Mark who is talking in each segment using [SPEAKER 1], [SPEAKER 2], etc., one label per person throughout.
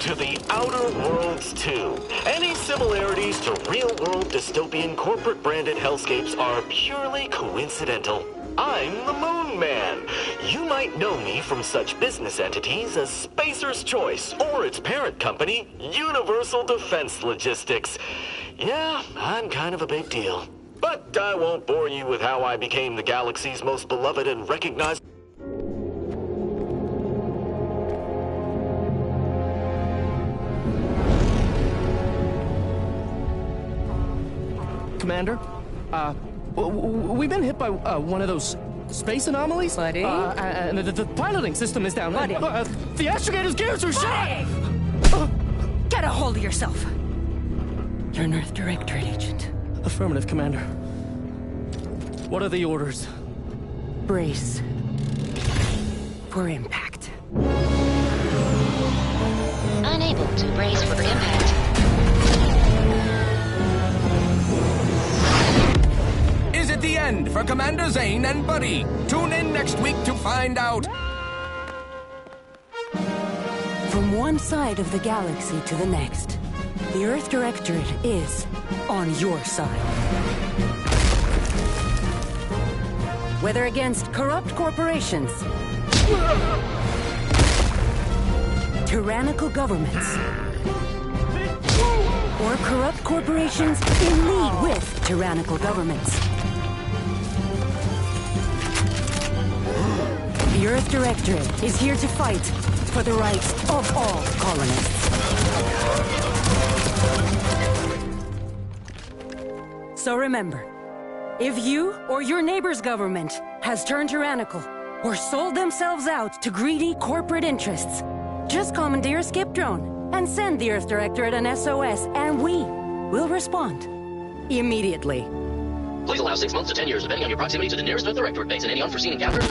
[SPEAKER 1] to the Outer Worlds 2. Any similarities to real-world dystopian corporate-branded hellscapes are purely coincidental. I'm the Moon Man. You might know me from such business entities as Spacer's Choice or its parent company, Universal Defense Logistics. Yeah, I'm kind of a big deal. But I won't bore you with how I became the galaxy's most beloved and recognized.
[SPEAKER 2] Commander, we've been hit by one of those space anomalies.
[SPEAKER 3] Buddy?
[SPEAKER 2] And the piloting system is down.
[SPEAKER 3] Buddy?
[SPEAKER 2] The astrogator's gears are shot!
[SPEAKER 3] Get a hold of yourself. You're an Earth Directorate agent.
[SPEAKER 2] Affirmative, Commander. What are the orders?
[SPEAKER 3] Brace for impact.
[SPEAKER 4] Unable to brace for impact.
[SPEAKER 5] Is it the end for Commander Zane and Buddy? Tune in next week to find out.
[SPEAKER 3] From one side of the galaxy to the next, the Earth Directorate is on your side. Whether against corrupt corporations, tyrannical governments, or corrupt corporations in league with tyrannical governments, the Earth Directorate is here to fight for the rights of all colonists. So remember, if you or your neighbor's government has turned tyrannical or sold themselves out to greedy corporate interests, just commandeer a skip drone and send the Earth Directorate an SOS, and we will respond immediately.
[SPEAKER 6] Please allow 6 months to 10 years, depending on your proximity to the nearest Earth Directorate base and any unforeseen encounter.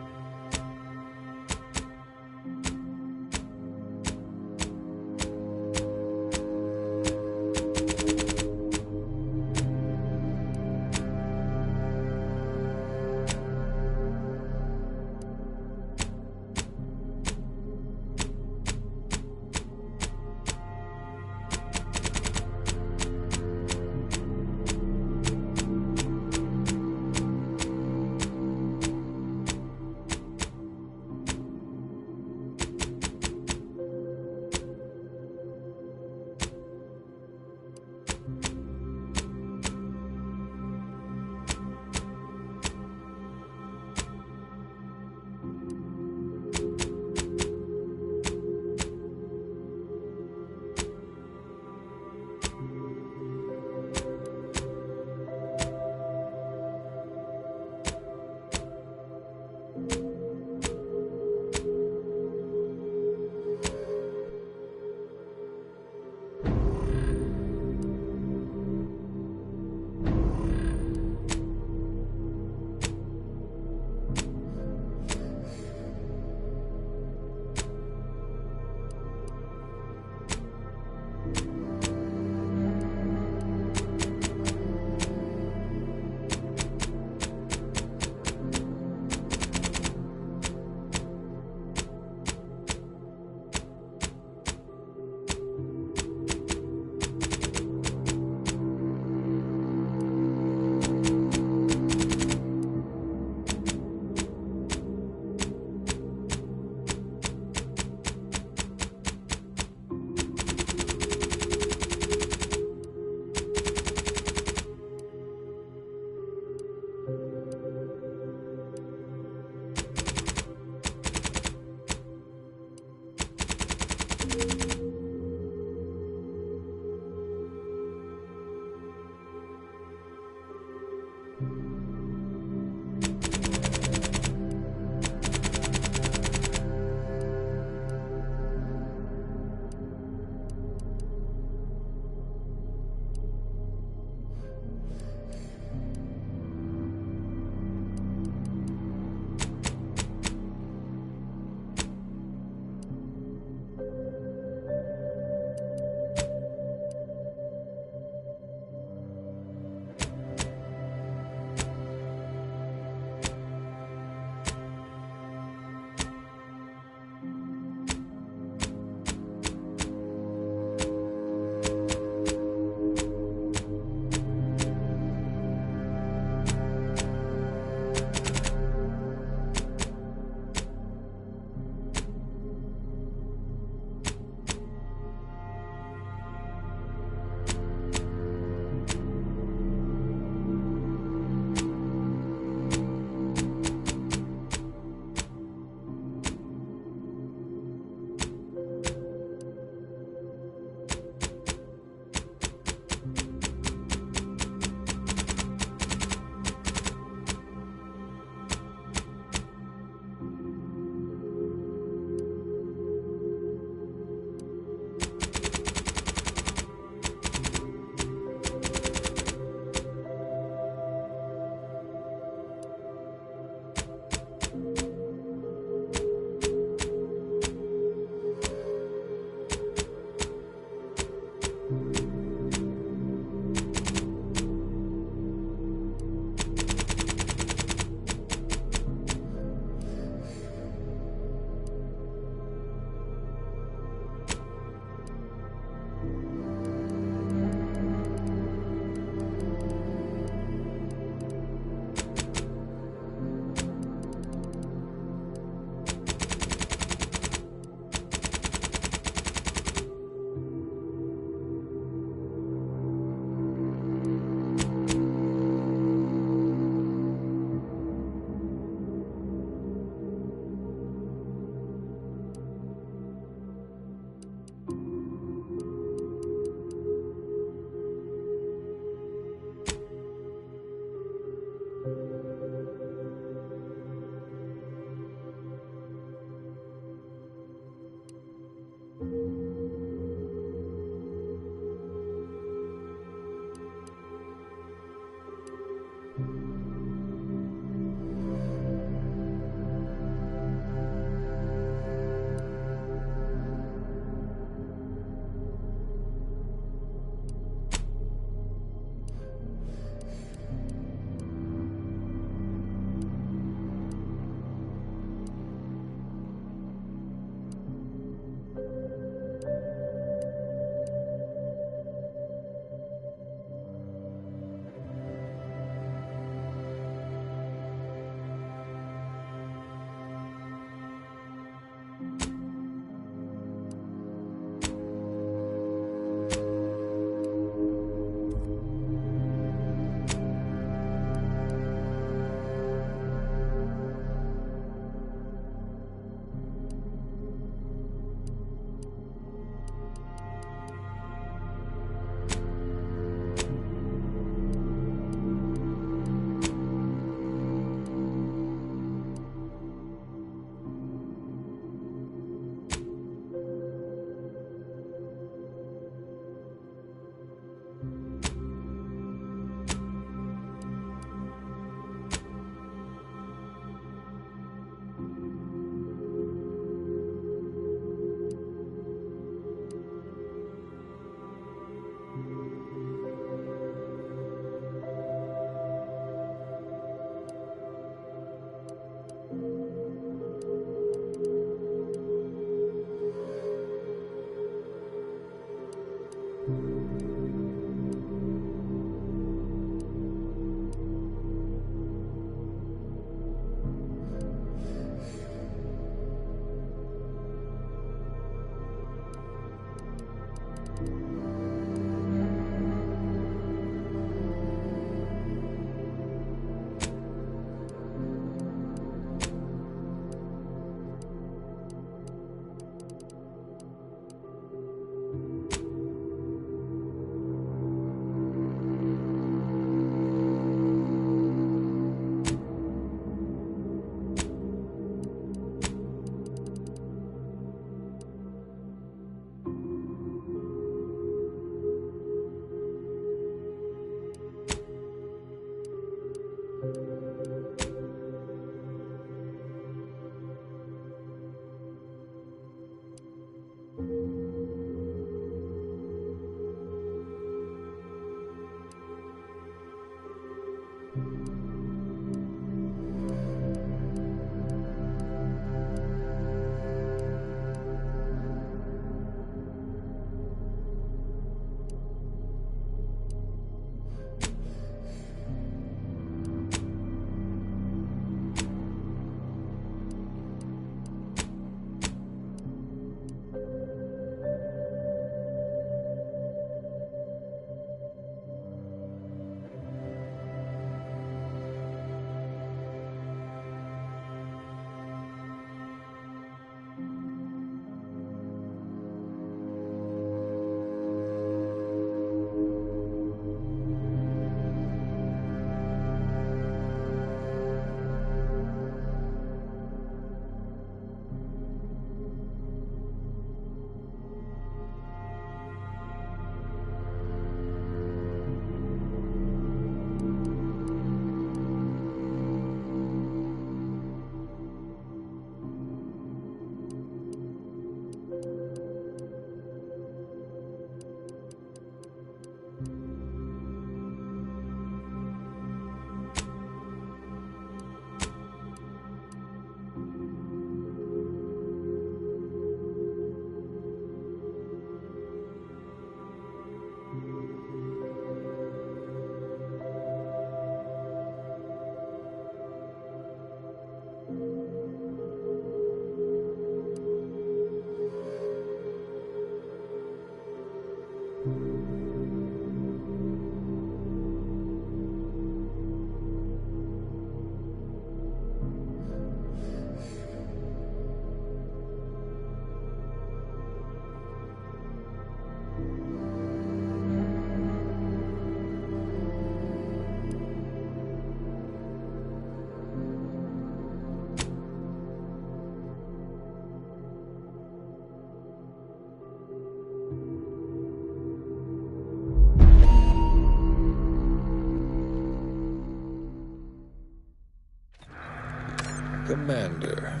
[SPEAKER 7] Commander,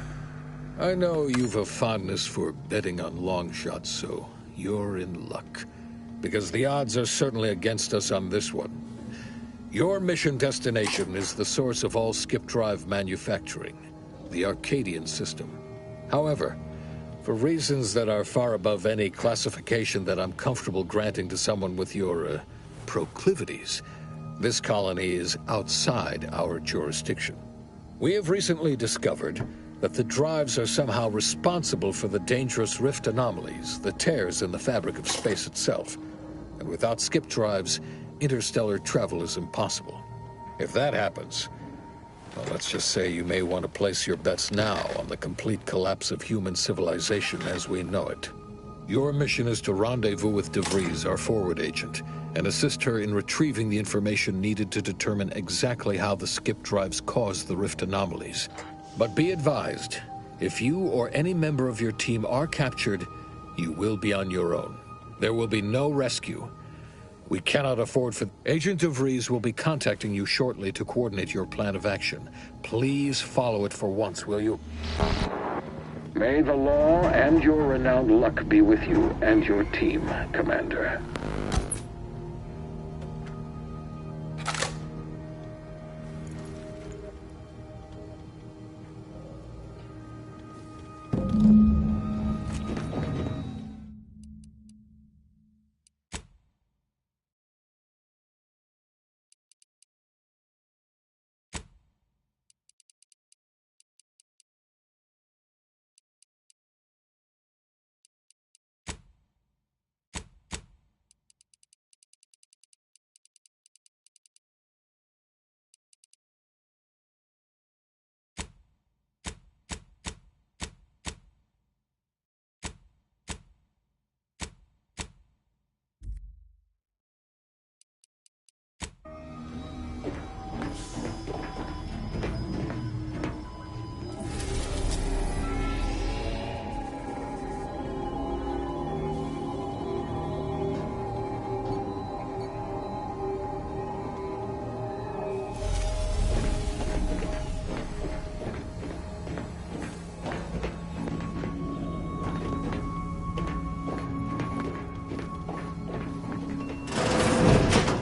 [SPEAKER 7] I know you've a fondness for betting on long shots, so you're in luck. Because the odds are certainly against us on this one. Your mission destination is the source of all skip drive manufacturing, the Arcadian system. However, for reasons that are far above any classification that I'm comfortable granting to someone with your, proclivities, this colony is outside our jurisdiction. We have recently discovered that the drives are somehow responsible for the dangerous rift anomalies, the tears in the fabric of space itself. And without skip drives, interstellar travel is impossible. If that happens, well, let's just say you may want to place your bets now on the complete collapse of human civilization as we know it. Your mission is to rendezvous with DeVries, our forward agent, and assist her in retrieving the information needed to determine exactly how the skip drives cause the rift anomalies. But be advised, if you or any member of your team are captured, you will be on your own. There will be no rescue. We cannot afford for... Agent DeVries will be contacting you shortly to coordinate your plan of action. Please follow it for once, will you?
[SPEAKER 8] May the law and your renowned luck be with you and your team, Commander.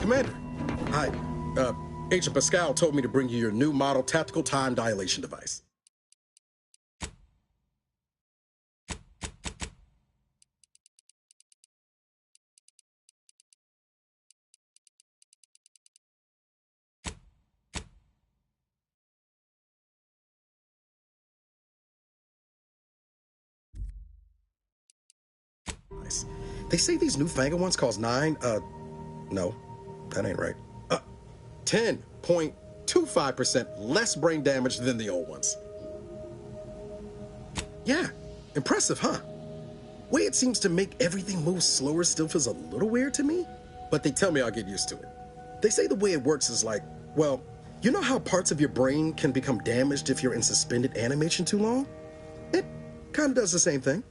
[SPEAKER 9] Commander, hi. Agent Pascal told me to bring you your new model tactical time dilation device. Nice. They say these newfangled ones cause no, that ain't right. 10.25% less brain damage than the old ones. Yeah, impressive, huh? Way it seems to make everything move slower still feels a little weird to me, but they tell me I'll get used to it. They say the way it works is like, well, you know how parts of your brain can become damaged if you're in suspended animation too long? It kind of does the same thing.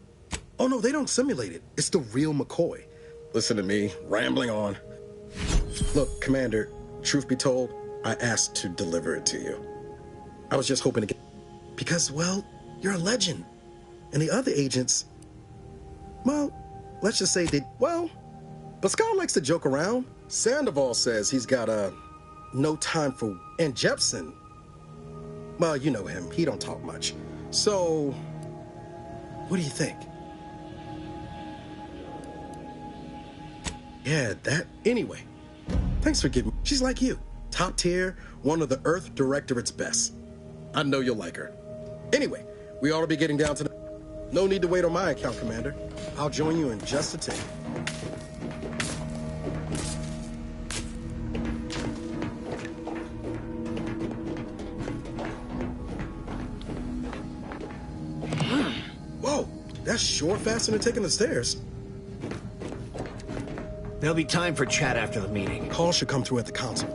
[SPEAKER 9] Oh no, they don't simulate it. It's the real McCoy. Listen to me, rambling on. Look, Commander, truth be told, I asked to deliver it to you. I was just hoping to get... Because, well, you're a legend. And the other agents... Well, let's just say they... Well, Pascal likes to joke around. Sandoval says he's got, no time for... And Jepson... Well, you know him. He don't talk much. So... What do you think? Yeah, that... Anyway... Thanks for giving me... She's like you. Top tier, one of the Earth Directorate's best. I know you'll like her. Anyway, we ought to be getting down to the... No need to wait on my account, Commander. I'll join you in just a tick. Whoa, that's sure faster than taking the stairs.
[SPEAKER 10] There'll be time for chat after the meeting.
[SPEAKER 9] Call should come through at the console.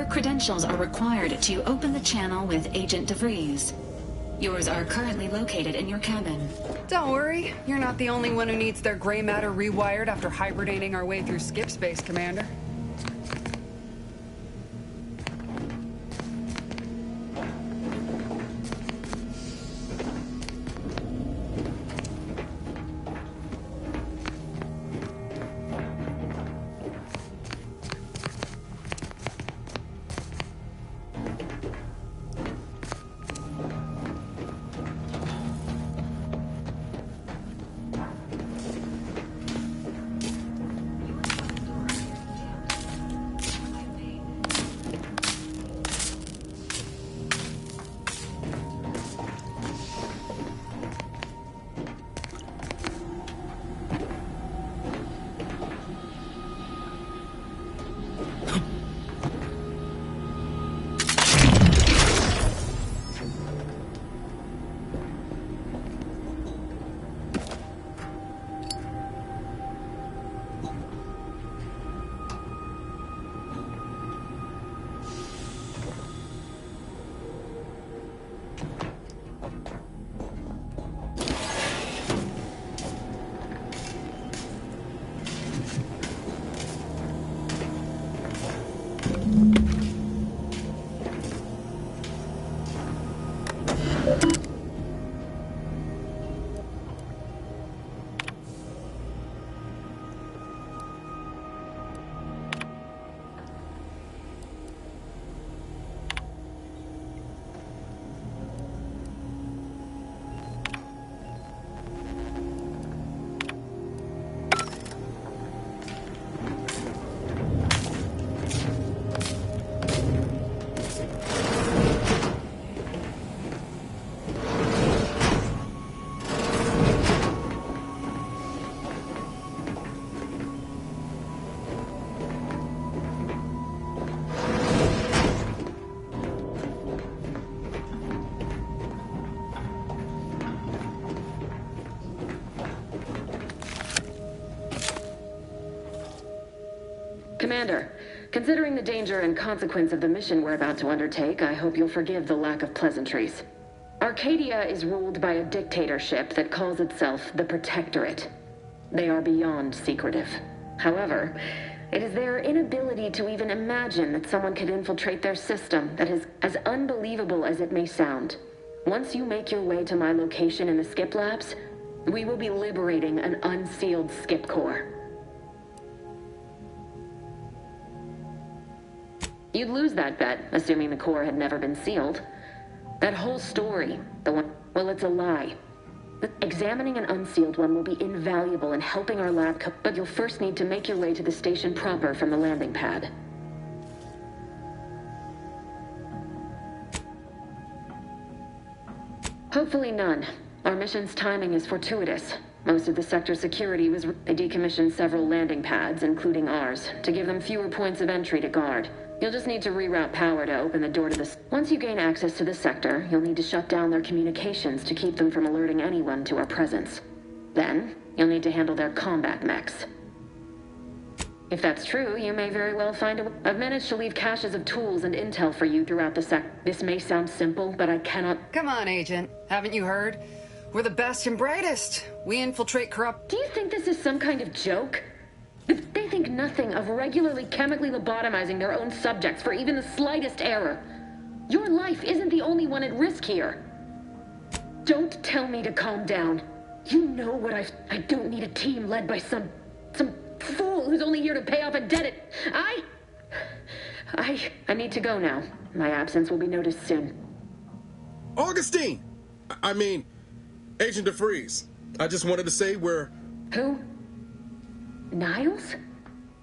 [SPEAKER 11] Your credentials are required to open the channel with Agent DeVries. Yours are currently located in your cabin.
[SPEAKER 12] Don't worry, you're not the only one who needs their gray matter rewired after hibernating our way through skip space, Commander.
[SPEAKER 13] Commander, considering the danger and consequence of the mission we're about to undertake, I hope you'll forgive the lack of pleasantries. Arcadia is ruled by a dictatorship that calls itself the Protectorate. They are beyond secretive. However, it is their inability to even imagine that someone could infiltrate their system that is as unbelievable as it may sound. Once you make your way to my location in the skip labs, we will be liberating an unsealed skip core. You'd lose that bet, assuming the core had never been sealed. That whole story, well, it's a lie. Examining an unsealed one will be invaluable in helping our lab, but you'll first need to make your way to the station proper from the landing pad. Hopefully none. Our mission's timing is fortuitous. Most of the sector security was... They decommissioned several landing pads, including ours, to give them fewer points of entry to guard. You'll just need to reroute power to open the door to this. Once you gain access to the sector, you'll need to shut down their communications to keep them from alerting anyone to our presence. Then, you'll need to handle their combat mechs. If that's true, you may very well find a... I've managed to leave caches of tools and intel for you throughout the This may sound simple, but I cannot...
[SPEAKER 12] Come on, Agent. Haven't you heard? We're the best and brightest. We infiltrate corrupt...
[SPEAKER 13] Do you think this is some kind of joke? They think nothing of regularly chemically lobotomizing their own subjects for even the slightest error. Your life isn't the only one at risk here. Don't tell me to calm down. You know what I don't need a team led by some fool who's only here to pay off a debt. I need to go now. My absence will be noticed soon.
[SPEAKER 9] Augustine! I mean, Agent DeVries. I just wanted to say we're...
[SPEAKER 13] Who? Niles?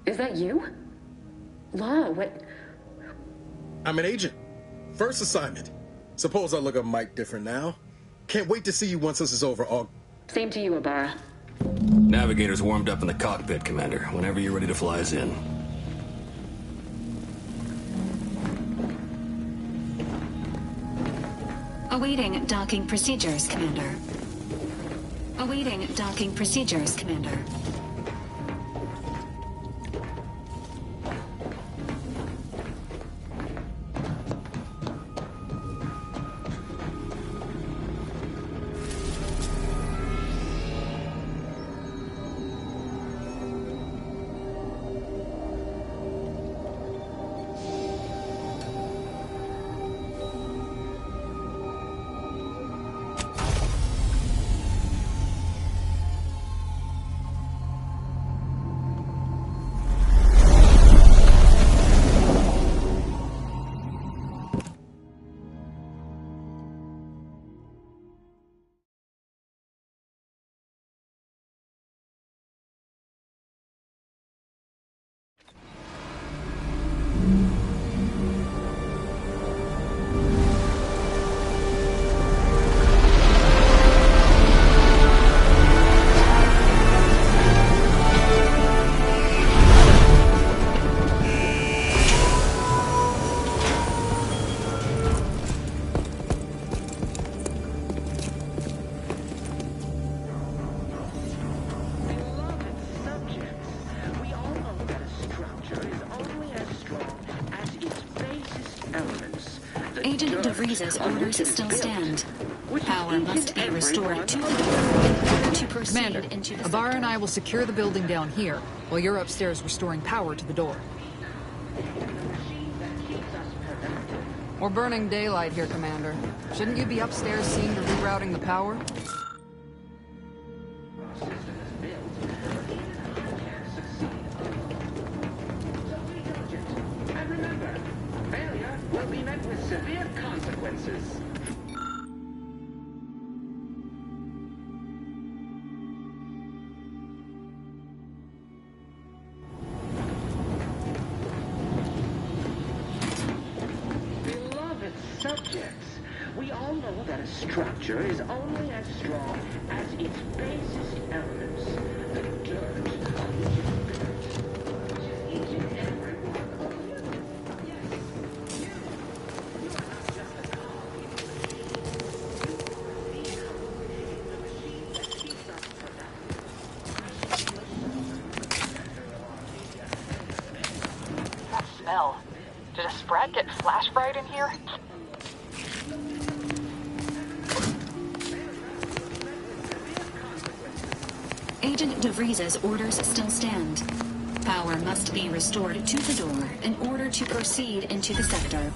[SPEAKER 13] Is that you? Law, what?
[SPEAKER 9] I'm an agent. First assignment. Suppose I look a mite different now. Can't wait to see you once this is over,
[SPEAKER 13] Same to you, Ibarra.
[SPEAKER 14] Navigator's warmed up in the cockpit, Commander. Whenever you're ready to fly us in.
[SPEAKER 11] Awaiting docking procedures, Commander. Awaiting docking procedures, Commander. Agent DeVries' orders still stand. Power must be restored to the door in order to proceed
[SPEAKER 15] Commander,
[SPEAKER 11] into the
[SPEAKER 15] Abar
[SPEAKER 11] sector.
[SPEAKER 15] and I will secure the building down here, while you're upstairs restoring power to the door.
[SPEAKER 12] We're burning daylight here, Commander. Shouldn't you be upstairs seeing to rerouting the power?
[SPEAKER 8] And remember, failure will be met with severe consequences. Beloved subjects, we all know that a structure is only as strong as its basest elements. The dirt on which it's built, which is each and every one of you. Yes, you. You are not just a cog in the machine. You are the cog in the machine that keeps us productive.
[SPEAKER 16] That smell. Did a Sprat get flash fried in here?
[SPEAKER 11] Agent DeVries' orders still stand. Power must be restored to the door in order to proceed into the sector.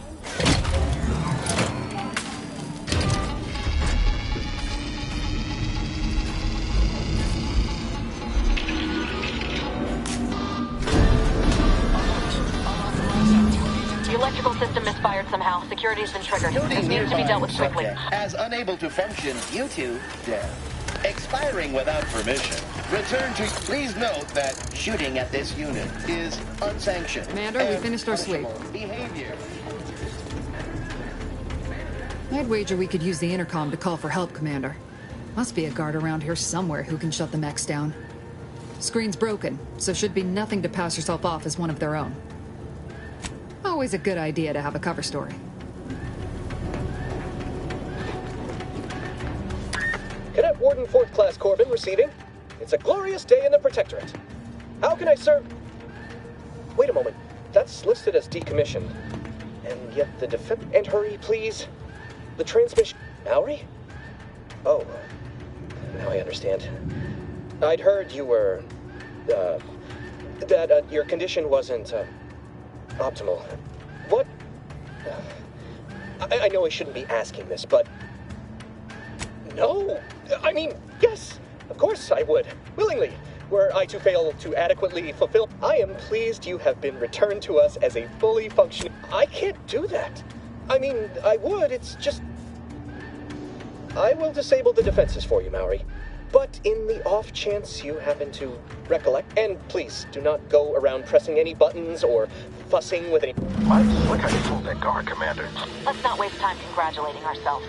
[SPEAKER 16] The electrical system misfired somehow. Security's been triggered. This needs to be dealt with quickly.
[SPEAKER 17] As unable to function due to death. Expiring without permission. Return to... Please note that shooting at this unit is unsanctioned.
[SPEAKER 15] Commander, we finished our sweep.
[SPEAKER 17] Behavior.
[SPEAKER 15] I'd wager we could use the intercom to call for help, Commander. Must be a guard around here somewhere who can shut the mechs down. Screen's broken, so should be nothing to pass yourself off as one of their own. Always a good idea to have a cover story.
[SPEAKER 18] Cadet Warden 4th Class Corbin receiving. It's a glorious day in the Protectorate. How can I serve... Wait a moment. That's listed as decommissioned. And yet the defense... And hurry, please. The transmission... Mallory? Oh. Now I understand. I'd heard you were... that your condition wasn't, optimal. What? I know I shouldn't be asking this, but... No! I mean, yes! Of course I would. Willingly. Were I to fail to adequately fulfill... I am pleased you have been returned to us as a fully functioning... I can't do that. I mean, I would, it's just... I will disable the defenses for you, Mallory. But in the off chance you happen to recollect... And please, do not go around pressing any buttons or fussing with any...
[SPEAKER 19] Might look how you fooled that guard, Commander.
[SPEAKER 16] Let's not waste time congratulating ourselves.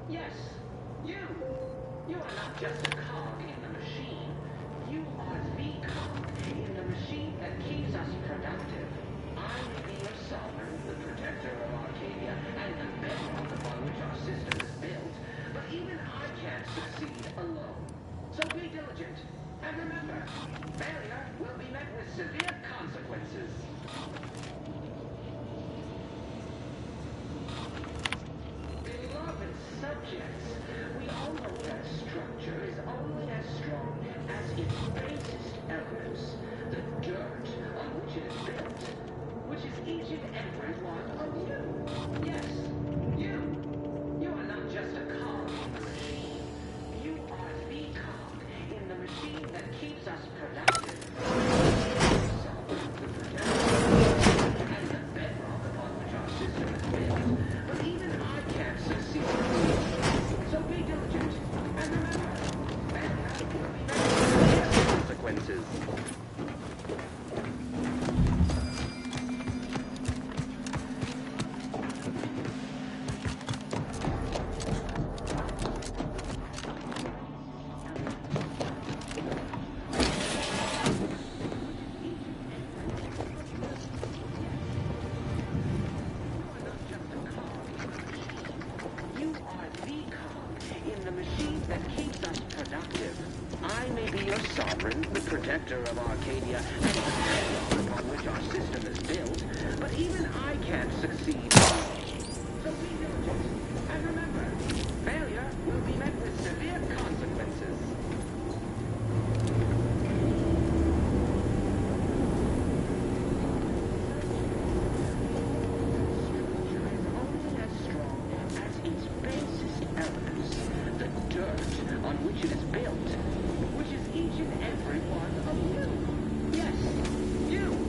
[SPEAKER 8] Yes, you. You are not just a cog in the machine. You are the cog in the machine that keeps us productive. I may be your sovereign, the protector of Arcadia, and the bedrock upon which our system is built, but even I can't succeed alone. So be diligent, and remember, failure will be met with severe consequences. Beloved subjects, we all know that a structure is only as strong as its basest elements, the dirt on which it is built, which is each and every one of you. Yes, you. You are not just a cog in the machine. You are the cog in the machine that keeps us productive. So, the sovereign, the protector of Arcadia, and the bedrock upon which our system is built, but even I can't succeed. So be diligent, and remember, failure will be met with severe consequences. On which it is built, which is each and every one of you. Yes, you.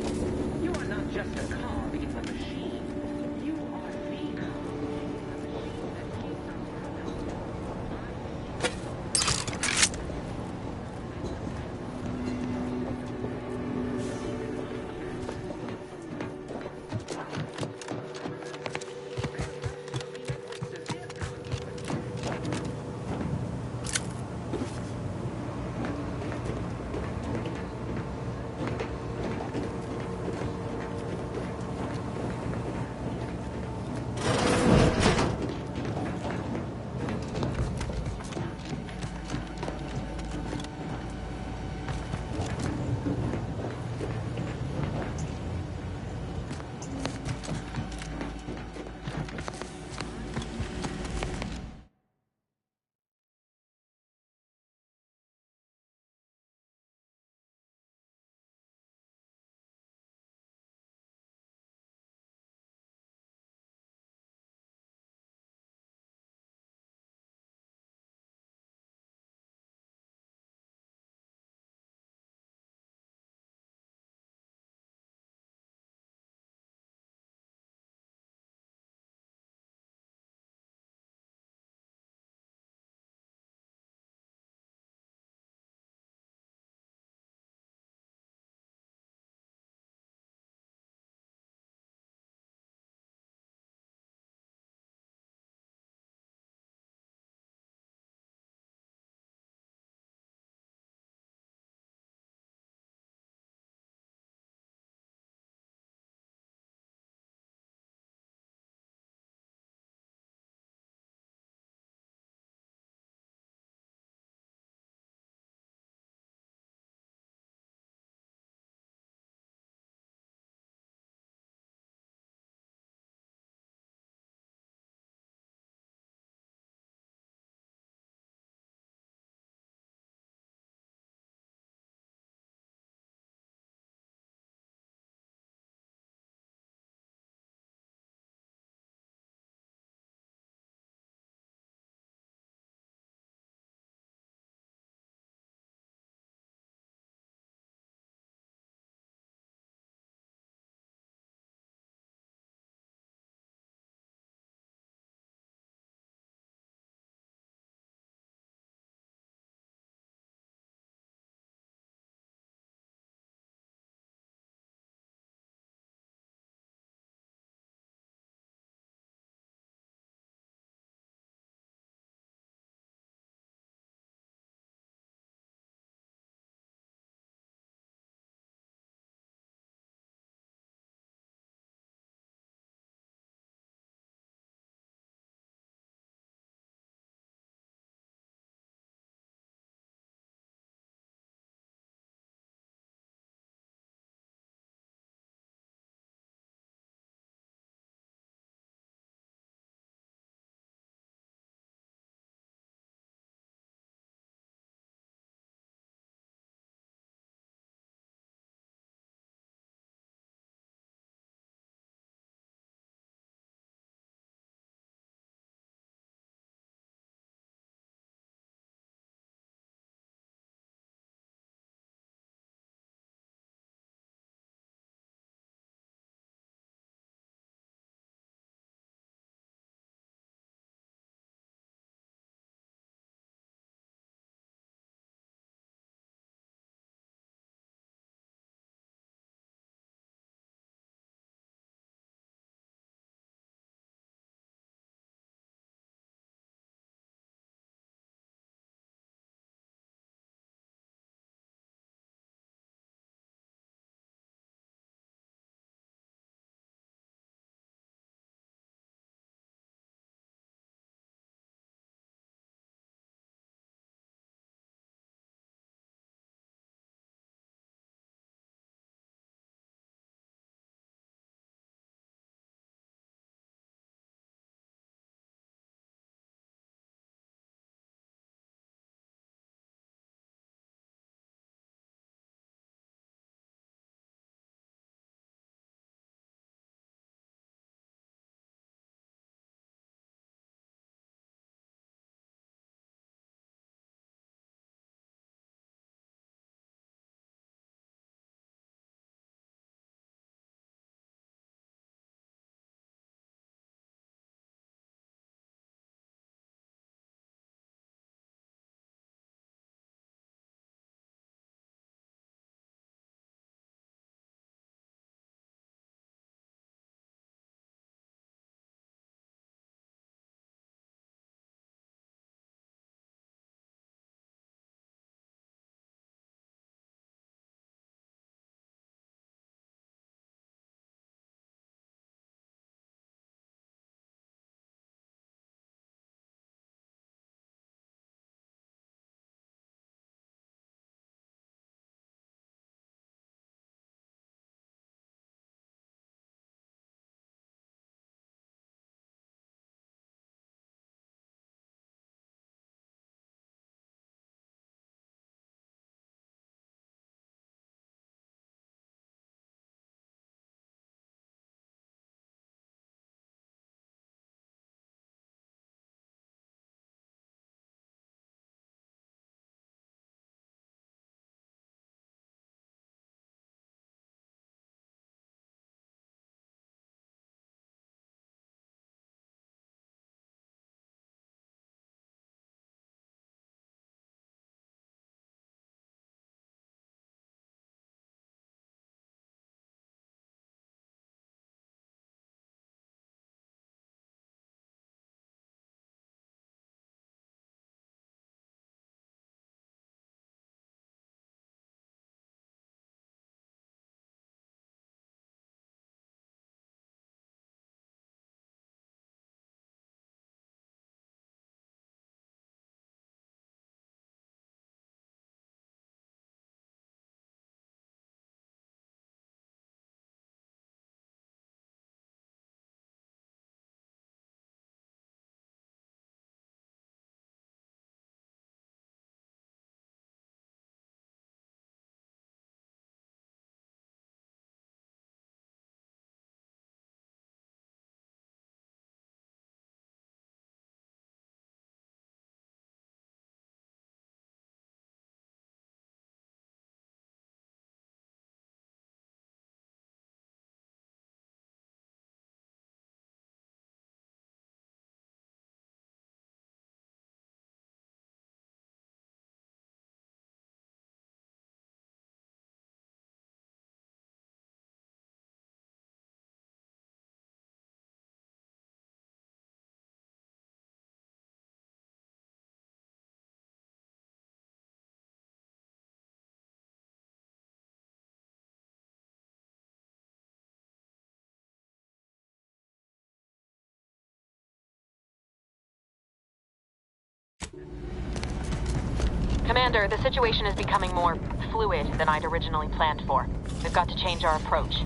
[SPEAKER 16] Commander, the situation is becoming more fluid than I'd originally planned for. We've got to change our approach.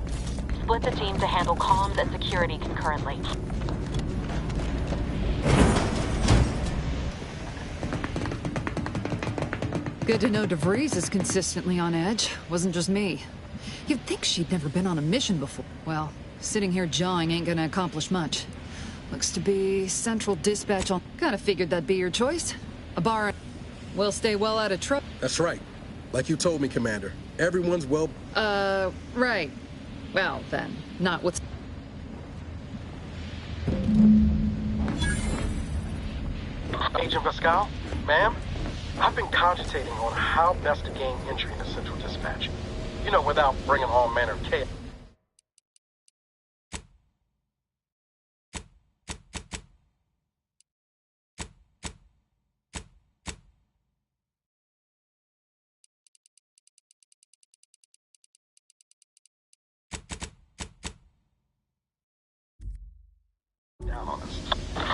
[SPEAKER 16] Split the team to handle comms and security concurrently.
[SPEAKER 15] Good to know DeVries is consistently on edge. Wasn't just me. You'd think she'd never been on a mission before. Well, sitting here jawing ain't gonna accomplish much. Looks to be Central Dispatch on... Kinda figured that'd be your choice. A bar... We'll stay well out of trouble.
[SPEAKER 9] That's right. Like you told me, Commander. Everyone's well...
[SPEAKER 15] Right. Well, then, not what's...
[SPEAKER 19] Agent Pascal? Ma'am? I've been cogitating on how best to gain entry into Central Dispatch. You know, without bringing all manner of chaos.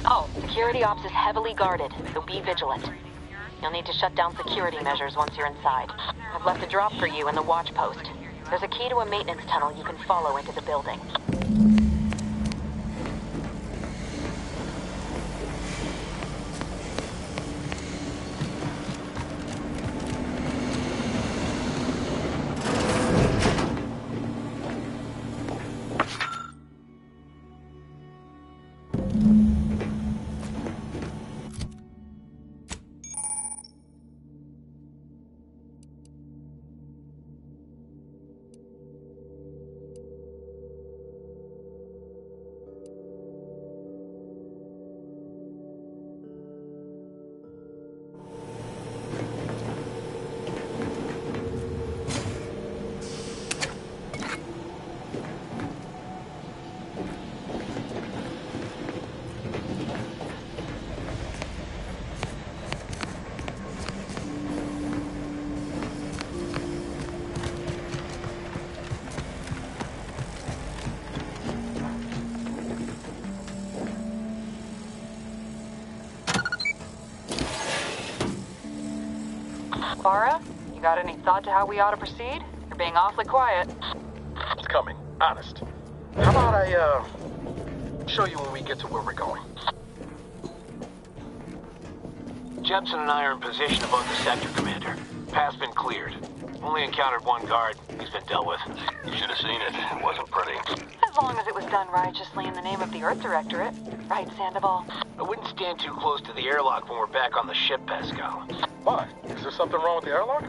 [SPEAKER 16] Oh, security ops is heavily guarded, so be vigilant. You'll need to shut down security measures once you're inside. I've left a drop for you in the watch post. There's a key to a maintenance tunnel you can follow into the building. Farah, you got any thought to how we ought to proceed? You're being awfully quiet.
[SPEAKER 19] It's coming, honest. How about I, show you when we get to where we're going?
[SPEAKER 20] Jepson and I are in position above the sector, Commander. Path's been cleared. Only encountered one guard. He's been dealt with.
[SPEAKER 19] You should have seen it. It wasn't pretty.
[SPEAKER 16] As long as it was done righteously in the name of the Earth Directorate. Right, Sandoval?
[SPEAKER 20] I wouldn't stand too close to the airlock when we're back on the ship, Pascal.
[SPEAKER 19] Why? Is there something wrong with the airlock?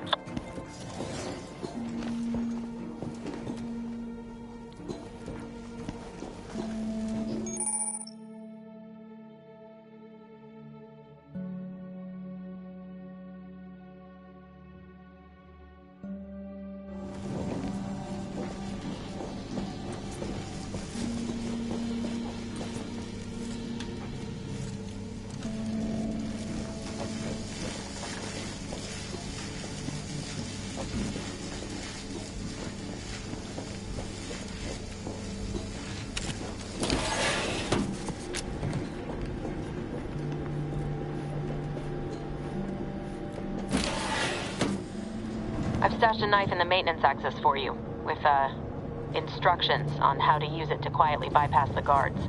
[SPEAKER 16] I've stashed a knife in the maintenance access for you, with, instructions on how to use it to quietly bypass the guards.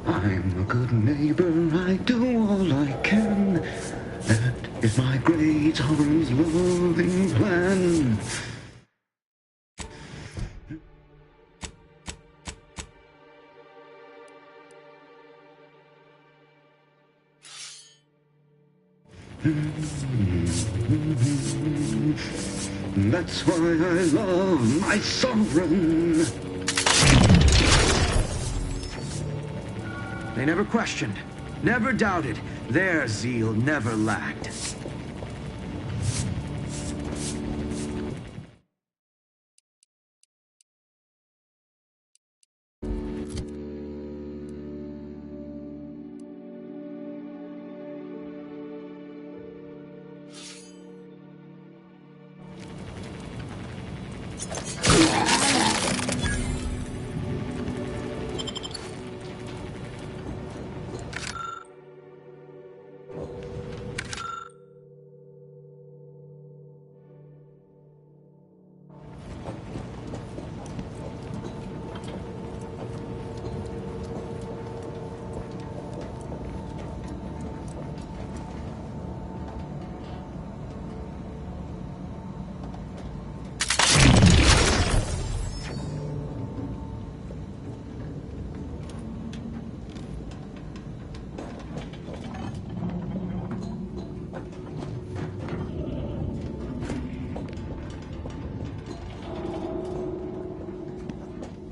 [SPEAKER 21] I'm a good neighbor, I do all I can. That is my great arm's loving plan. That's why I love my sovereign.
[SPEAKER 22] They never questioned, never doubted. Their zeal never lacked.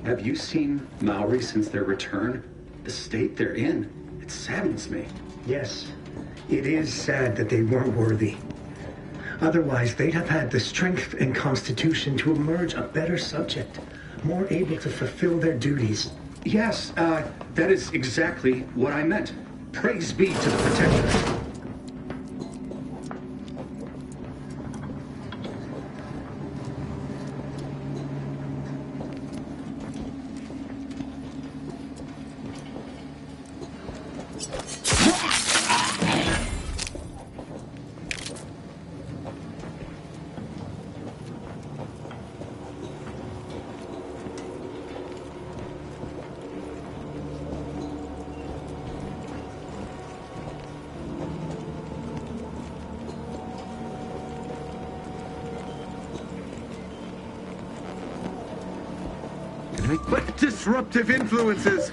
[SPEAKER 23] Have you seen Maori since their return? The state they're in, it saddens me.
[SPEAKER 24] Yes, it is sad that they weren't worthy. Otherwise, they'd have had the strength and constitution to emerge a better subject, more able to fulfill their duties.
[SPEAKER 23] Yes, that is exactly what I meant. Praise be to the Protector.
[SPEAKER 22] But disruptive influences!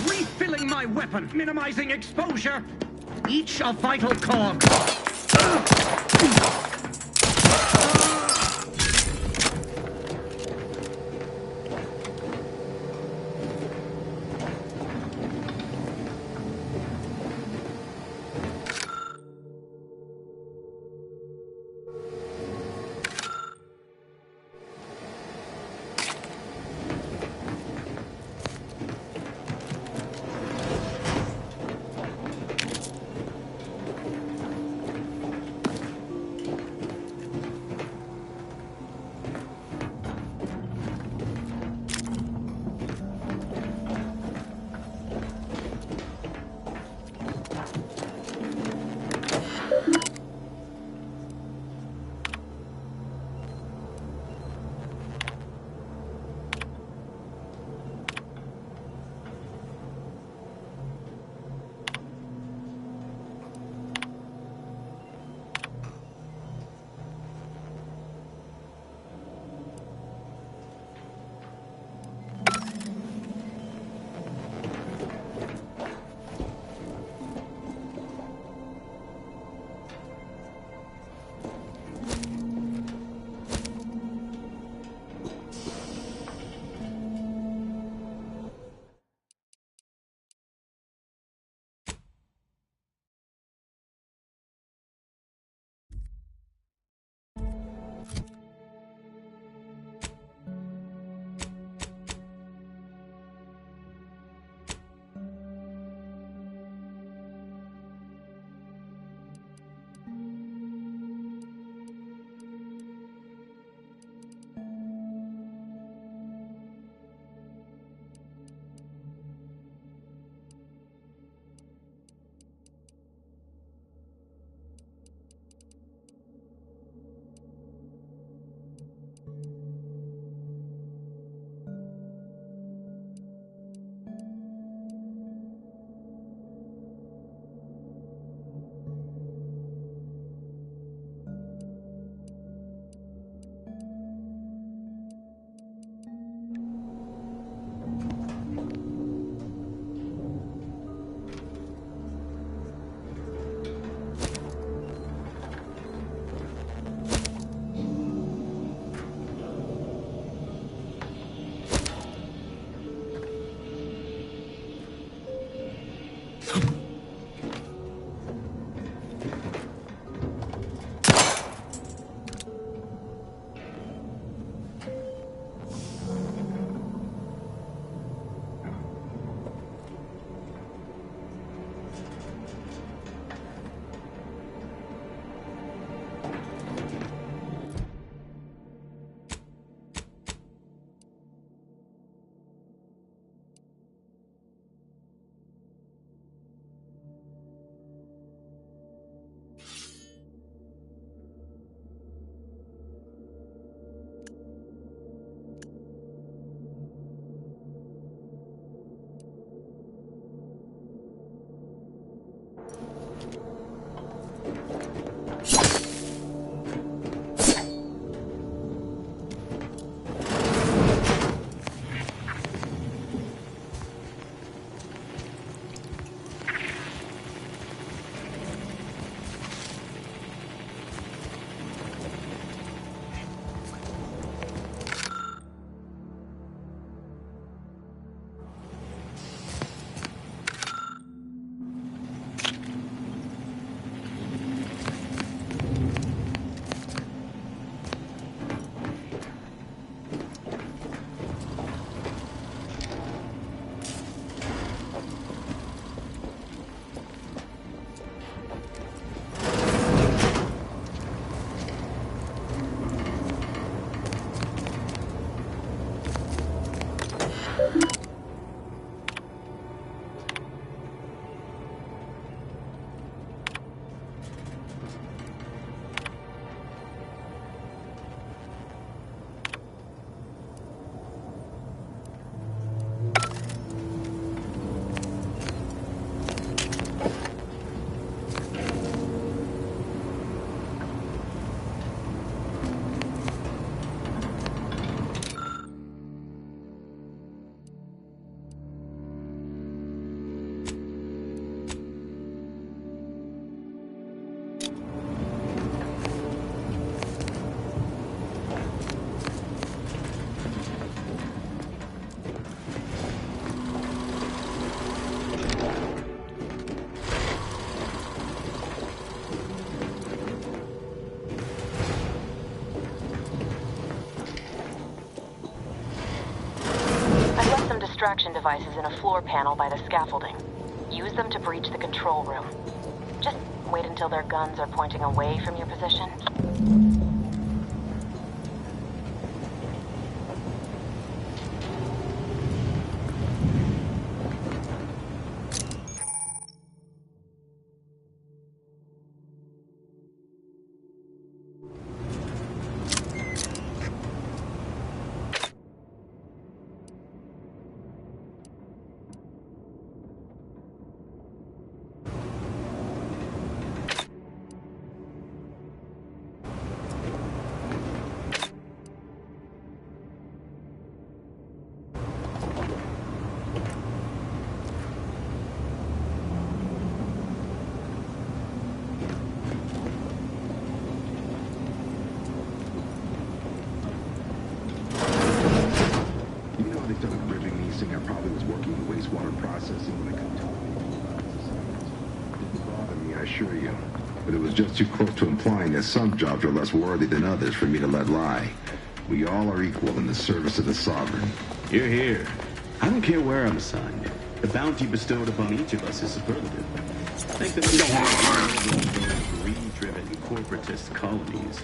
[SPEAKER 22] Refilling my weapon, minimizing exposure. Each a vital cog.
[SPEAKER 16] Distraction devices in a floor panel by the scaffolding. Use them to breach the control room. Just wait until their guns are pointing away from your position.
[SPEAKER 1] Just too close to implying that some jobs are less worthy than others for me to let lie. We all are equal in the service of the Sovereign.
[SPEAKER 2] You're here. I don't care where I'm assigned. The bounty bestowed upon each of us is superlative. Think that we greed-driven corporatist colonies.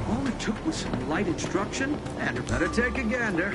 [SPEAKER 22] All it took was some light instruction, and you better take a gander.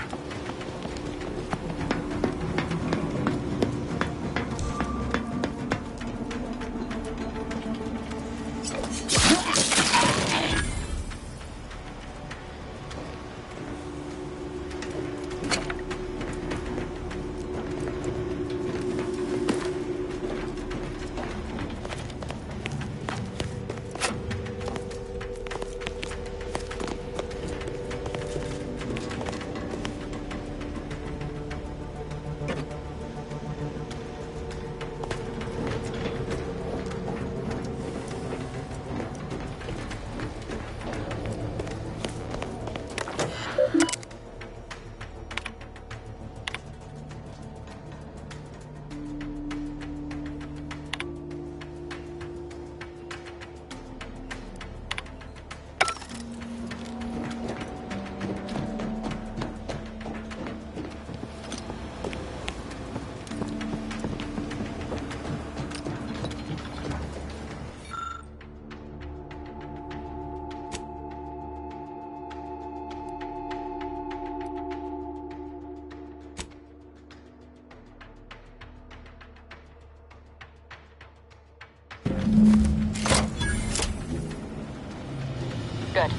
[SPEAKER 16] Good.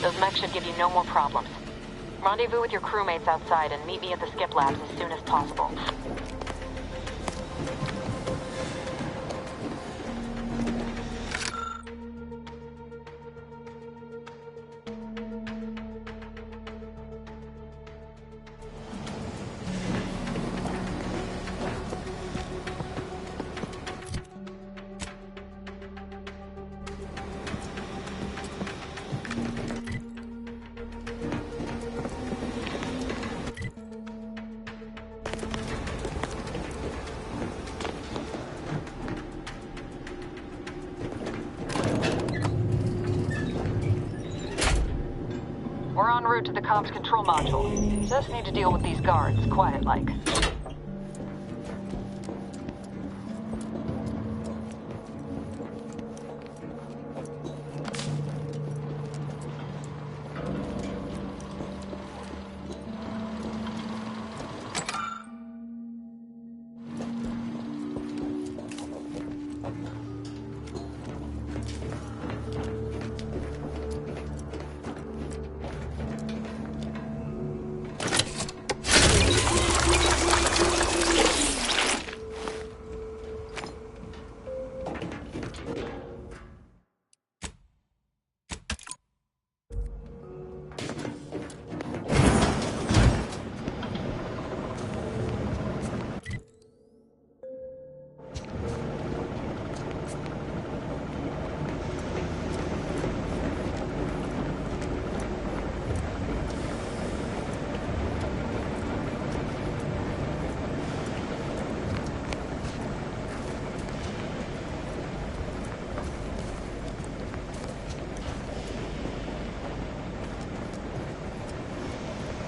[SPEAKER 16] Those mechs should give you no more problems. Rendezvous with your crewmates outside and meet me at the skip labs as soon as possible. We're en route to the comms control module. Just need to deal with these guards, quiet-like.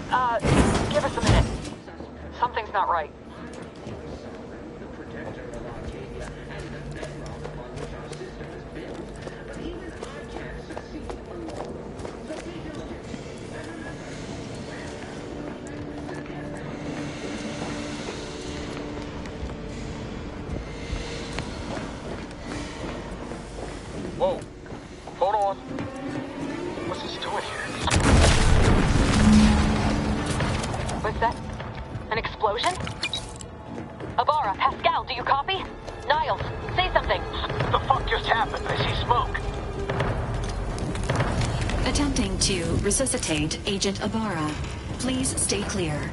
[SPEAKER 16] Give us a minute. Something's not right.
[SPEAKER 19] Whoa. Hold on. What's this doing here?
[SPEAKER 16] What's that? An explosion? Abara, Pascal, do you copy? Niles, say something.
[SPEAKER 20] What the fuck just happened? I see smoke.
[SPEAKER 11] Attempting to resuscitate Agent Abara. Please stay clear.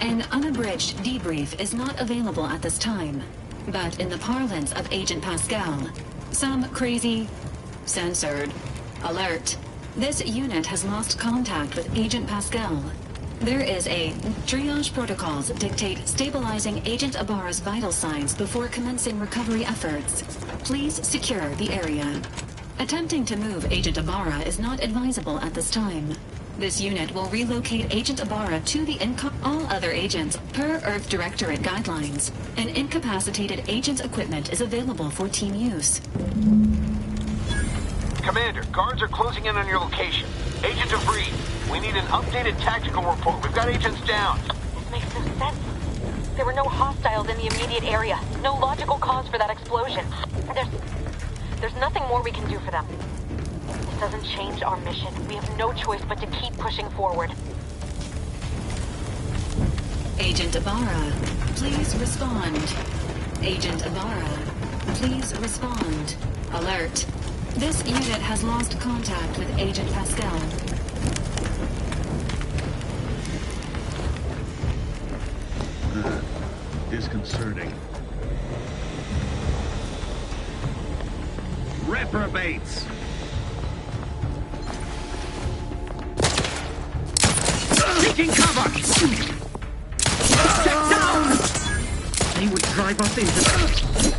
[SPEAKER 11] An unabridged debrief is not available at this time, but in the parlance of Agent Pascal, some crazy, censored, alert. This unit has lost contact with Agent Pascal. There is a triage protocols dictate stabilizing Agent Abara's vital signs before commencing recovery efforts. Please secure the area. Attempting to move Agent Abara is not advisable at this time. This unit will relocate Agent Abara to the all other agents per Earth Directorate guidelines. An incapacitated agent's equipment is available for team use.
[SPEAKER 20] Commander, guards are closing in on your location. Agent DeVries, we need an updated tactical report. We've got agents down.
[SPEAKER 16] This makes no sense. There were no hostiles in the immediate area. No logical cause for that explosion. There's nothing more we can do for them. This doesn't change our mission. We have no choice but to keep pushing forward.
[SPEAKER 11] Agent Abara, please respond. Agent Abara, please respond. Alert. This unit has lost contact with Agent Pascal.
[SPEAKER 22] Disconcerting. Reprobates! Taking cover! Step down! They would drive us into...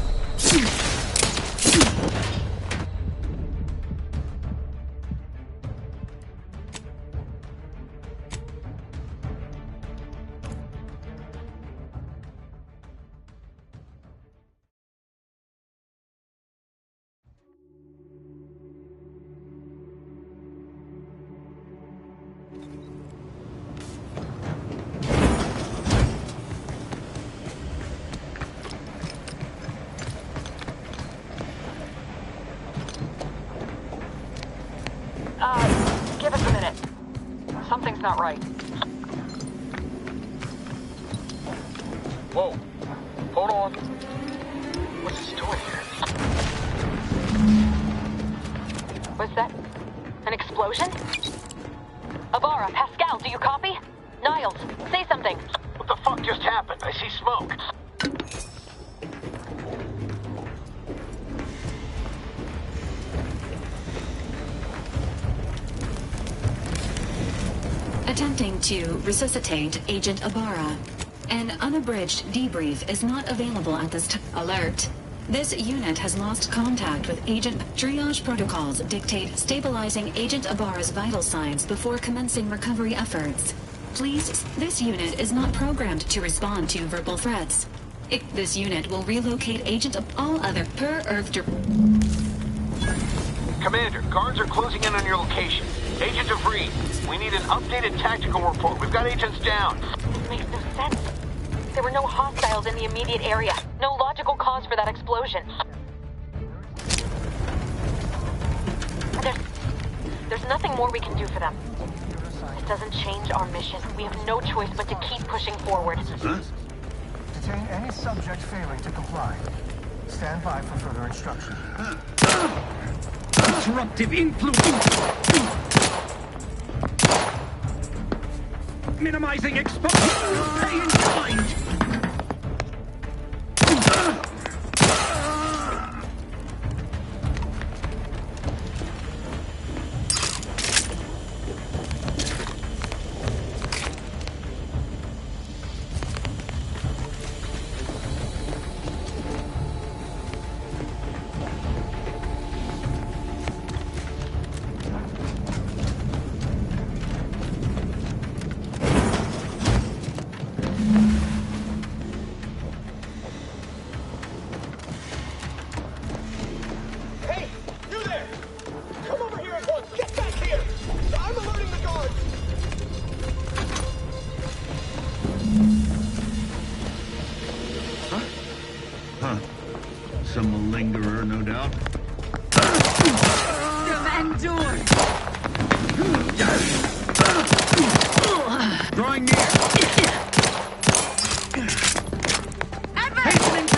[SPEAKER 16] Give us a minute. Something's not right.
[SPEAKER 19] Whoa. Hold on. What's this doing here?
[SPEAKER 16] What's that? An explosion? Abara, Pascal, do you copy? Niles, say something.
[SPEAKER 20] What the fuck just happened? I see smoke.
[SPEAKER 11] Attempting to resuscitate Agent Abara. An unabridged debrief is not available at this time. Alert. This unit has lost contact with Agent... Triage protocols dictate stabilizing Agent Abara's vital signs before commencing recovery efforts. Please, this unit is not programmed to respond to verbal threats. This unit will relocate Agent of all other per Earth...
[SPEAKER 20] Commander, guards are closing in on your location. Agent DeVries, we need an updated tactical report. We've got agents down.
[SPEAKER 16] This makes no sense. There were no hostiles in the immediate area. No logical cause for that explosion. There's nothing more we can do for them. This doesn't change our mission. We have no choice but to keep pushing forward.
[SPEAKER 22] Huh?
[SPEAKER 3] Detain any subject failing to comply. Stand by for further instruction.
[SPEAKER 22] Disruptive influence! Minimizing exposure! Pay in kind! down.
[SPEAKER 12] Endure!
[SPEAKER 22] Drawing near.
[SPEAKER 12] Hastening to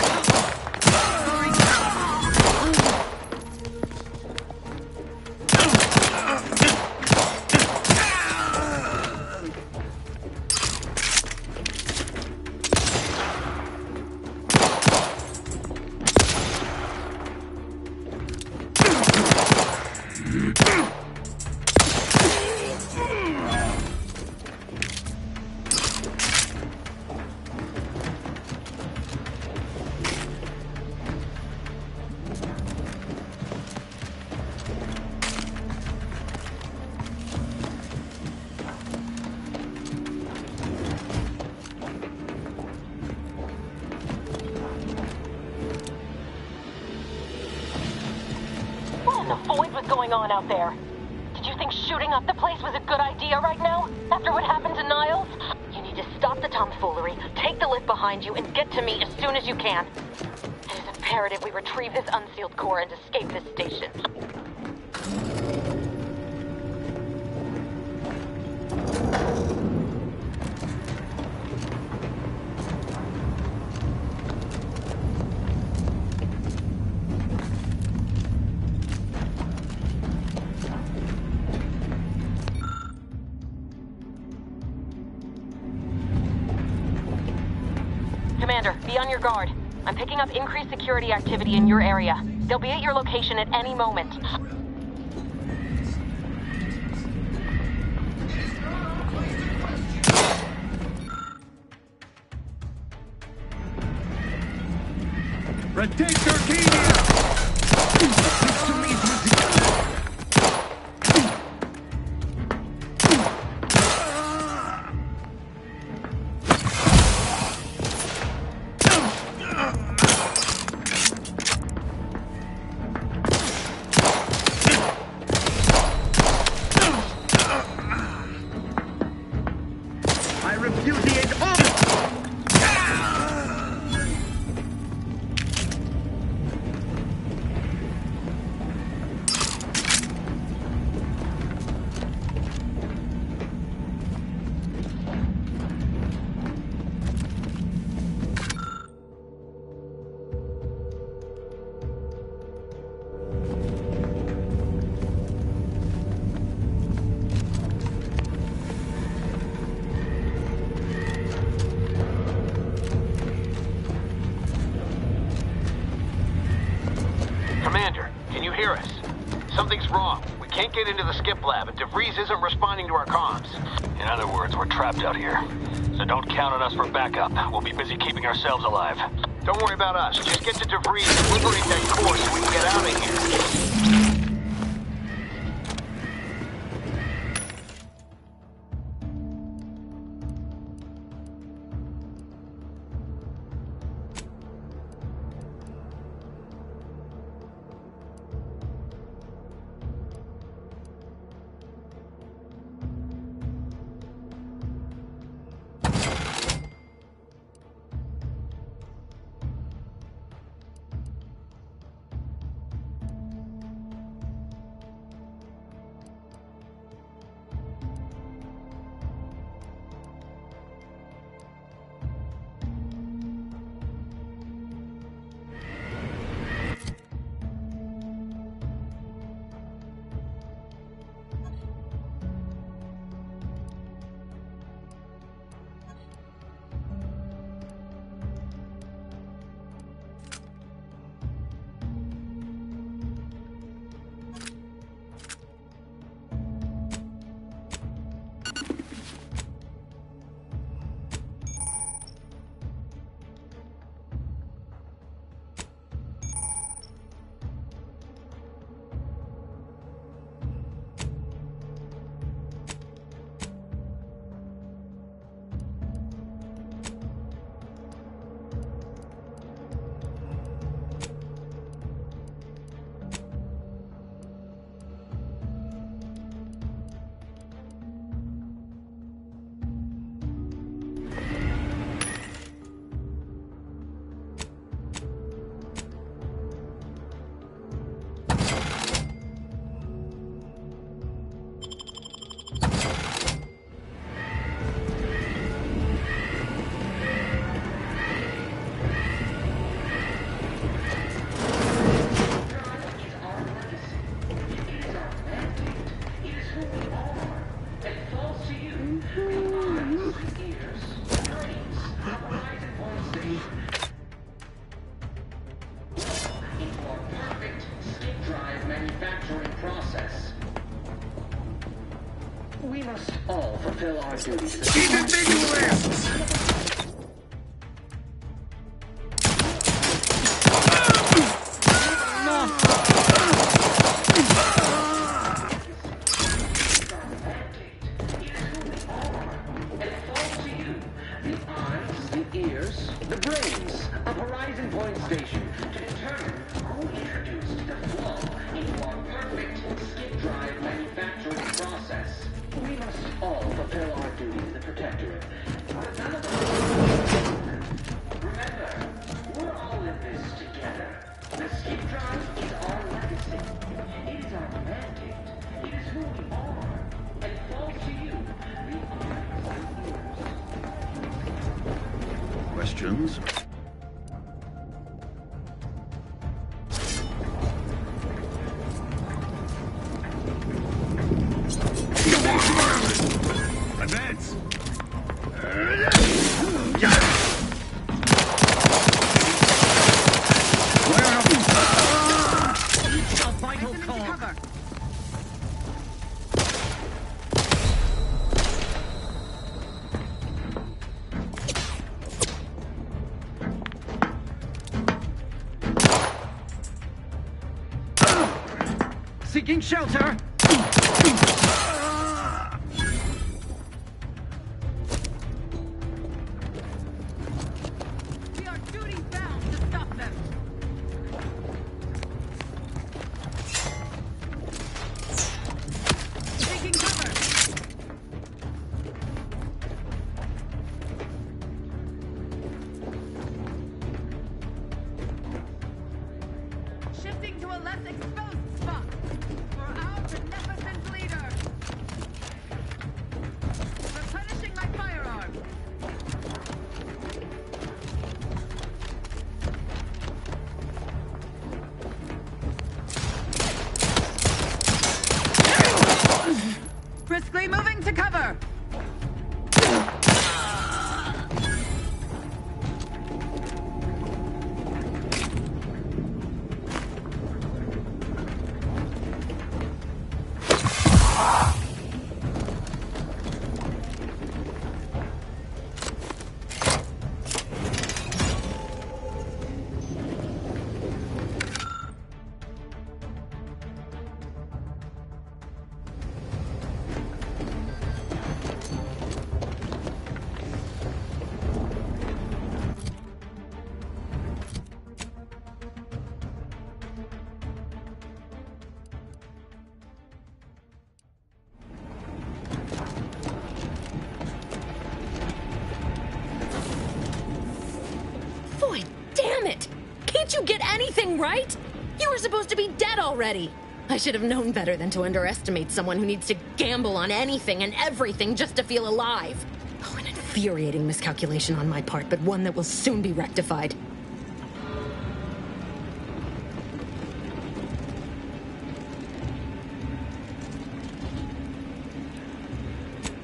[SPEAKER 16] going on out there? Did you think shooting up the place was a good idea right now? After what happened to Niles? You need to stop the tomfoolery, take the lift behind you, and get to me as soon as you can. It is imperative we retrieve this unsealed core and escape this station. Commander, be on your guard. I'm picking up increased security activity in your area. They'll be at your location at any moment.
[SPEAKER 22] Retake Arcadia!
[SPEAKER 20] Commander, can you hear us? Something's wrong. We can't get into the skip lab, and DeVries isn't responding to our comms. In other words, we're trapped out here. So don't count on us for backup. We'll be busy keeping ourselves alive. Don't worry about us. Just get to DeVries and liberate that core so we can get out of here.
[SPEAKER 8] process. We must all fulfill our duties.
[SPEAKER 22] Keep it visual!
[SPEAKER 8] The brains of Horizon Point Station to determine who introduced the flaw into our perfect skip drive manufacturing process. We must all fulfill our duty as the Protectorate. But none of us... Remember, we're all in this together. The skip drive is our legacy. It is our mandate. It is who we are. And it falls to you, the eyes and ears.
[SPEAKER 4] Questions?
[SPEAKER 22] Advance! Reach a vital core! Seeking shelter!
[SPEAKER 12] We are duty bound to stop them. Taking cover. Shifting to a less exposed spot for our beneficent leader. Replenishing my firearm. Briskly moving to cover.
[SPEAKER 5] Boy, damn it! Can't you get anything right? You were supposed to be dead already. I should have known better than to underestimate someone who needs to gamble on anything and everything just to feel alive. Oh, an infuriating miscalculation on my part, but one that will soon be rectified.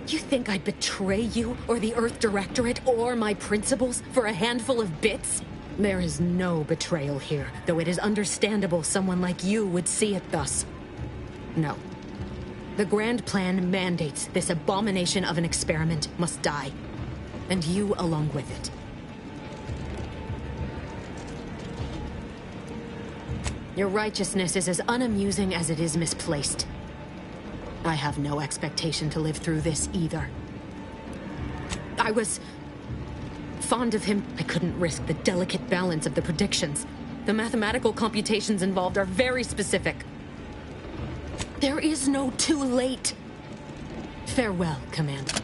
[SPEAKER 5] You think I'd betray you, or the Earth Directorate, or my principals for a handful of bits? There is no betrayal here, though it is understandable someone like you would see it thus. No. The grand plan mandates this abomination of an experiment must die, and you along with it. Your righteousness is as unamusing as it is misplaced. I have no expectation to live through this either. I was fond of him. I couldn't risk the delicate balance of the predictions. The mathematical computations involved are very specific. There is no too late. Farewell, Commander.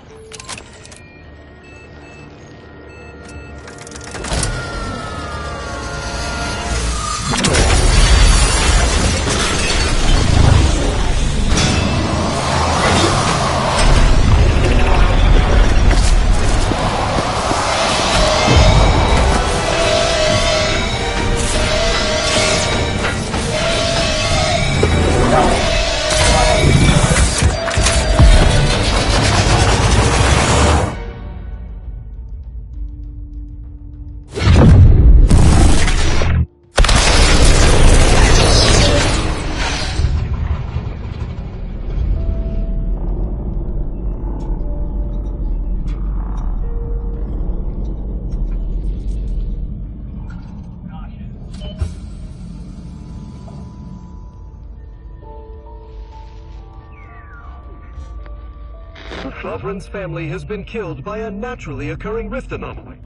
[SPEAKER 4] The Sovereign's family has been killed by a naturally occurring rift anomaly.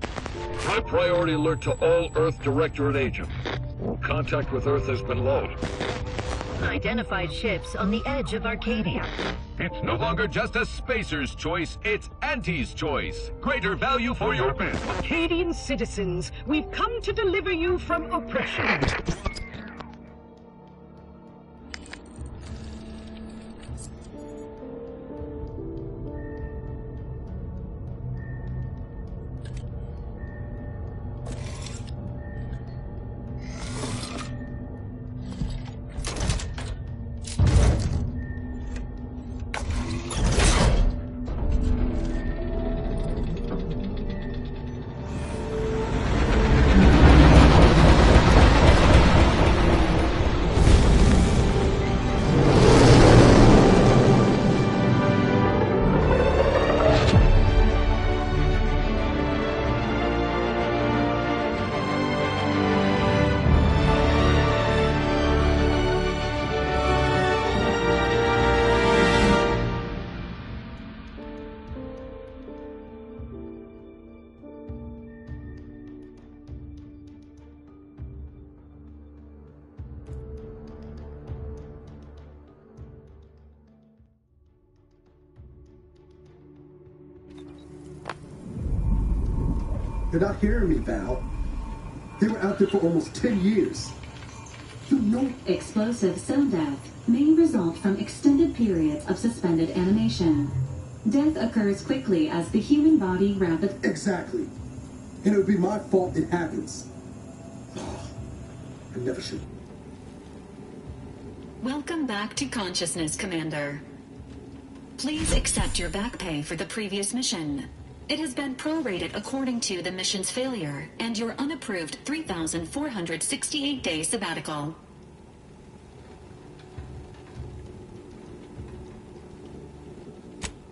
[SPEAKER 4] High priority alert to all Earth Directorate agents. Contact with Earth has been low.
[SPEAKER 6] Identified ships on the edge of Arcadia.
[SPEAKER 4] It's no longer just a spacer's choice, it's Auntie's choice. Greater value for your men.
[SPEAKER 6] Arcadian citizens, we've come to deliver you from oppression.
[SPEAKER 7] They're not hearing me, Val. They were out there for almost 10 years. You know...
[SPEAKER 11] Explosive cell death may result from extended periods of suspended animation. Death occurs quickly as the human body rapidly...
[SPEAKER 7] Exactly. And it would be my fault it happens. I never should.
[SPEAKER 11] Welcome back to consciousness, Commander. Please accept your back pay for the previous mission. It has been prorated according to the mission's failure and your unapproved 3,468-day sabbatical.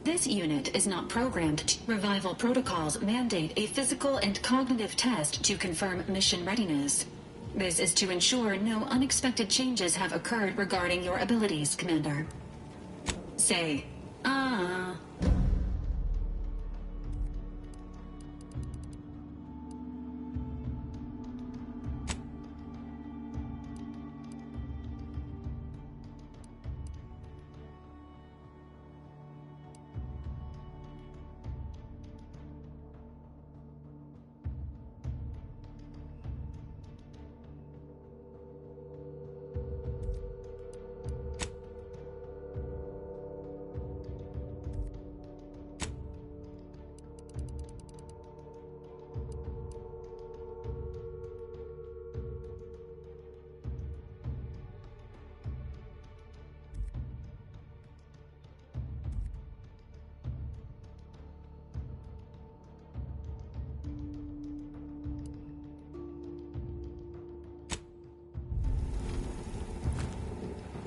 [SPEAKER 11] This unit is not programmed. Revival protocols mandate a physical and cognitive test to confirm mission readiness. This is to ensure no unexpected changes have occurred regarding your abilities, Commander. Say, ah.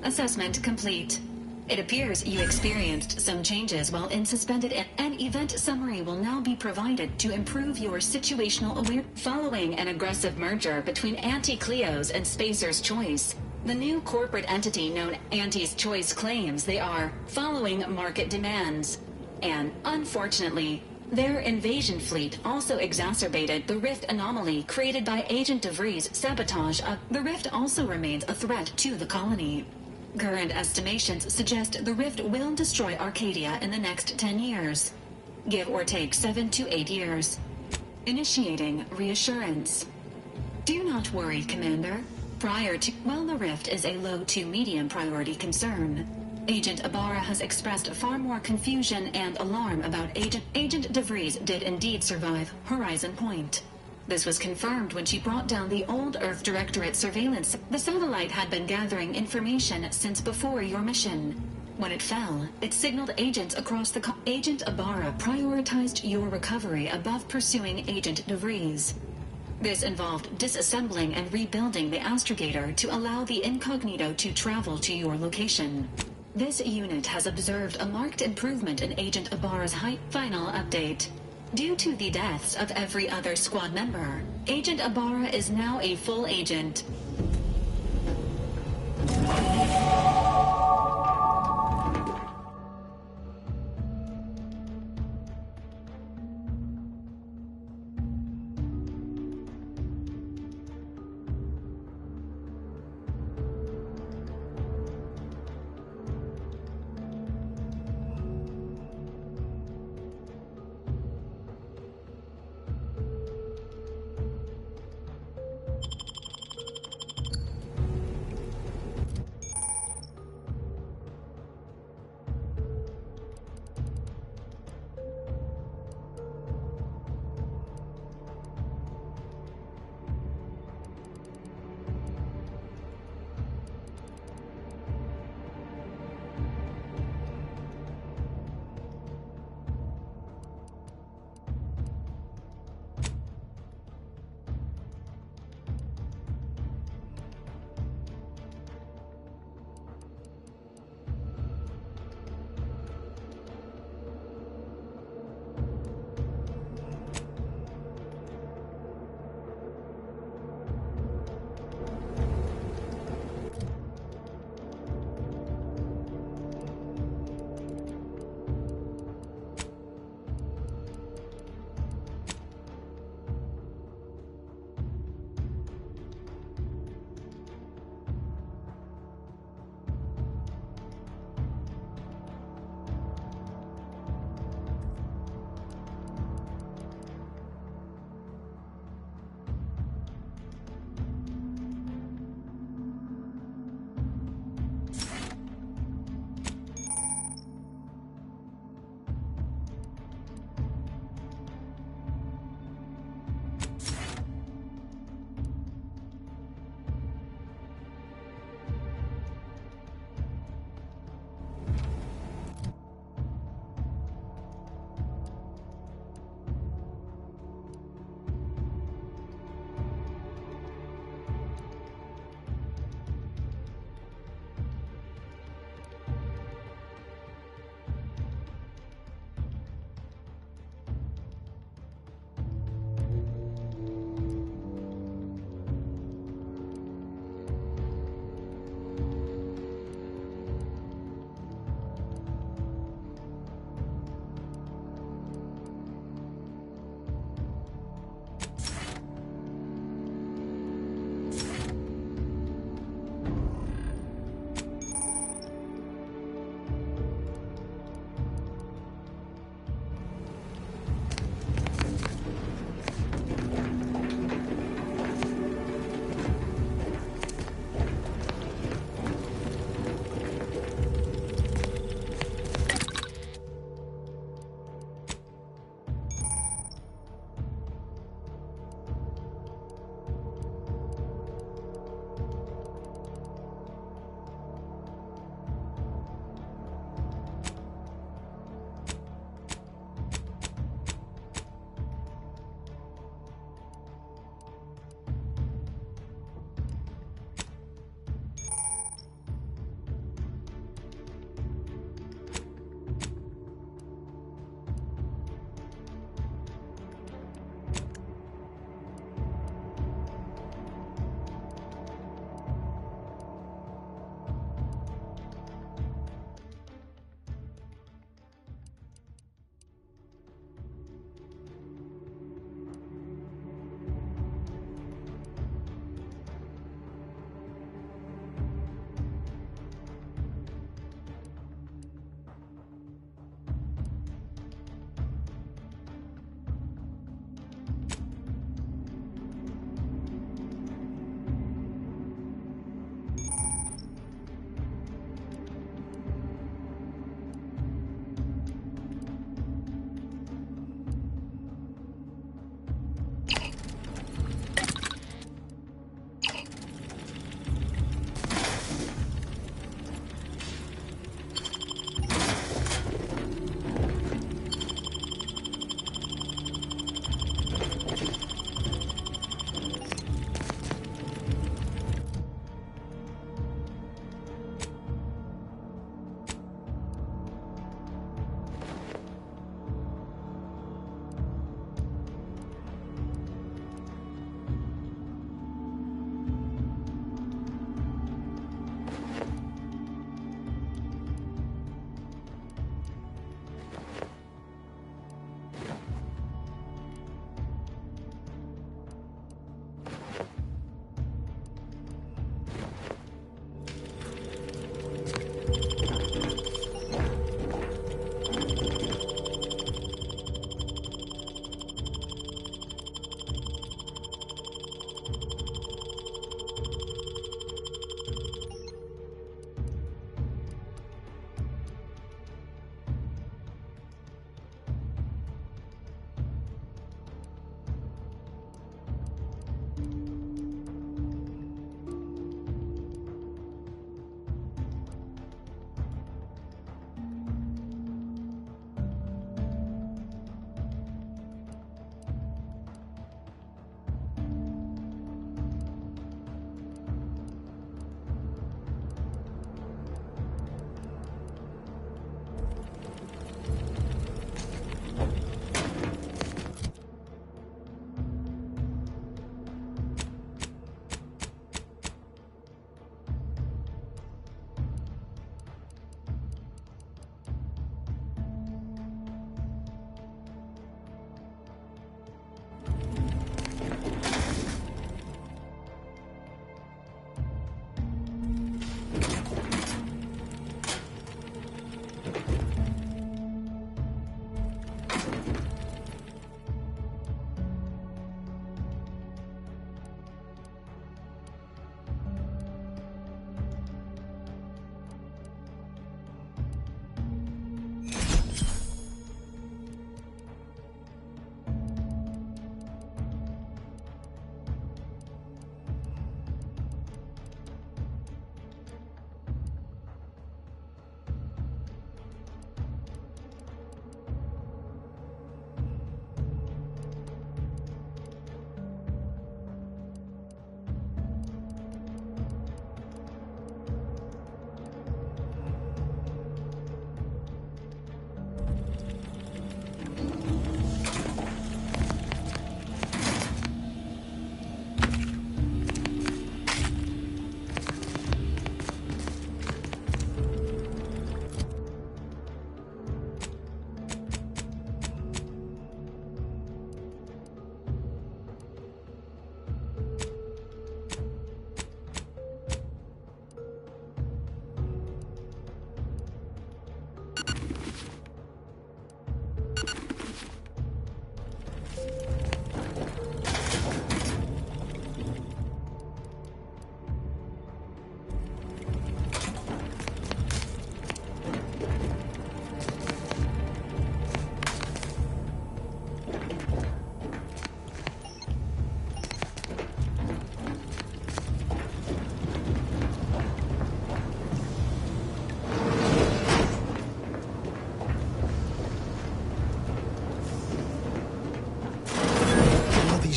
[SPEAKER 11] Assessment complete. It appears you experienced some changes while in suspended. An event summary will now be provided to improve your situational awareness. Following an aggressive merger between Anti-Cleo's and Spacer's Choice, the new corporate entity known Auntie's Choice claims they are following market demands. And, unfortunately, their invasion fleet also exacerbated the rift anomaly created by Agent DeVries' sabotage of... The rift also remains a threat to the colony. Current estimations suggest the rift will destroy Arcadia in the next 10 years. Give or take 7 to 8 years. Initiating reassurance. Do not worry, Commander. While the rift is a low to medium priority concern, Agent Ibarra has expressed far more confusion and alarm about Agent DeVries did indeed survive Horizon Point. This was confirmed when she brought down the old Earth Directorate surveillance. The satellite had been gathering information since before your mission. When it fell, it signaled agents across the Agent Ibarra prioritized your recovery above pursuing Agent DeVries. This involved disassembling and rebuilding the astrogator to allow the incognito to travel to your location. This unit has observed a marked improvement in Agent Ibarra's final update. Due to the deaths of every other squad member, Agent Ibarra is now a full agent.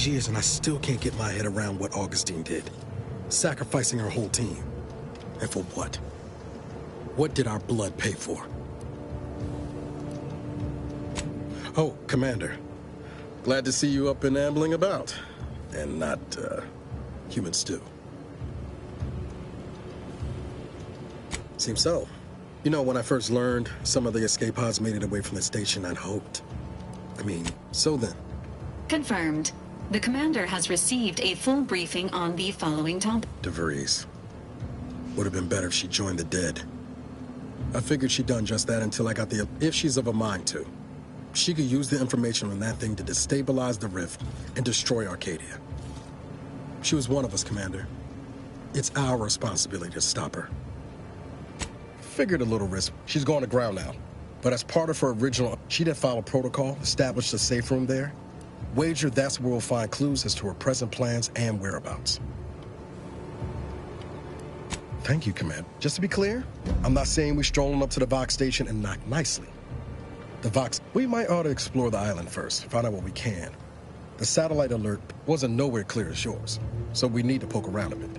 [SPEAKER 9] Years and I still can't get my head around what Augustine did. Sacrificing her whole team. And for what? What did our blood pay for? Oh, Commander. Glad to see you up and ambling about. And not, human stew. Seems so. You know, when I first learned some of the escape pods made it away from the station, I'd hoped. I mean, so then.
[SPEAKER 11] Confirmed. The commander has received a full briefing on the following topic.
[SPEAKER 9] DeVries. Would have been better if she joined the dead. I figured she'd done just that until I got the... If she's of a mind to. She could use the information on that thing to destabilize the rift and destroy Arcadia. She was one of us, Commander. It's our responsibility to stop her. Figured a little risk. She's going to ground now. But as part of her original, she'd have filed a protocol, established a safe room there. Wager that's where we'll find clues as to her present plans and whereabouts. Thank you, Commander. Just to be clear, I'm not saying we're strolling up to the Vox station and knock nicely. The Vox, we might ought to explore the island first, find out what we can. The satellite alert wasn't nowhere clear as yours, so we need to poke around a bit.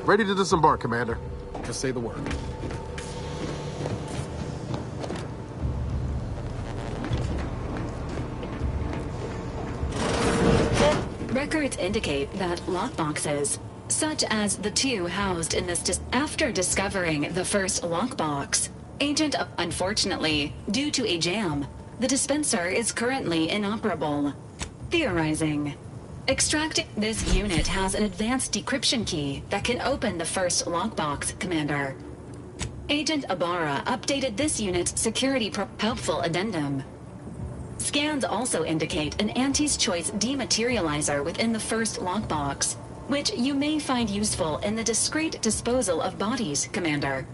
[SPEAKER 9] Ready to disembark, Commander. Just say the word.
[SPEAKER 11] Records indicate that lockboxes, such as the two housed in this after discovering the first lockbox, unfortunately, due to a jam, the dispenser is currently inoperable. Theorizing. Extracting this unit has an advanced decryption key that can open the first lockbox, Commander. Agent Ibarra updated this unit's security helpful addendum. Scans also indicate an Auntie's Choice dematerializer within the first lockbox, which you may find useful in the discreet disposal of bodies, Commander.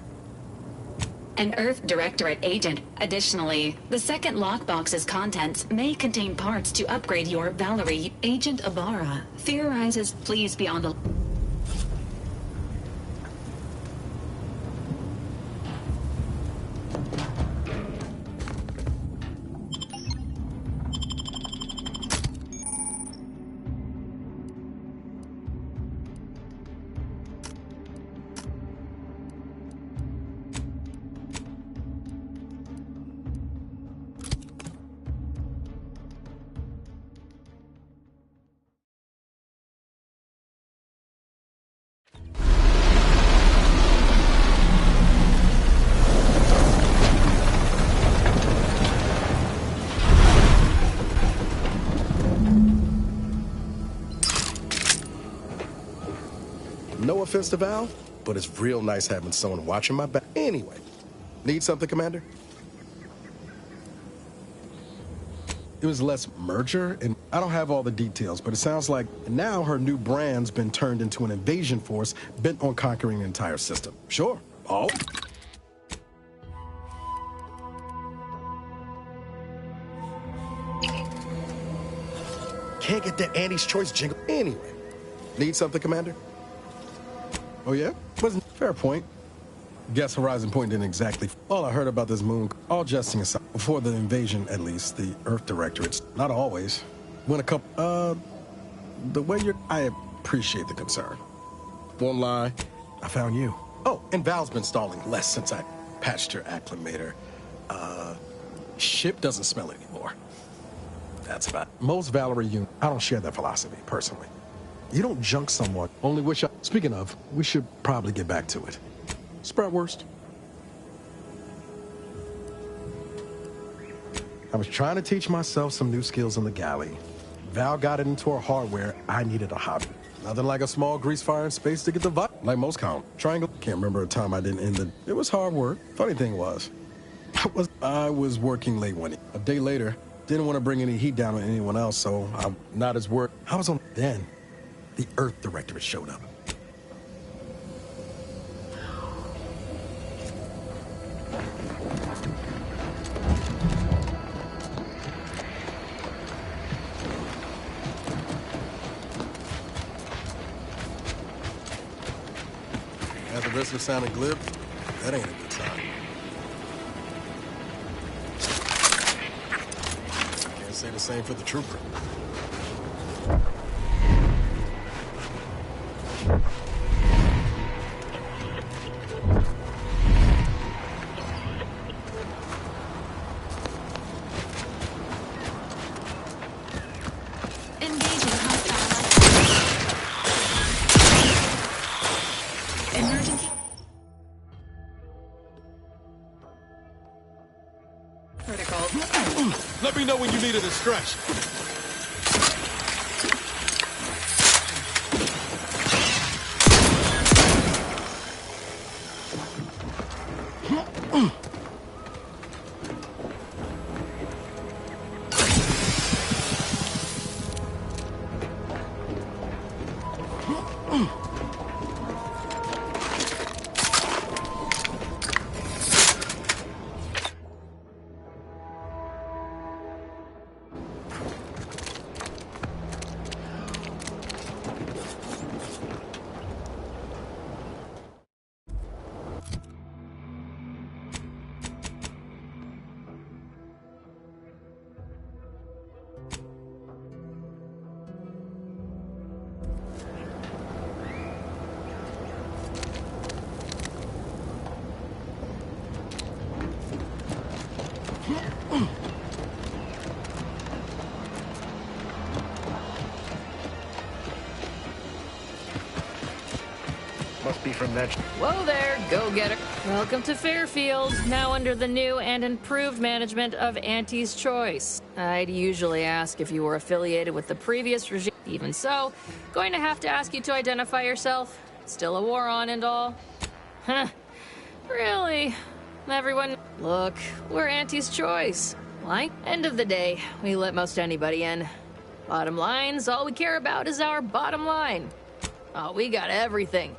[SPEAKER 11] An Earth Directorate agent. Additionally, the second lockbox's contents may contain parts to upgrade your Valerie. Agent Ibarra theorizes, please be on the...
[SPEAKER 9] No offense to Val, but it's real nice having someone watching my back. Anyway, need something, Commander? It was less merger, and I don't have all the details, but it sounds like now her new brand's been turned into an invasion force bent on conquering the entire system. Sure. Oh. Can't get that Annie's Choice jingle. Anyway, need something, Commander? Oh, yeah? Wasn't fair point. Guess Horizon Point didn't exactly. All I heard about this moon, all jesting aside, before the invasion, at least, the Earth Directorates, not always, when a couple, the way you're, I appreciate the concern. Won't lie, I found you. Oh, and Val's been stalling less since I patched her acclimator. Ship doesn't smell anymore. That's about it. Most Valerie units, I don't share that philosophy, personally. You don't junk someone, only wish I... Speaking of, we should probably get back to it. Spratwurst. I was trying to teach myself some new skills in the galley. Val got it into her hardware. I needed a hobby. Nothing like a small grease fire in space to get the vibe. Like most count. Triangle. Can't remember a time I didn't end it. It was hard work. Funny thing was, I was working late one day. A day later, didn't want to bring any heat down on anyone else, so I'm not as work. I was on. Then, the Earth Directorate showed up. At the risk of sounding glib, that ain't a good sign. Can't say the same for the trooper.
[SPEAKER 10] Let me know when you need a stretch. Must be from that.
[SPEAKER 13] Whoa there, go-getter. Welcome to Fairfield, now under the new and improved management of Auntie's Choice. I'd usually ask if you were affiliated with the previous regime. Even so, going to have to ask you to identify yourself. Still a war on and all. Huh. Really? Everyone... Look, we're Auntie's Choice. Like, end of the day, we let most anybody in. Bottom line's all we care about is our bottom line. Oh, we got everything.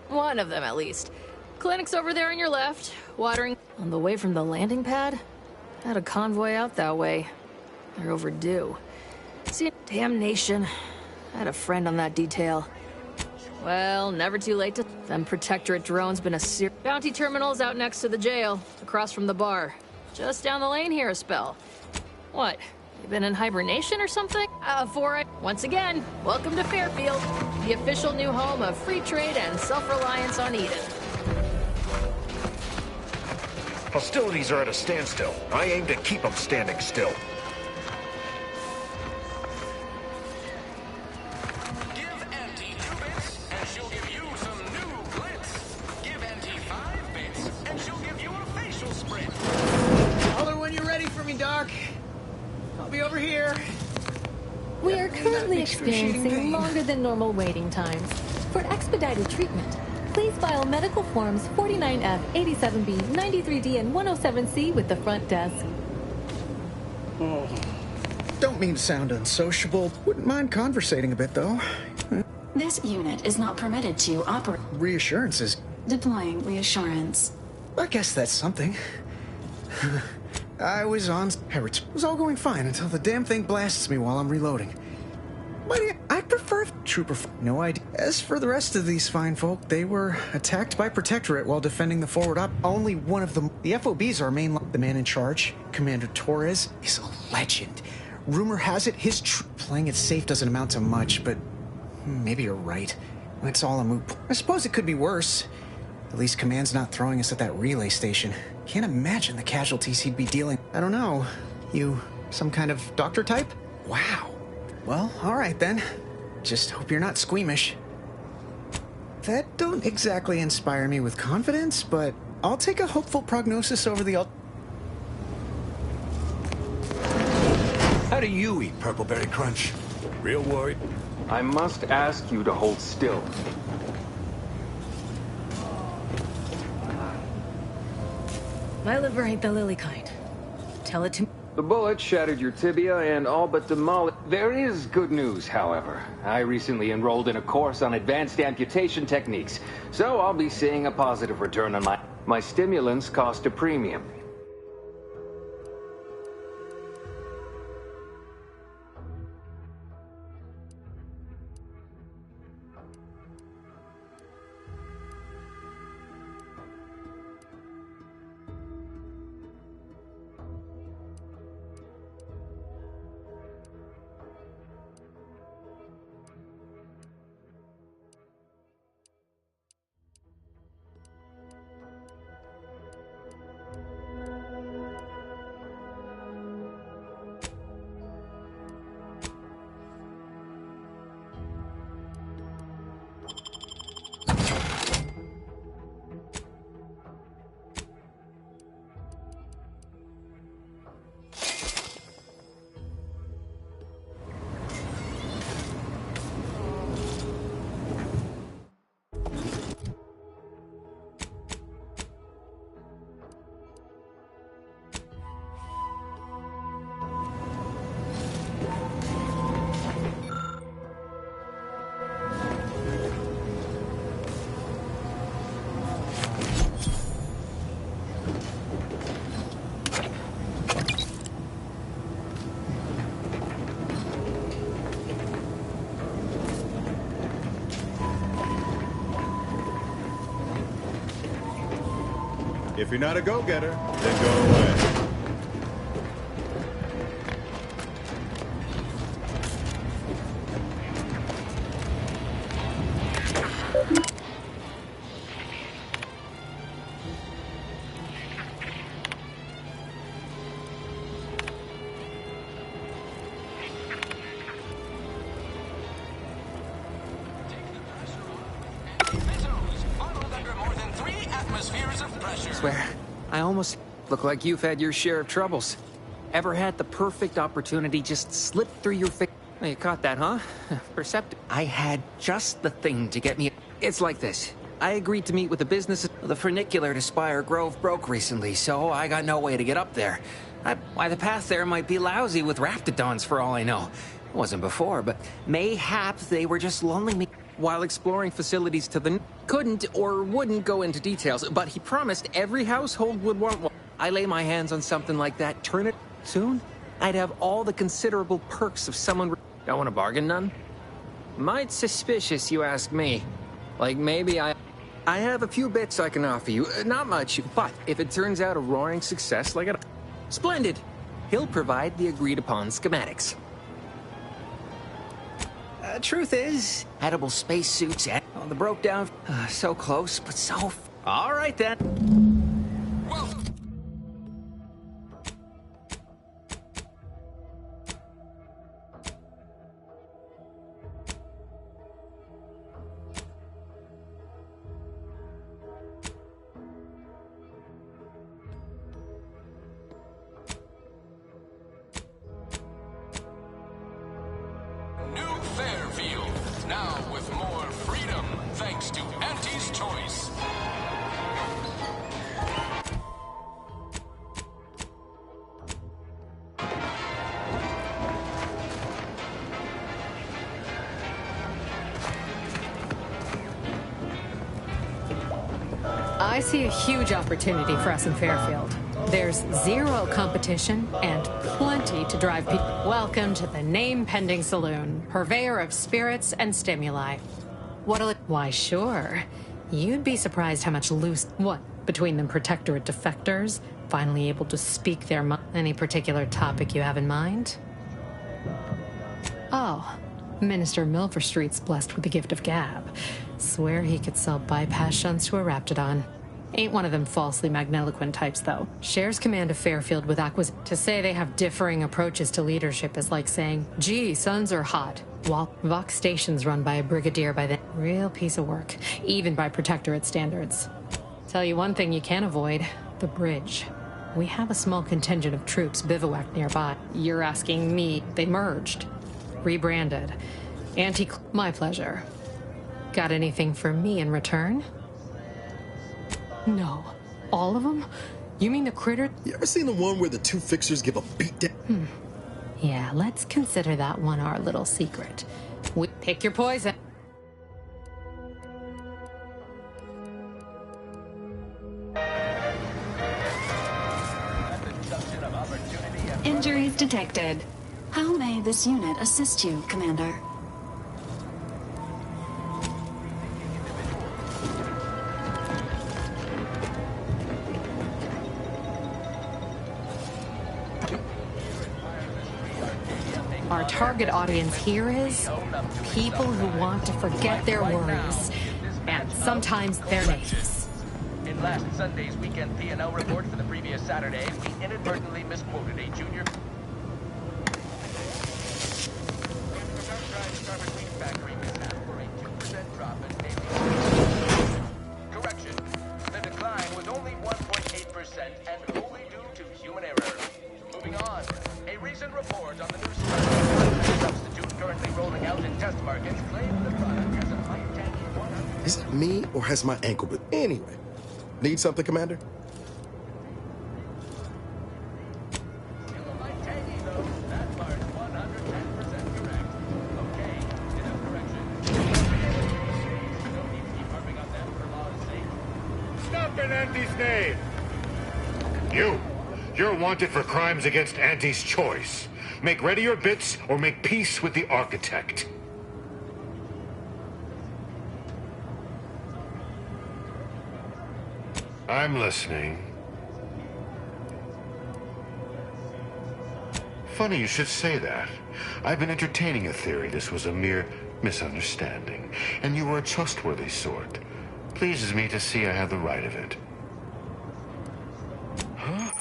[SPEAKER 13] One of them, at least. Clinic's over there on your left, watering on the way from the landing pad. Had a convoy out that way. They're overdue. See, damnation. I had a friend on that detail. Well, never too late to... Them Protectorate drones been a bounty terminal's out next to the jail, across from the bar. Just down the lane here a spell. What? You been in hibernation or something? Once again, welcome to Fairfield, the official new home of free trade and self-reliance on Eden.
[SPEAKER 10] Hostilities are at a standstill. I aim to keep them standing still.
[SPEAKER 14] Give Auntie 2 bits, and she'll give you some new glitz. Give Auntie 5 bits, and she'll give you a facial spread.
[SPEAKER 17] Holler when you're ready for me, Doc. I'll be over here.
[SPEAKER 25] We are currently experiencing longer than normal waiting times. For expedited treatment, please file medical forms 49F, 87B, 93D, and 107C with the front desk.
[SPEAKER 17] Oh. Don't mean to sound unsociable. Wouldn't mind conversating a bit, though.
[SPEAKER 11] This unit is not permitted to operate.
[SPEAKER 17] Reassurances.
[SPEAKER 11] Deploying reassurance.
[SPEAKER 17] I guess that's something. I was on... It was all going fine until the damn thing blasts me while I'm reloading. But I prefer Trooper... No idea. As for the rest of these fine folk, they were attacked by Protectorate while defending the forward op. Only one of them... The FOB's our main... The man in charge, Commander Torres, is a legend. Rumor has it his playing it safe doesn't amount to much, but maybe you're right. It's all a moot... I suppose it could be worse. At least Command's not throwing us at that relay station. Can't imagine the casualties he'd be dealing. I don't know. You some kind of doctor type? Wow. Well, alright then. Just hope you're not squeamish. That don't exactly inspire me with confidence, but I'll take a hopeful prognosis over the
[SPEAKER 15] How do you eat Purpleberry Crunch? Real worried?
[SPEAKER 18] I must ask you to hold still.
[SPEAKER 5] My liver ain't the lily kind. Tell it to me.
[SPEAKER 18] The bullet shattered your tibia and all but demolished. There is good news, however. I recently enrolled in a course on advanced amputation techniques, so I'll be seeing a positive return on my stimulants cost a premium.
[SPEAKER 21] If you're not a go-getter, then go away.
[SPEAKER 23] Swear, I almost look like you've had your share of troubles. Ever had the perfect opportunity just slip through your face? Well, you caught that, huh? Perceptive. I had just the thing to get me. It's like this. I agreed to meet with the business. The funicular to Spire Grove broke recently, so I got no way to get up there. Why, the path there might be lousy with raptidons for all I know. It wasn't before, but mayhaps they were just lulling me while exploring facilities to the... Couldn't or wouldn't go into details, but he promised every household would want one. I lay my hands on something like that, turn it soon, I'd have all the considerable perks of someone... Don't want to bargain none? Might suspicious, you ask me. Like maybe I have a few bits I can offer you. Not much, but if it turns out a roaring success like it... Splendid! He'll provide the agreed-upon schematics. Truth is, edible spacesuits and the broke down. So close, but so. All right then.
[SPEAKER 14] Now with more freedom, thanks to Auntie's Choice.
[SPEAKER 5] I see a huge opportunity for us in Fairfield. There's zero competition and plenty to drive people. Welcome to the name-pending saloon, purveyor of spirits and stimuli. What'll it... Why, sure. You'd be surprised how much loose... What? Between them protectorate defectors, finally able to speak their mind. Any particular topic you have in mind? Oh, Minister Milverstreet's blessed with the gift of gab. Swear he could sell bypass shunts to a Raptidon. Ain't one of them falsely magniloquent types, though. Shares command of Fairfield with acquisition. To say they have differing approaches to leadership is like saying, gee, suns are hot. While Vox Station's run by a brigadier by the real piece of work, even by Protectorate standards. Tell you one thing you can't avoid, the bridge. We have a small contingent of troops bivouacked nearby. You're asking me, they merged. Rebranded. My pleasure. Got anything for me in return? No. All of them? You mean the critter?
[SPEAKER 9] You ever seen the one where the two fixers give a beatdown?
[SPEAKER 5] Yeah, let's consider that one our little secret. Pick your poison.
[SPEAKER 11] Injuries detected. How may this unit assist you, Commander?
[SPEAKER 5] Our target audience here is people who want to forget their worries, and sometimes their names.
[SPEAKER 1] In last Sunday's weekend P&L report for the previous Saturday, we inadvertently misquoted a junior factory mishap for a 2% drop in daily. Correction. The decline was only 1.8% and wholly due to human error. Moving on. A recent report on the new substitute currently rolling out in test markets claimed the product has a high tangy.
[SPEAKER 9] Is it me or has my ankle been? Anyway, need something, Commander?
[SPEAKER 2] Stop in Auntie's name! You're wanted for crimes against Auntie's choice. Make ready your bits or make peace with the architect. I'm listening. Funny you should say that. I've been entertaining a theory this was a mere misunderstanding, and you were a trustworthy sort. Pleases me to see I have the right of it. Huh?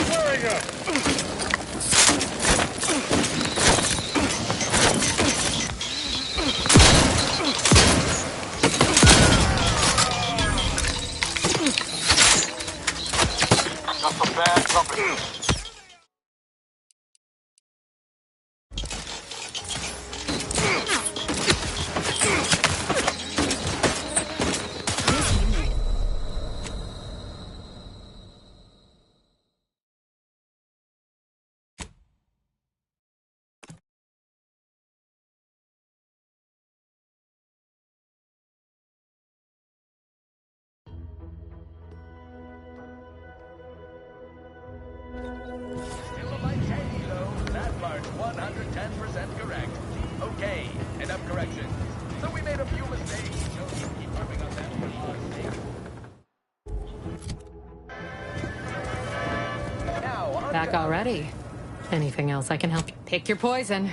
[SPEAKER 2] Wearing up!
[SPEAKER 20] Got some bad company.
[SPEAKER 1] That part's 110% correct. Okay, enough corrections. So we made a few mistakes. You'll need to keep harping on that for God's sake. Now,
[SPEAKER 5] Back already. Anything else I can help you? Pick your poison.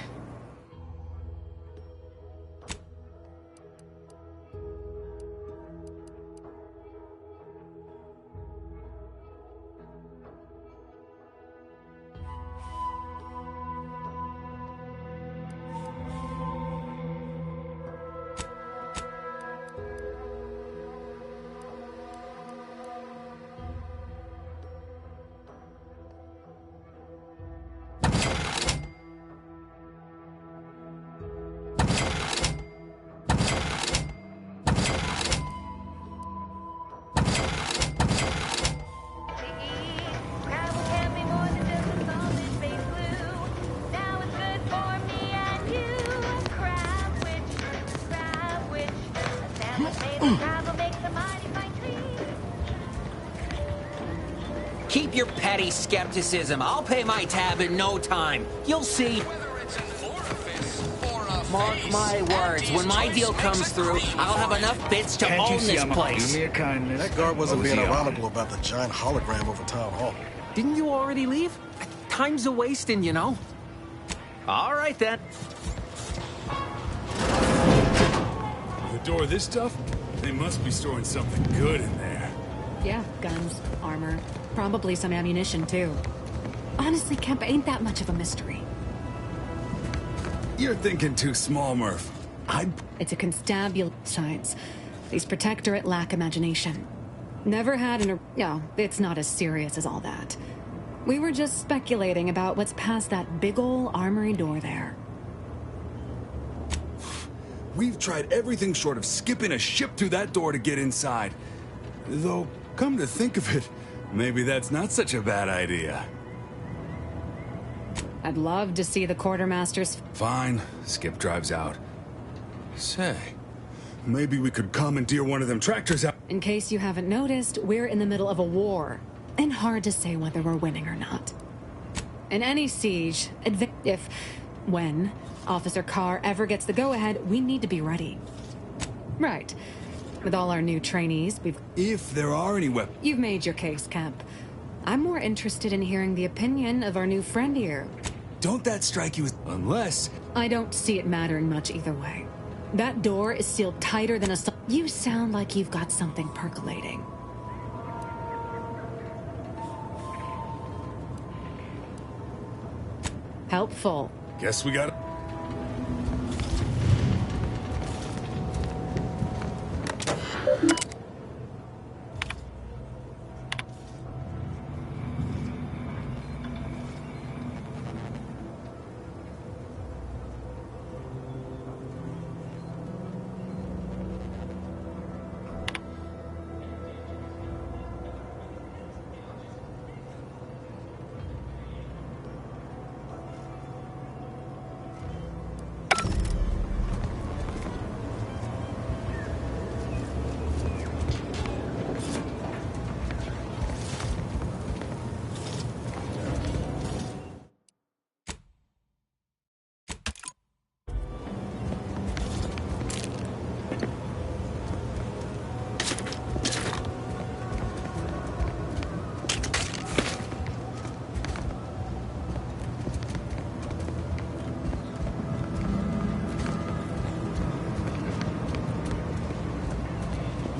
[SPEAKER 3] Keep your petty skepticism. I'll pay my tab in no time. You'll see. Mark my words, when my deal comes through, I'll have enough bits to own this place.
[SPEAKER 21] Do me a kindness.
[SPEAKER 9] That guard wasn't being ironical about the giant hologram over Town Hall.
[SPEAKER 23] Didn't you already leave? time's a-wasting, you know? All right, then.
[SPEAKER 8] The door this stuff? They must be storing something good in there.
[SPEAKER 12] Yeah, guns, armor, probably some ammunition, too. Honestly, Kemp, ain't that much of a mystery.
[SPEAKER 8] You're thinking too small, Murph.
[SPEAKER 12] It's a constabulary science. These Protectorate lack imagination. Never had no, it's not as serious as all that. We were just speculating about what's past that big ol' armory door there.
[SPEAKER 8] We've tried everything short of skipping a ship through that door to get inside. Though, come to think of it, maybe that's not such a bad idea.
[SPEAKER 12] I'd love to see the quartermaster's...
[SPEAKER 8] Fine. Skip drives out. Say, maybe we could commandeer one of them tractors out.
[SPEAKER 12] In case you haven't noticed, we're in the middle of a war. And hard to say whether we're winning or not. In any siege, when Officer Carr ever gets the go-ahead, we need to be ready. Right. With all our new trainees,
[SPEAKER 8] If there are any weapons...
[SPEAKER 12] You've made your case, Kemp. I'm more interested in hearing the opinion of our new friend here.
[SPEAKER 8] Don't that strike you as... Unless...
[SPEAKER 12] I don't see it mattering much either way. That door is sealed tighter than a... You sound like you've got something percolating. Helpful.
[SPEAKER 8] Guess we got...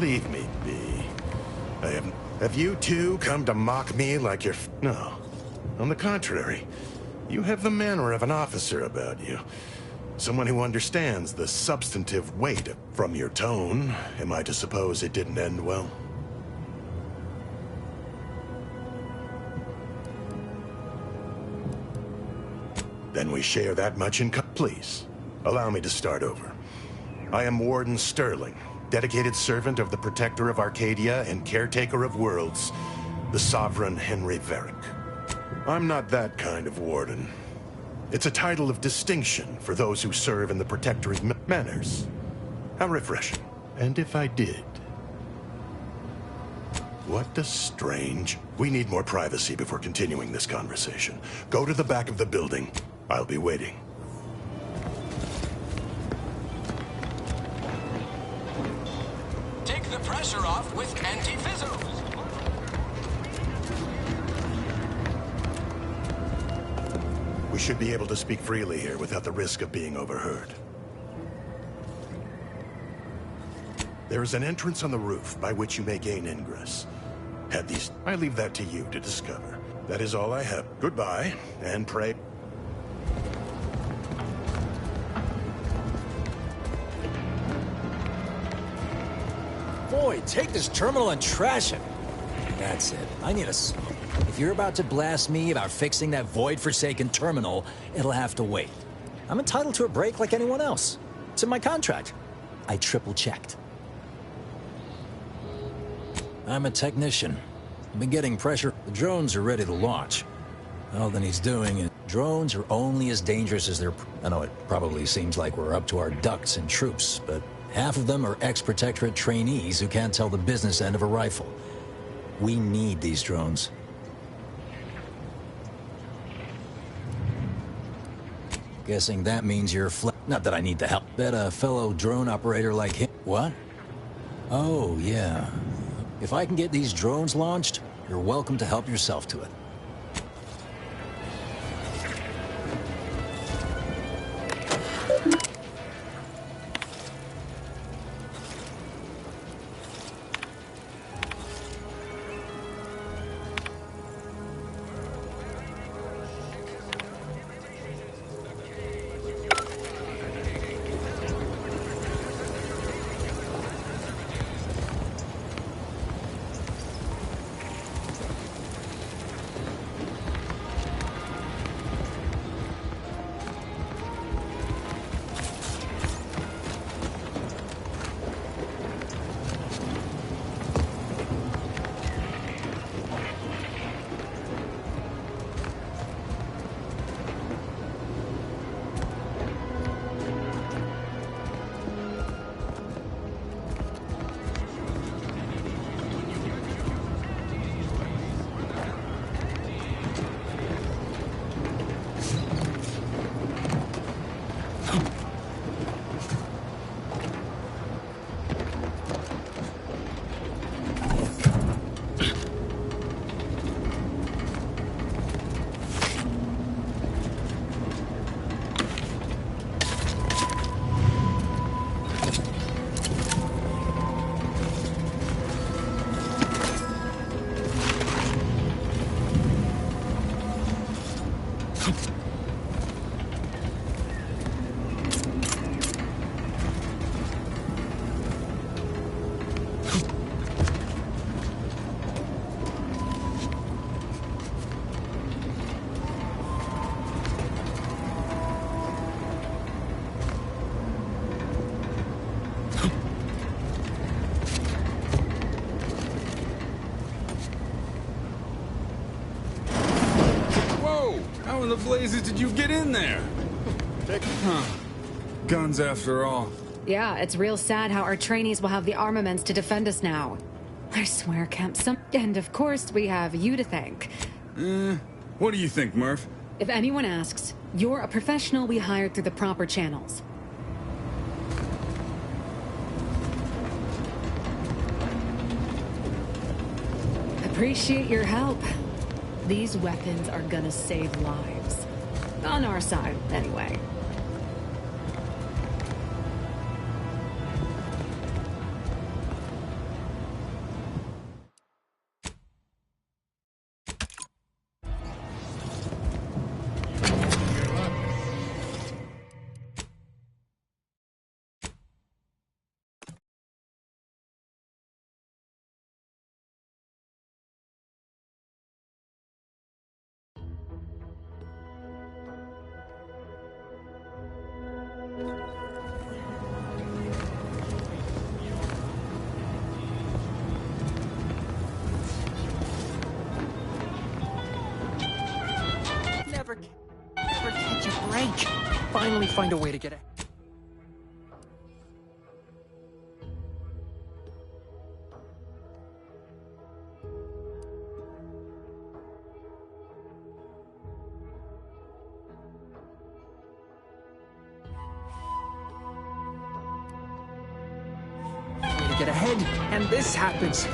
[SPEAKER 2] Leave me be. Have you two come to mock me like you're... No. On the contrary, you have the manner of an officer about you. Someone who understands the substantive weight from your tone. Am I to suppose it didn't end well? Then we share that much in... Please, allow me to start over. I am Warden Sterling, dedicated servant of the Protector of Arcadia and Caretaker of Worlds, the Sovereign Henry Varick. I'm not that kind of warden. It's a title of distinction for those who serve in the Protectorate manners. How refreshing. And if I did... What a strange... We need more privacy before continuing this conversation. Go to the back of the building. I'll be waiting.
[SPEAKER 14] Take the pressure off with anti-fizzles.
[SPEAKER 2] We should be able to speak freely here without the risk of being overheard. There is an entrance on the roof by which you may gain ingress. I leave that to you to discover. That is all I have. Goodbye, and pray...
[SPEAKER 16] Boy, take this terminal and trash it. That's it. I need a smoke. If you're about to blast me about fixing that void-forsaken terminal, it'll have to wait. I'm entitled to a break like anyone else. It's in my contract. I triple-checked. I'm a technician. I've been getting pressure. The drones are ready to launch. All that he's doing is... Drones are only as dangerous as their... I know it probably seems like we're up to our ducks in troops, but half of them are ex-Protectorate trainees who can't tell the business end of a rifle. We need these drones. Guessing that means you're not that I need the help. Bet a fellow drone operator like him... What? Oh, yeah. If I can get these drones launched, you're welcome to help yourself to it.
[SPEAKER 8] in the blazes did you get in there? Huh. Guns after all.
[SPEAKER 12] Yeah, it's real sad how our trainees will have the armaments to defend us now. I swear, Camp, and of course we have you to thank.
[SPEAKER 8] What do you think, Murph?
[SPEAKER 12] If anyone asks, you're a professional we hired through the proper channels. Appreciate your help. These weapons are gonna save lives. On our side, anyway.
[SPEAKER 23] Never catch a break. Finally find a way to get it. Get ahead, and this happens.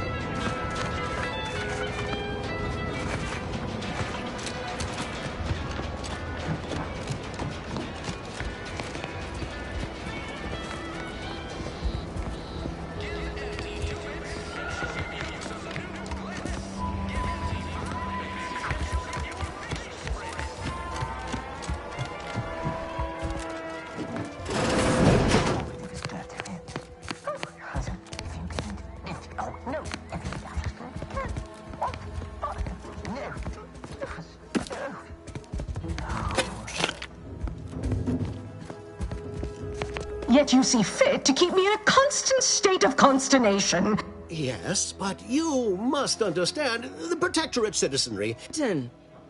[SPEAKER 4] Yet you see fit to keep me in a constant state of consternation.
[SPEAKER 6] Yes, but you must understand the Protectorate citizenry.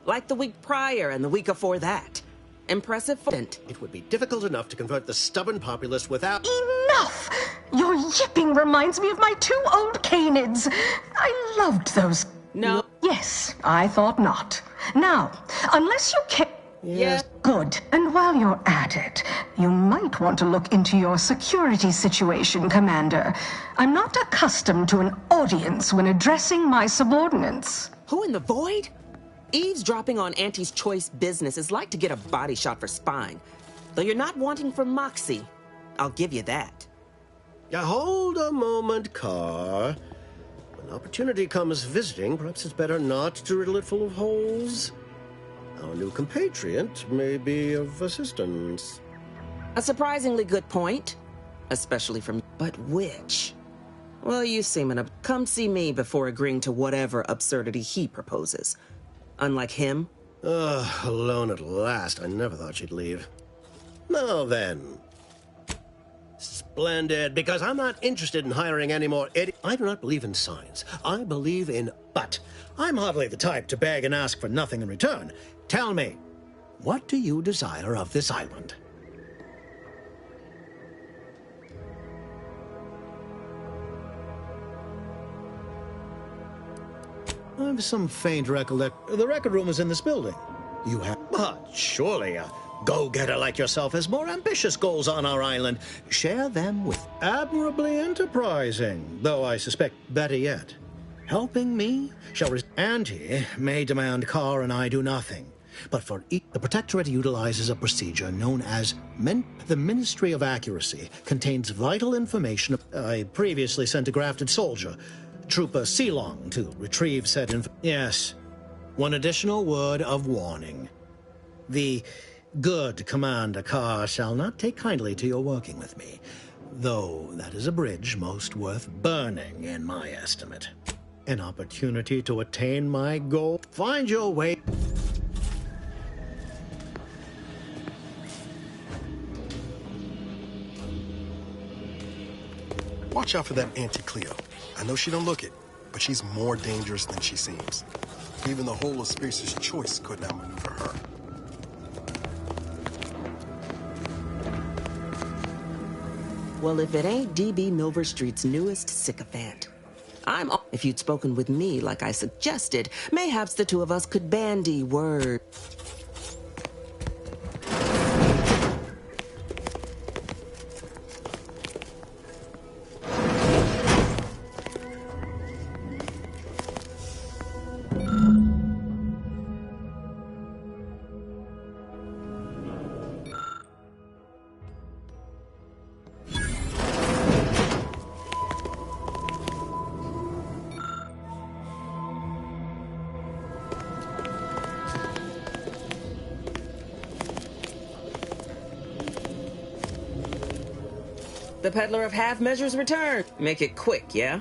[SPEAKER 19] Like the week prior and the week before that. Impressive.
[SPEAKER 6] It would be difficult enough to convert the stubborn populace without...
[SPEAKER 4] Enough! Your yipping reminds me of my 2 old canids. I loved those.
[SPEAKER 19] No.
[SPEAKER 4] Yes, I thought not. Now, unless you can...
[SPEAKER 19] Yes.
[SPEAKER 4] Good. And while you're at it, you might want to look into your security situation, Commander. I'm not accustomed to an audience when addressing my subordinates.
[SPEAKER 19] Who in the void? Eavesdropping on Auntie's choice business is like to get a body shot for spine. Though you're not wanting for moxie. I'll give you that.
[SPEAKER 6] Hold a moment, Carr. When opportunity comes visiting, perhaps it's better not to riddle it full of holes. Our new compatriot may be of assistance.
[SPEAKER 19] A surprisingly good point. Especially from... But which? Well, you seem to come see me before agreeing to whatever absurdity he proposes. Unlike him.
[SPEAKER 6] Alone at last. I never thought she'd leave. Now then. Splendid, because I'm not interested in hiring any more idiots. I do not believe in science. I believe in... But I'm hardly the type to beg and ask for nothing in return. Tell me, what do you desire of this island? I have some faint recollection. The record room is in this building. You have... But surely a go-getter like yourself has more ambitious goals on our island. Share them with... Admirably enterprising, though I suspect better yet. Helping me shall... Auntie may demand Carr and I do nothing. But for each, the Protectorate utilizes a procedure known as the Ministry of Accuracy. Contains vital information. I previously sent a grafted soldier, Trooper Sealong, to retrieve said Yes. One additional word of warning. The good Commander Carr shall not take kindly to your working with me, though that is a bridge most worth burning in my estimate. An opportunity to attain my goal. Find your way.
[SPEAKER 9] Watch out for that Auntie Cleo. I know she don't look it, but she's more dangerous than she seems. Even the whole of Spacer's choice could not maneuver her.
[SPEAKER 19] Well, if it ain't DB Milver Street's newest sycophant. If you'd spoken with me like I suggested, mayhaps the two of us could bandy words. The peddler of half measures return. Make it quick, yeah?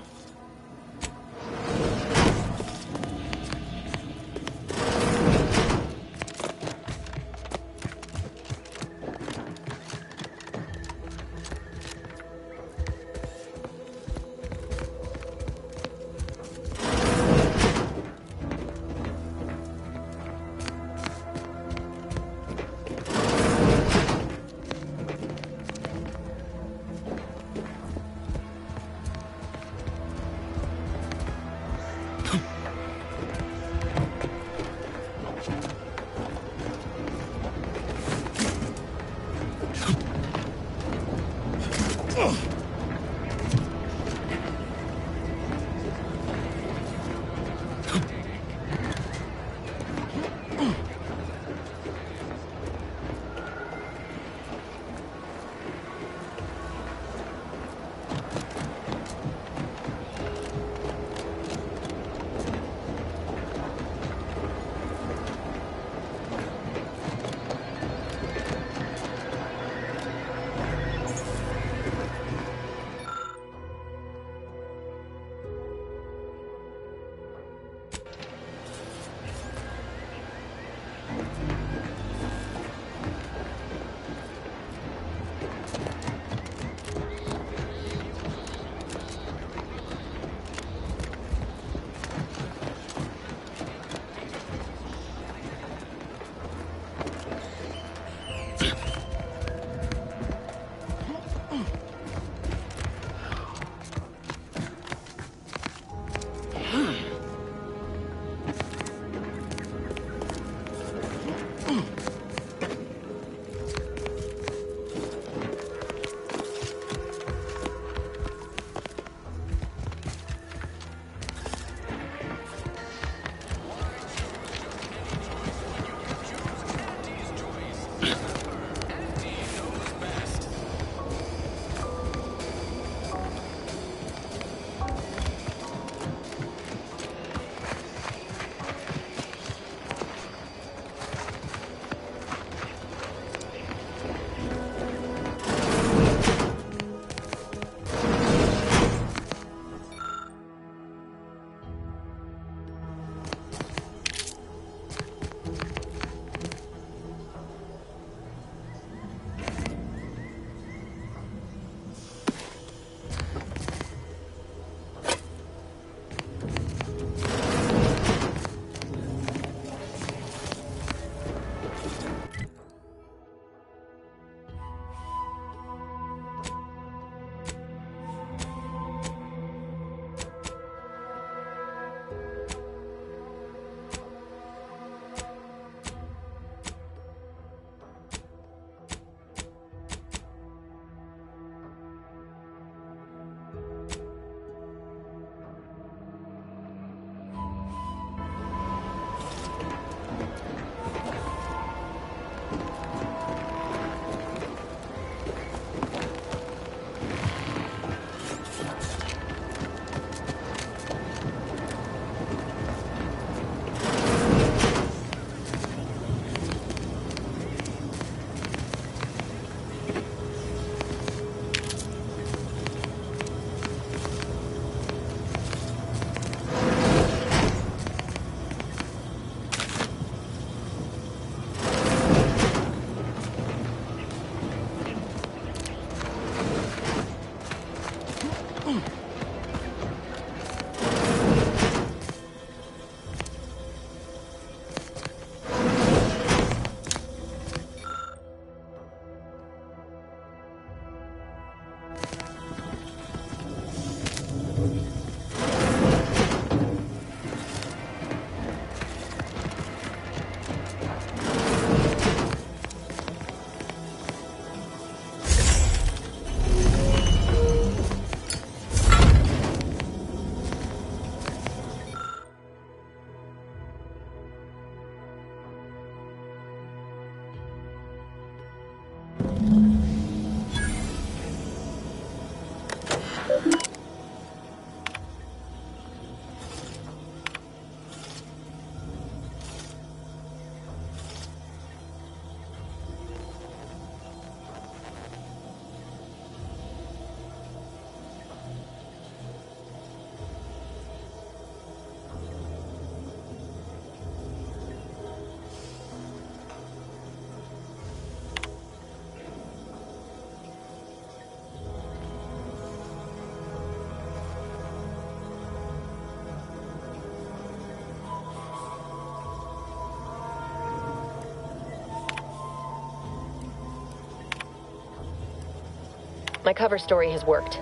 [SPEAKER 7] My cover story has worked.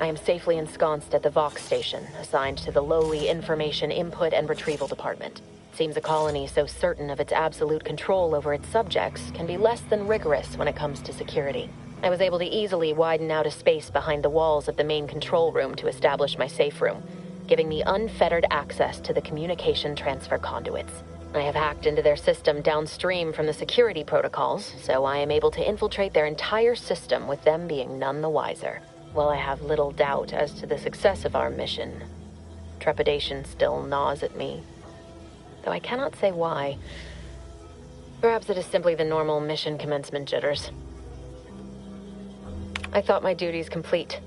[SPEAKER 7] I am safely ensconced at the Vox station, assigned to the lowly Information Input and Retrieval Department. Seems a colony so certain of its absolute control over its subjects can be less than rigorous when it comes to security. I was able to easily widen out a space behind the walls of the main control room to establish my safe room, giving me unfettered access to the communication transfer conduits. I have hacked into their system downstream from the security protocols, so I am able to infiltrate their entire system with them being none the wiser. While I have little doubt as to the success of our mission, trepidation still gnaws at me. Though I cannot say why. Perhaps it is simply the normal mission commencement jitters. I thought my duties complete.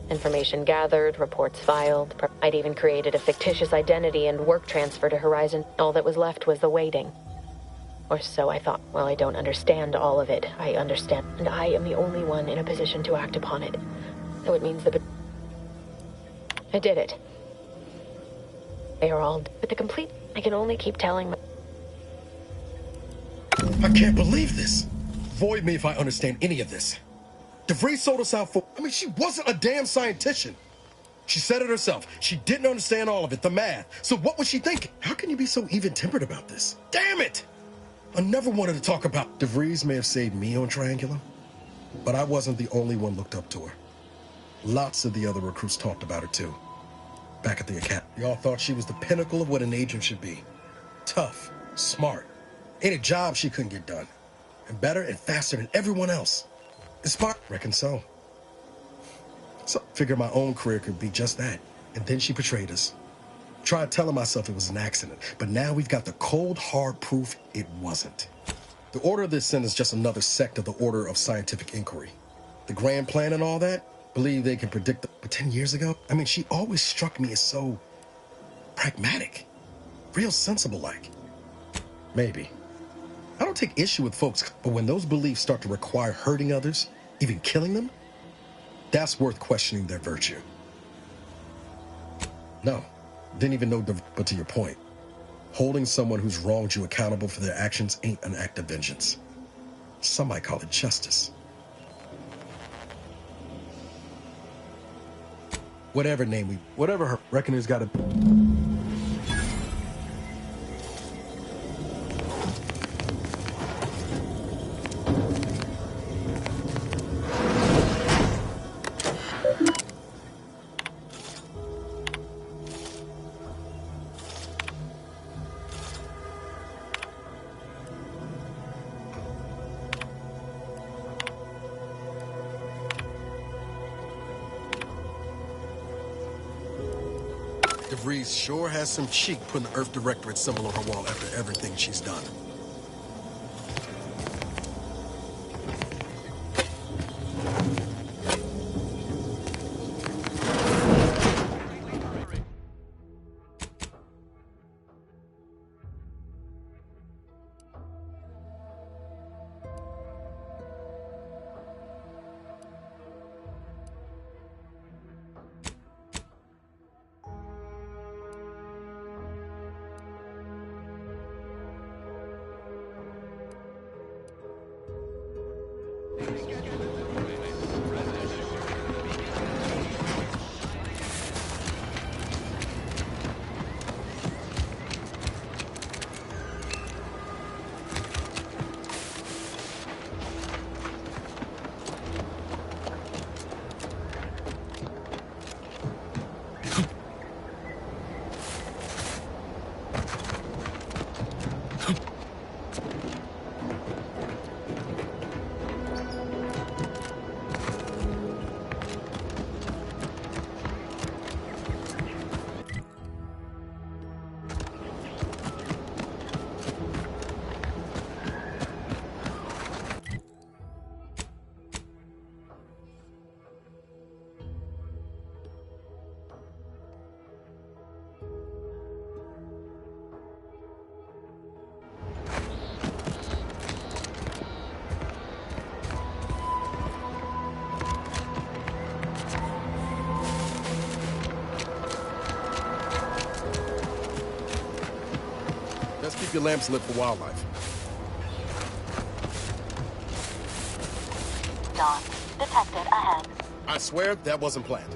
[SPEAKER 7] Information gathered, reports filed. I'd even created a fictitious identity and work transfer to Horizon. All that was left was the waiting. Or so I thought. While I don't understand all of it, I understand. And I am the only one in a position to act upon it. Though it means I did it. They are all... But the complete... I can only keep telling my...
[SPEAKER 9] I can't believe this. Void me if I understand any of this. DeVries sold us out for... I mean, she wasn't a damn scientist. She said it herself. She didn't understand all of it, the math. So what was she thinking? How can you be so even-tempered about this? Damn it! I never wanted to talk about... DeVries may have saved me on Triangulum, but I wasn't the only one looked up to her. Lots of the other recruits talked about her, too. Back at the academy. They all thought she was the pinnacle of what an agent should be. Tough, smart. Ain't a job she couldn't get done. And better and faster than everyone else. Inspired. Reckon so. So I figured my own career could be just that. And then she betrayed us. Tried telling myself it was an accident. But now we've got the cold, hard proof it wasn't. The Order of this Sin is just another sect of the Order of Scientific Inquiry. The grand plan and all that, believe they can predict the... But 10 years ago, I mean, she always struck me as so pragmatic, real sensible-like. Maybe. I don't take issue with folks, but when those beliefs start to require hurting others, even killing them, that's worth questioning their virtue. No, didn't even know, but to your point, holding someone who's wronged you accountable for their actions ain't an act of vengeance. Some might call it justice. Whatever name whatever her reckoner's gotta be. DeVries sure has some cheek putting the Earth Directorate symbol on her wall after everything she's done. Let's keep your lamps lit for wildlife.
[SPEAKER 10] Dawn detected ahead.
[SPEAKER 9] I swear that wasn't planned.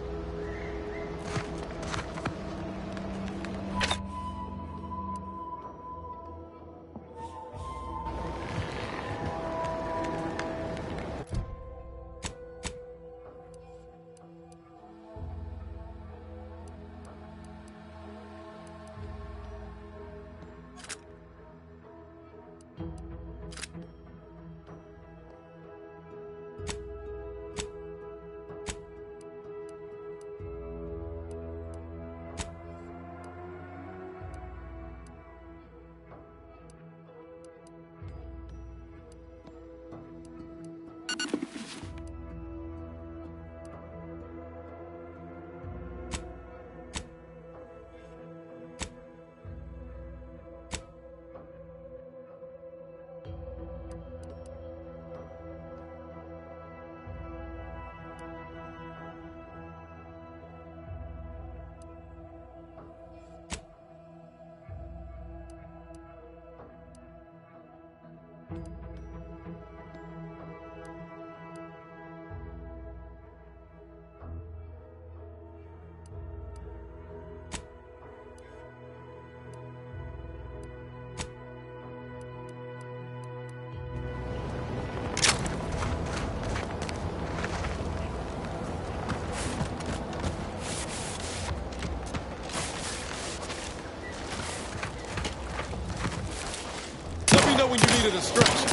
[SPEAKER 9] When you need a distraction.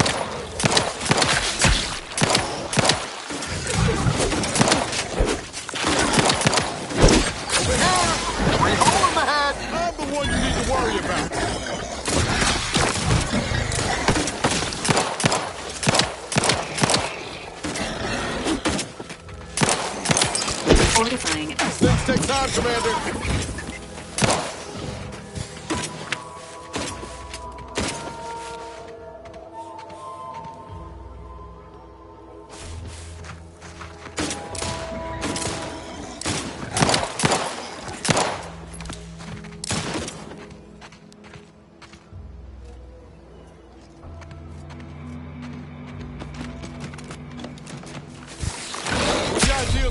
[SPEAKER 9] Over here! 3 holes ahead! I'm the one you need to worry about.
[SPEAKER 11] Fortifying.
[SPEAKER 9] Things take time, Commander.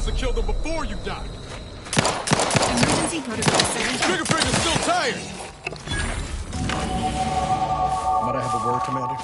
[SPEAKER 9] To kill them before you die.
[SPEAKER 11] Emergency protocol set.
[SPEAKER 9] Trigger finger's still tired. Might I have a word, Commander?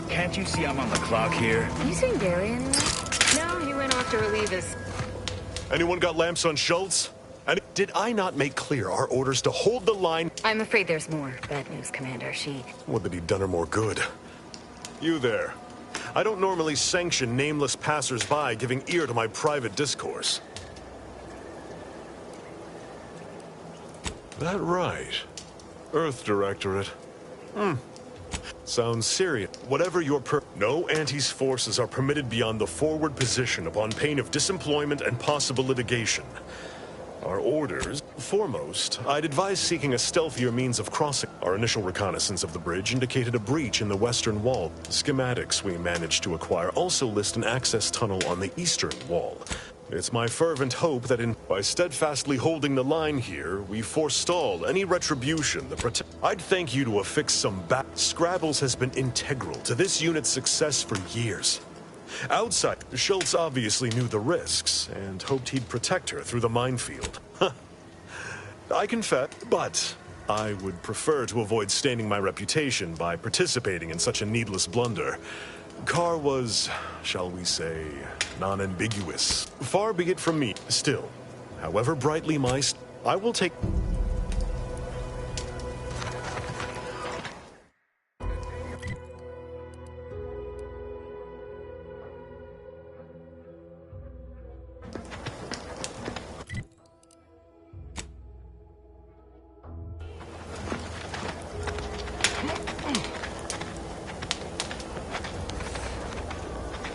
[SPEAKER 10] Can't you see I'm on the clock here?
[SPEAKER 13] You seen Gary anymore? No, he went off to relieve his...
[SPEAKER 22] Anyone got lamps on Schultz? And did I not make clear our orders to hold the line?
[SPEAKER 13] I'm afraid there's more bad news, Commander. She...
[SPEAKER 22] Would that he'd done her more good. You there. I don't normally sanction nameless passers-by giving ear to my private discourse. That right. Earth Directorate. Sounds serious. Whatever your no Anti's forces are permitted beyond the forward position upon pain of disemployment and possible litigation. Our orders. Foremost, I'd advise seeking a stealthier means of crossing. Our initial reconnaissance of the bridge indicated a breach in the western wall. Schematics we managed to acquire also list an access tunnel on the eastern wall. It's my fervent hope that by steadfastly holding the line here, we forestall any retribution I'd thank you to affix some Scrabbles has been integral to this unit's success for years. Outside, Schultz obviously knew the risks and hoped he'd protect her through the minefield. I confess, but I would prefer to avoid staining my reputation by participating in such a needless blunder. Carr was, shall we say, non-ambiguous. Far be it from me. Still, however brightly I will take...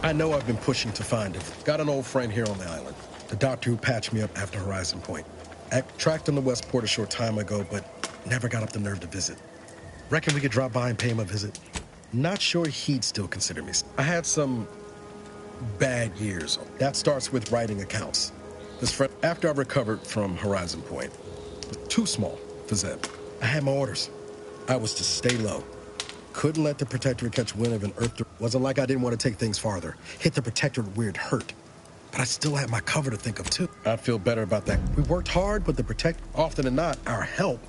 [SPEAKER 9] I know I've been pushing to find him. Got an old friend here on the island. The doctor who patched me up after Horizon Point. I tracked him to Westport a short time ago, but never got up the nerve to visit. Reckon we could drop by and pay him a visit? Not sure he'd still consider me. I had some bad years. That starts with writing accounts. This friend, after I recovered from Horizon Point, was too small for Zeb. I had my orders. I was to stay low. Couldn't let the Protectorate catch wind of an Earth. Wasn't like I didn't want to take things farther. Hit the Protectorate where it hurt. But I still had my cover to think of, too. I'd feel better about that. We worked hard, but the often than not, our help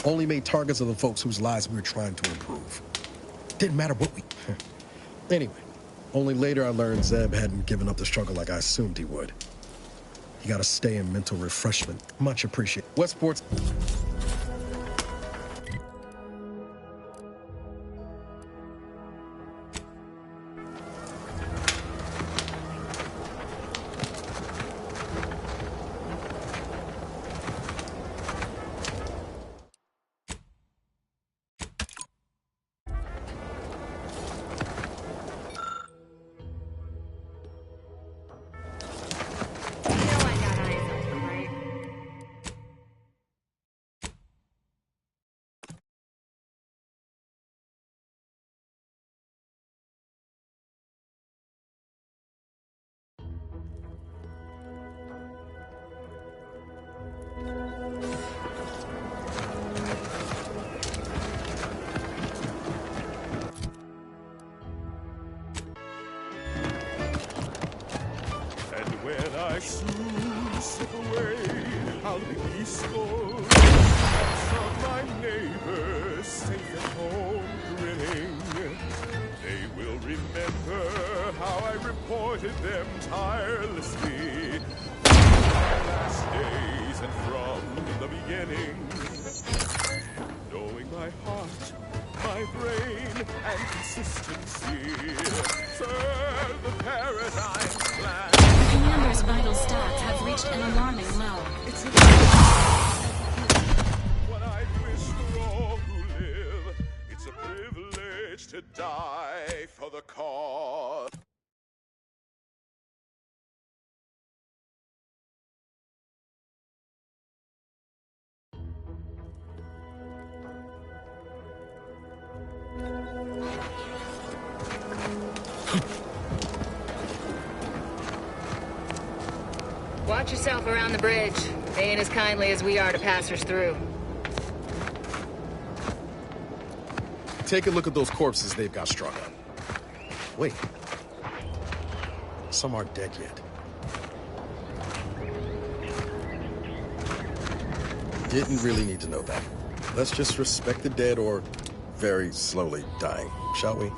[SPEAKER 9] only made targets of the folks whose lives we were trying to improve. Didn't matter what we... Anyway, only later I learned Zeb hadn't given up the struggle like I assumed he would. He got to stay in mental refreshment. Much appreciated. Westport's...
[SPEAKER 15] I soon slip away out the east coast. Some my neighbors safe at home grinning. They will remember how I reported them tirelessly. My last days and from the beginning. Knowing my heart, my brain, and consistency serve the paradigm plan.
[SPEAKER 11] Commander's vital stats have reached an alarming low.
[SPEAKER 15] It's what I wish for all who live. It's a privilege to die for the cause.
[SPEAKER 13] Watch yourself around the bridge. They ain't as kindly as we are to passers through.
[SPEAKER 9] Take a look at those corpses they've got strung up. Wait. Some aren't dead yet. Didn't really need to know that. Let's just respect the dead or very slowly dying, shall we?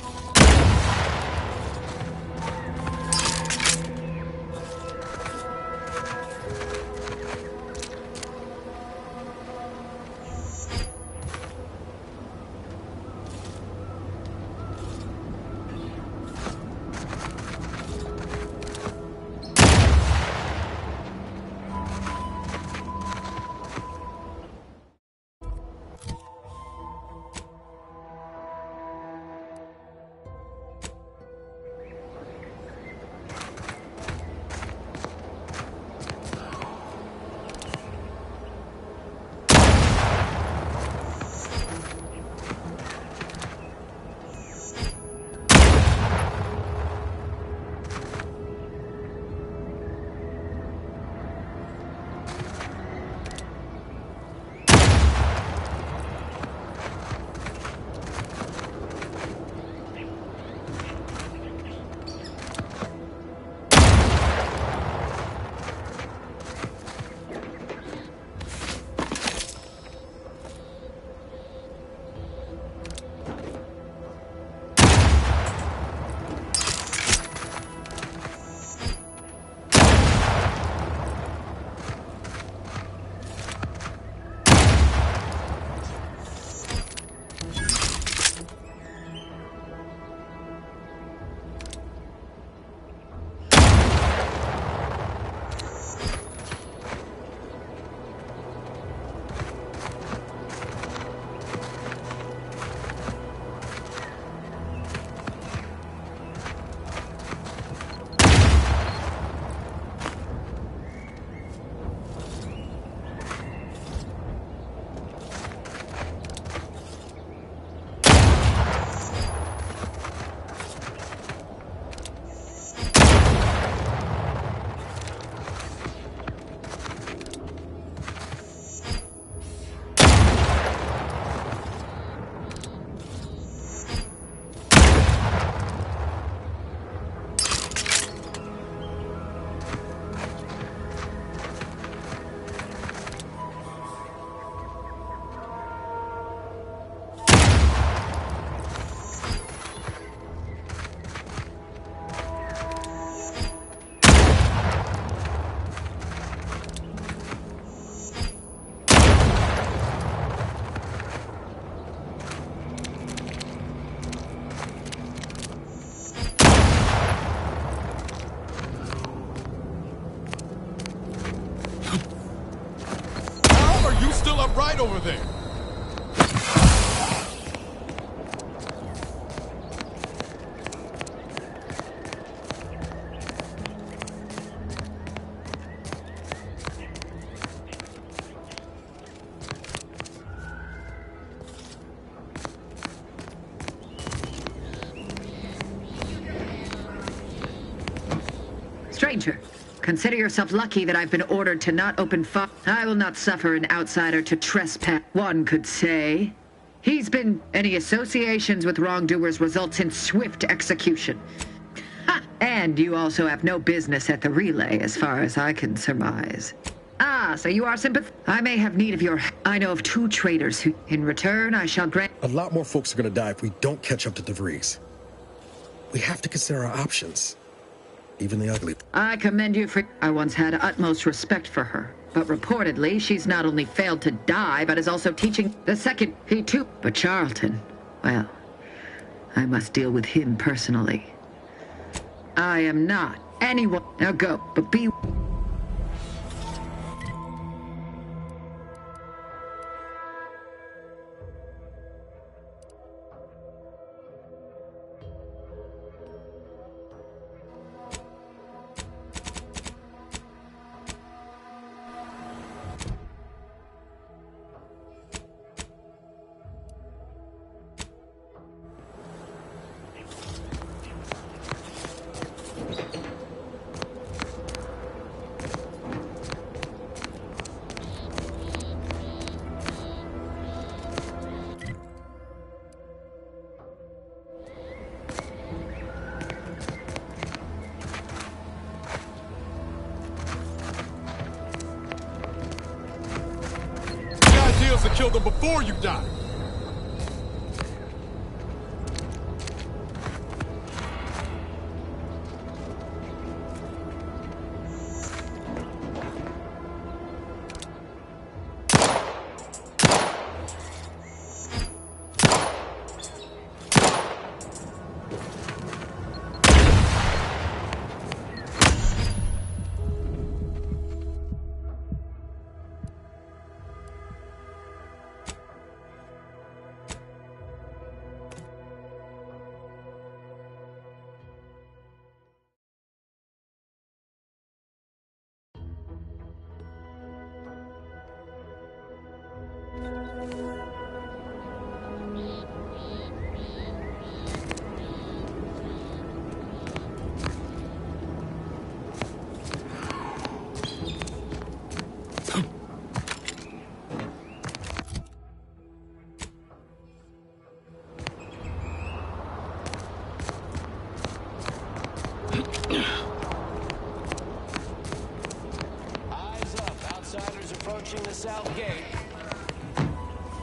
[SPEAKER 15] right over there.
[SPEAKER 17] Stranger, consider yourself lucky that I've been ordered to not open fire. I will not suffer an outsider to trespass, one could say. Any associations with wrongdoers results in swift execution. Ha! And you also have no business at the relay, as far as I can surmise. Ah, so you are I may have need of your... I know of 2 traitors who, in return, I shall grant...
[SPEAKER 9] A lot more folks are gonna die if we don't catch up to DeVries. We have to consider our options. Even the ugly.
[SPEAKER 17] I commend you for... I once had utmost respect for her. But reportedly, she's not only failed to die, but is also teaching the second... He too... But Charlton, well, I must deal with him personally. I am not anyone... Now go, but be...
[SPEAKER 15] To kill them before you die.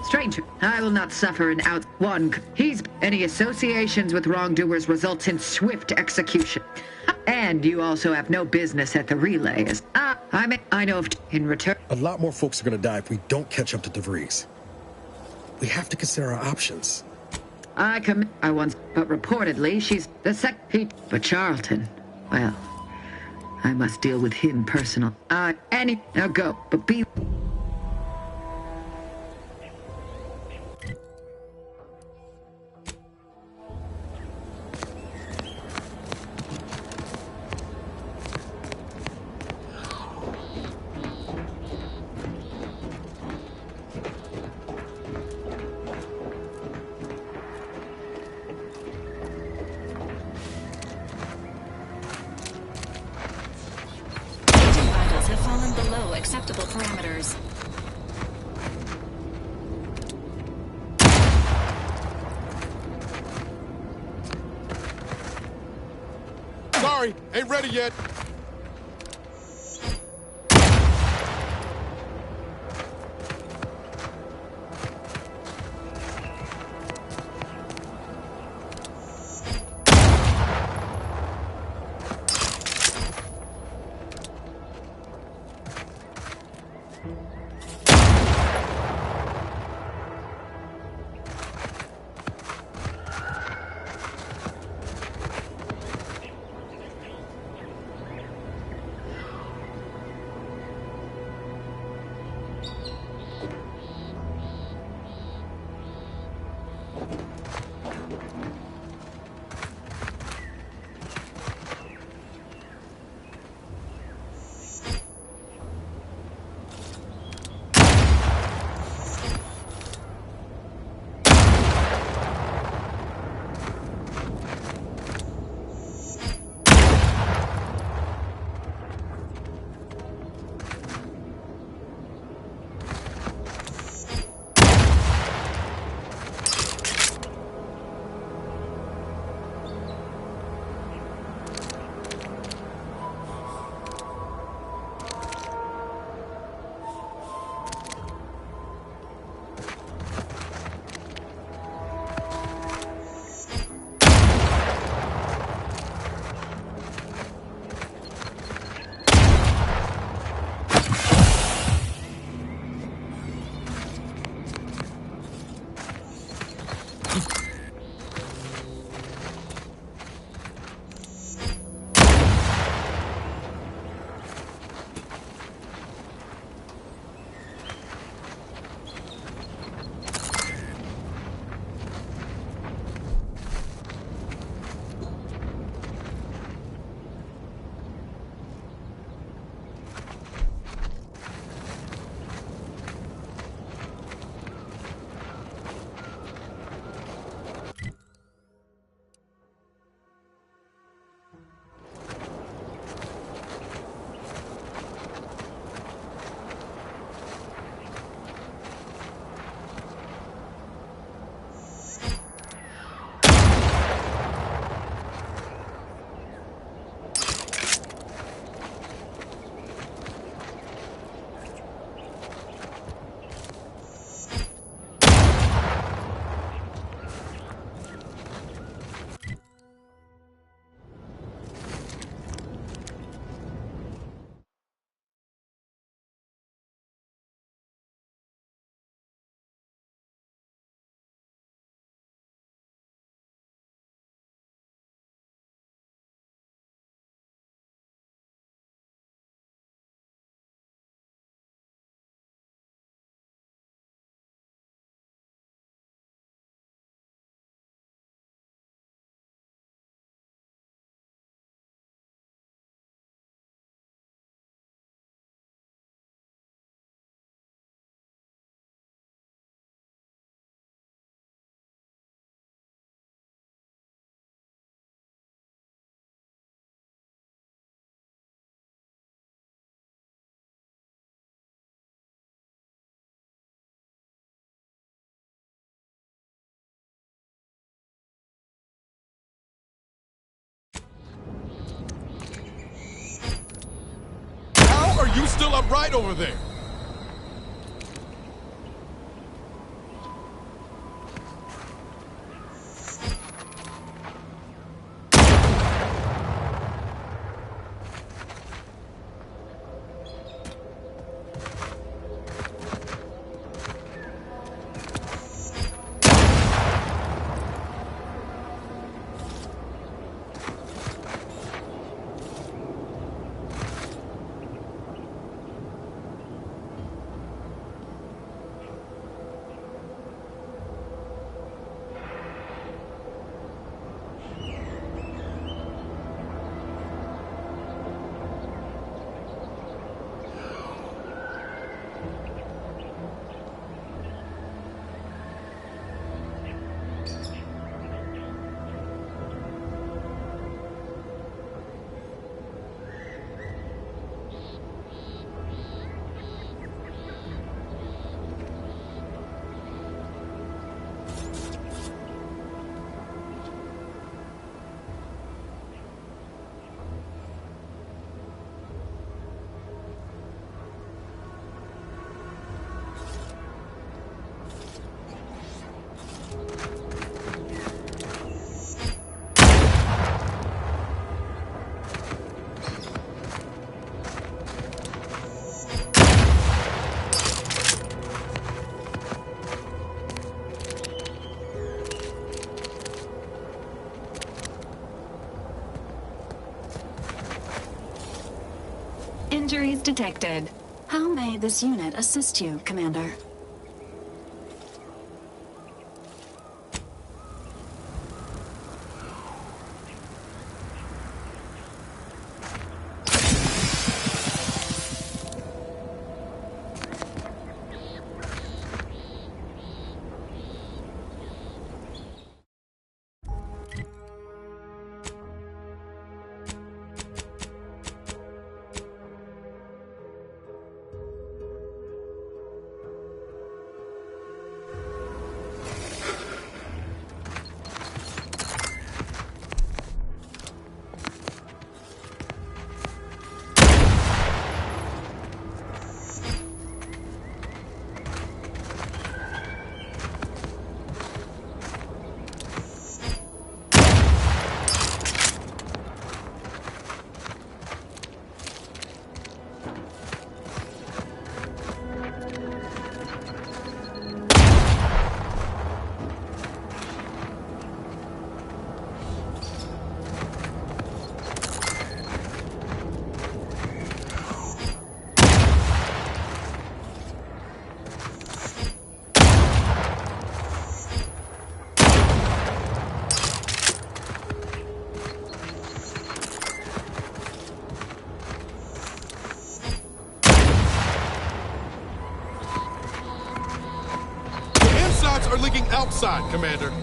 [SPEAKER 17] Stranger, I will not suffer an out... One, any associations with wrongdoers results in swift execution. And you also have no business at the relay. I know of... In return...
[SPEAKER 9] A lot more folks are gonna die if we don't catch up to DeVries. We have to consider our options.
[SPEAKER 17] But reportedly, she's the But Charlton, well, I must deal with him personal. Now go, but be...
[SPEAKER 11] Acceptable parameters.
[SPEAKER 15] Sorry, ain't ready yet. you still upright over there?
[SPEAKER 11] Injuries detected. How may this unit assist you, Commander?
[SPEAKER 15] Are leaking outside, Commander.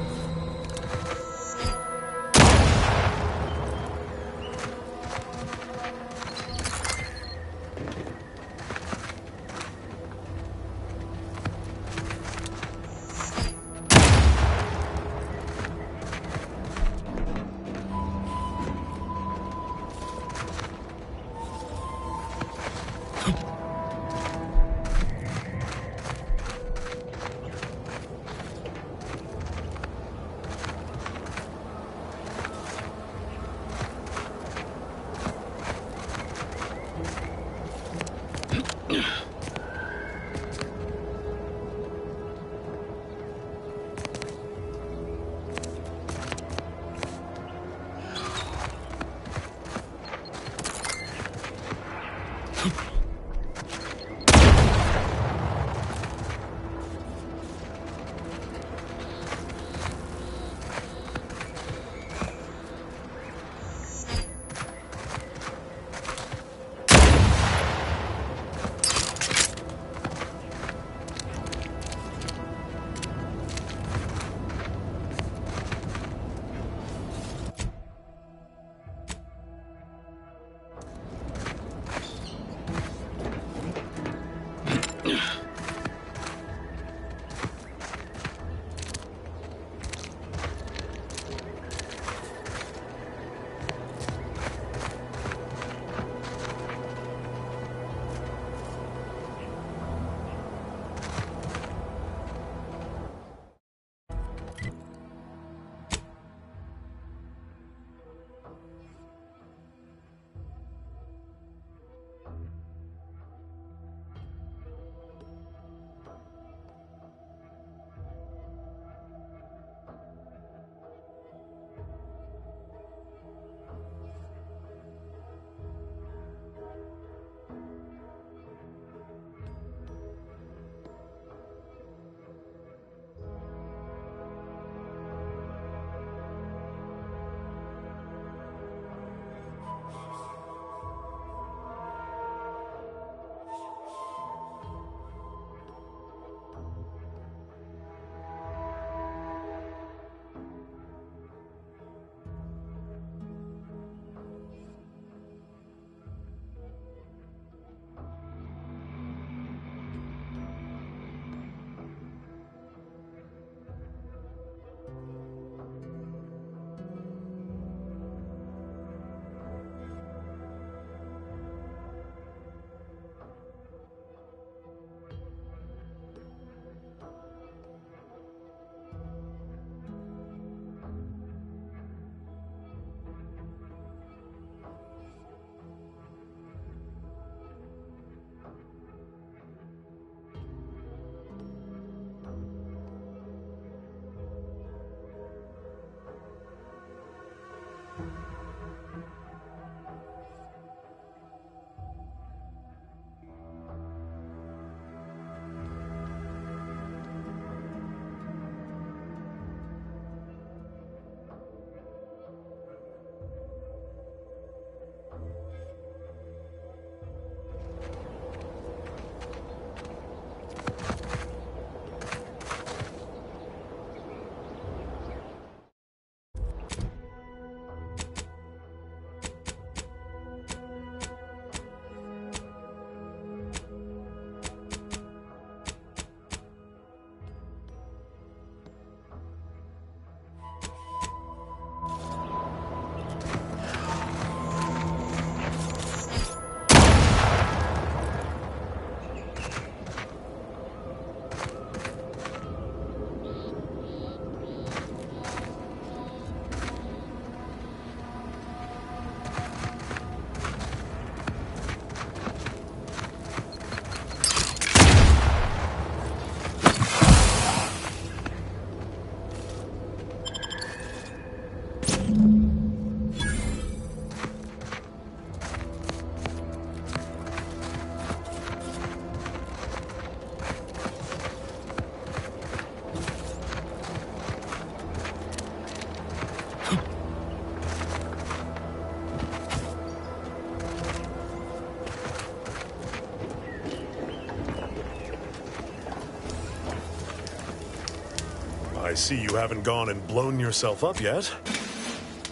[SPEAKER 22] I see you haven't gone and blown yourself up yet.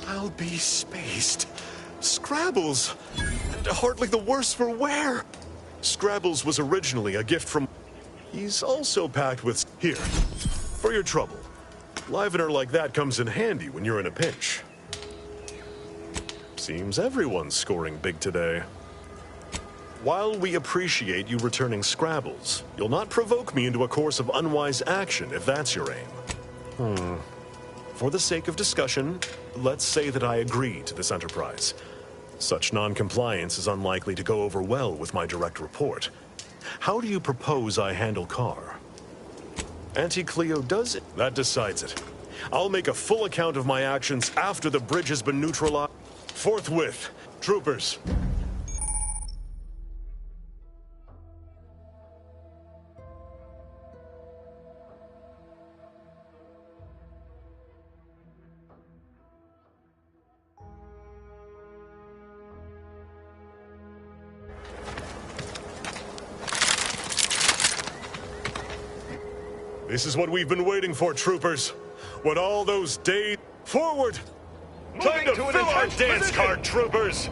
[SPEAKER 2] I'll be spaced. Scrabbles! And hardly the worse for wear!
[SPEAKER 22] Scrabbles was originally a gift from... He's also packed with... Here, for your trouble. Livener like that comes in handy when you're in a pinch. Seems everyone's scoring big today. While we appreciate you returning Scrabbles, you'll not provoke me into a course of unwise action if that's your aim. For the sake of discussion, let's say that I agree to this enterprise. Such non-compliance is unlikely to go over well with my direct report. How do you propose I handle Carr? Auntie Cleo does it. That decides it. I'll make a full account of my actions after the bridge has been neutralized. Forthwith. Troopers. This is what we've been waiting for, troopers. When all those days... Forward! Time to fill our dance card, troopers!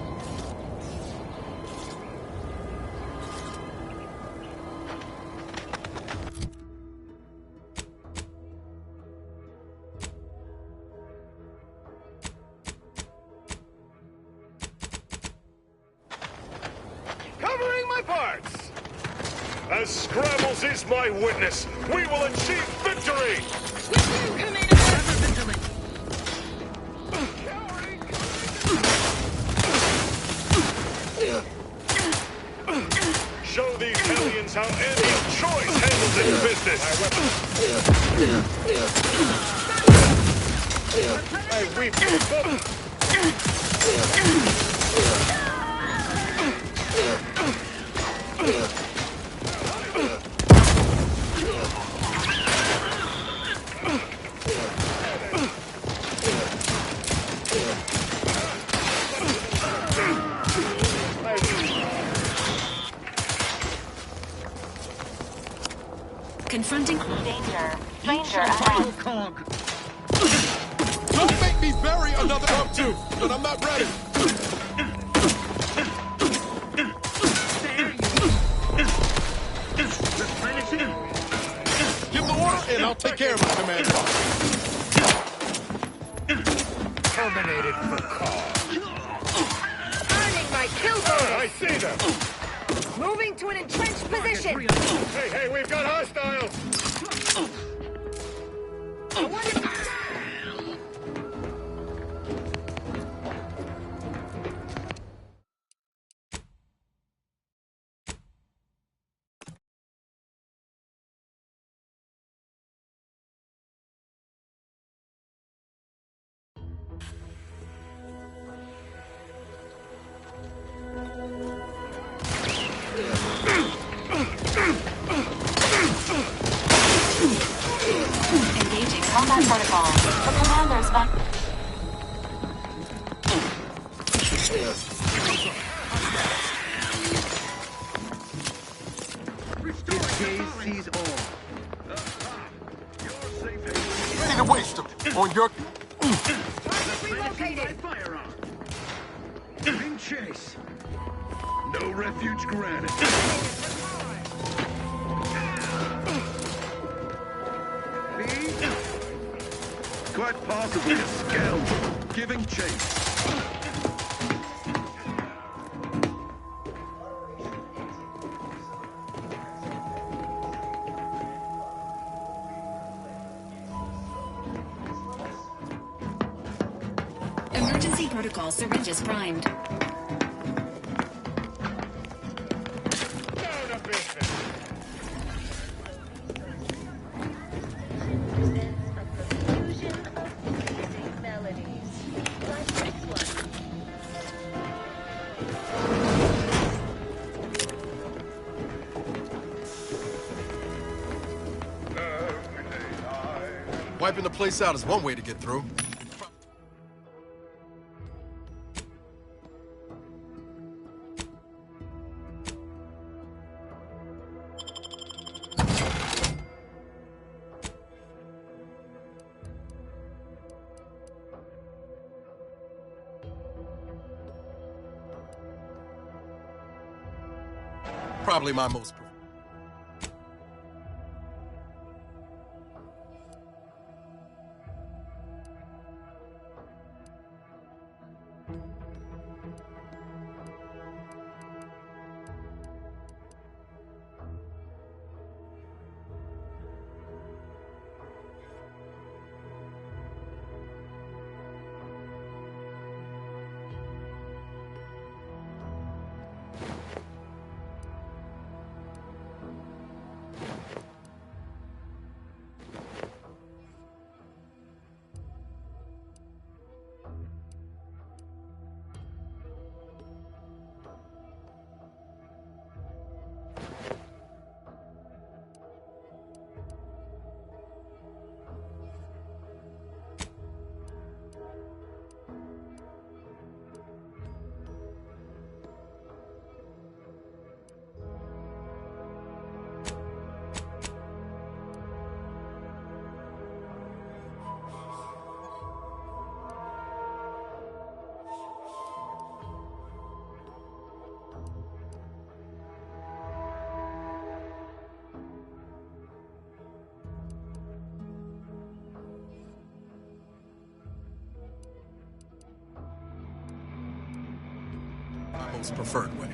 [SPEAKER 15] Covering my parts!
[SPEAKER 22] As Scrabbles is my witness, we will achieve victory! Show these hellions how anti-choice handles its business!
[SPEAKER 15] Hey, we've...
[SPEAKER 11] Confronting
[SPEAKER 1] danger. Stranger ahead.
[SPEAKER 15] Don't make me bury another up too, but I'm not ready. Give the order and I'll take care of it, Commander.
[SPEAKER 10] Terminated for cause.
[SPEAKER 13] Earning my kill bonus.
[SPEAKER 15] I see them.
[SPEAKER 13] Moving to an entrenched position.
[SPEAKER 15] Hey, we've got hostiles.
[SPEAKER 1] Engaging combat protocol. The commander's back.
[SPEAKER 15] Sees all.
[SPEAKER 18] Ready to waste them on your...
[SPEAKER 13] Relocated.
[SPEAKER 15] Firearm. In chase. No refuge granted. Quite possibly a scoundrel giving chase.
[SPEAKER 11] emergency protocol syringes primed.
[SPEAKER 15] Wiping the place out is one way to get through.
[SPEAKER 18] Probably my most... my most preferred way.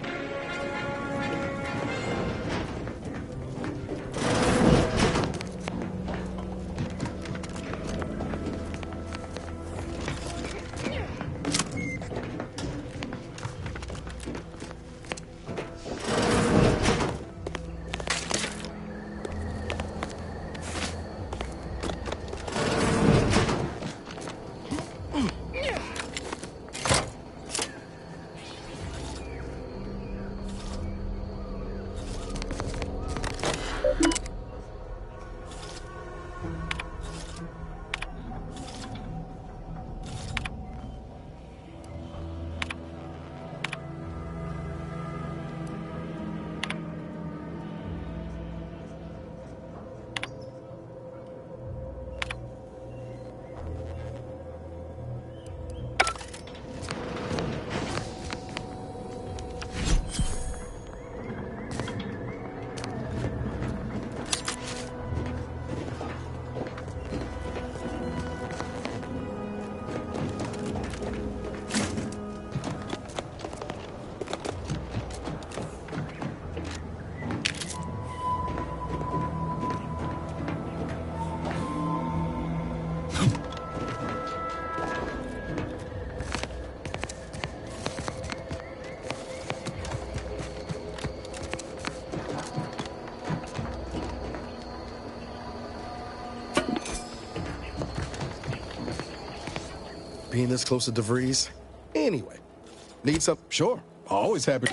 [SPEAKER 9] Being this close to DeVries? Anyway, need some? Sure, always happy.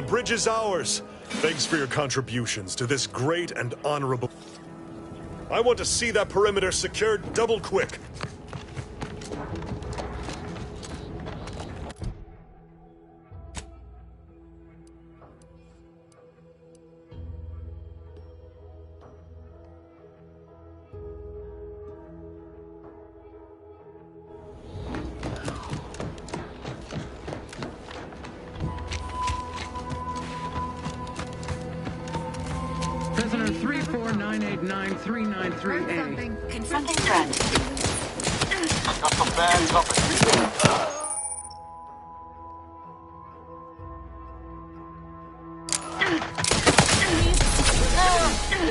[SPEAKER 22] bridge is ours. Thanks for your contributions to this great and honorable... I want to see that perimeter secured double quick.
[SPEAKER 17] Prisoner 349893938.
[SPEAKER 1] Confronting threat.
[SPEAKER 14] Got some bad company.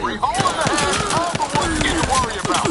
[SPEAKER 14] We hold in the hand all the one you need to worry about.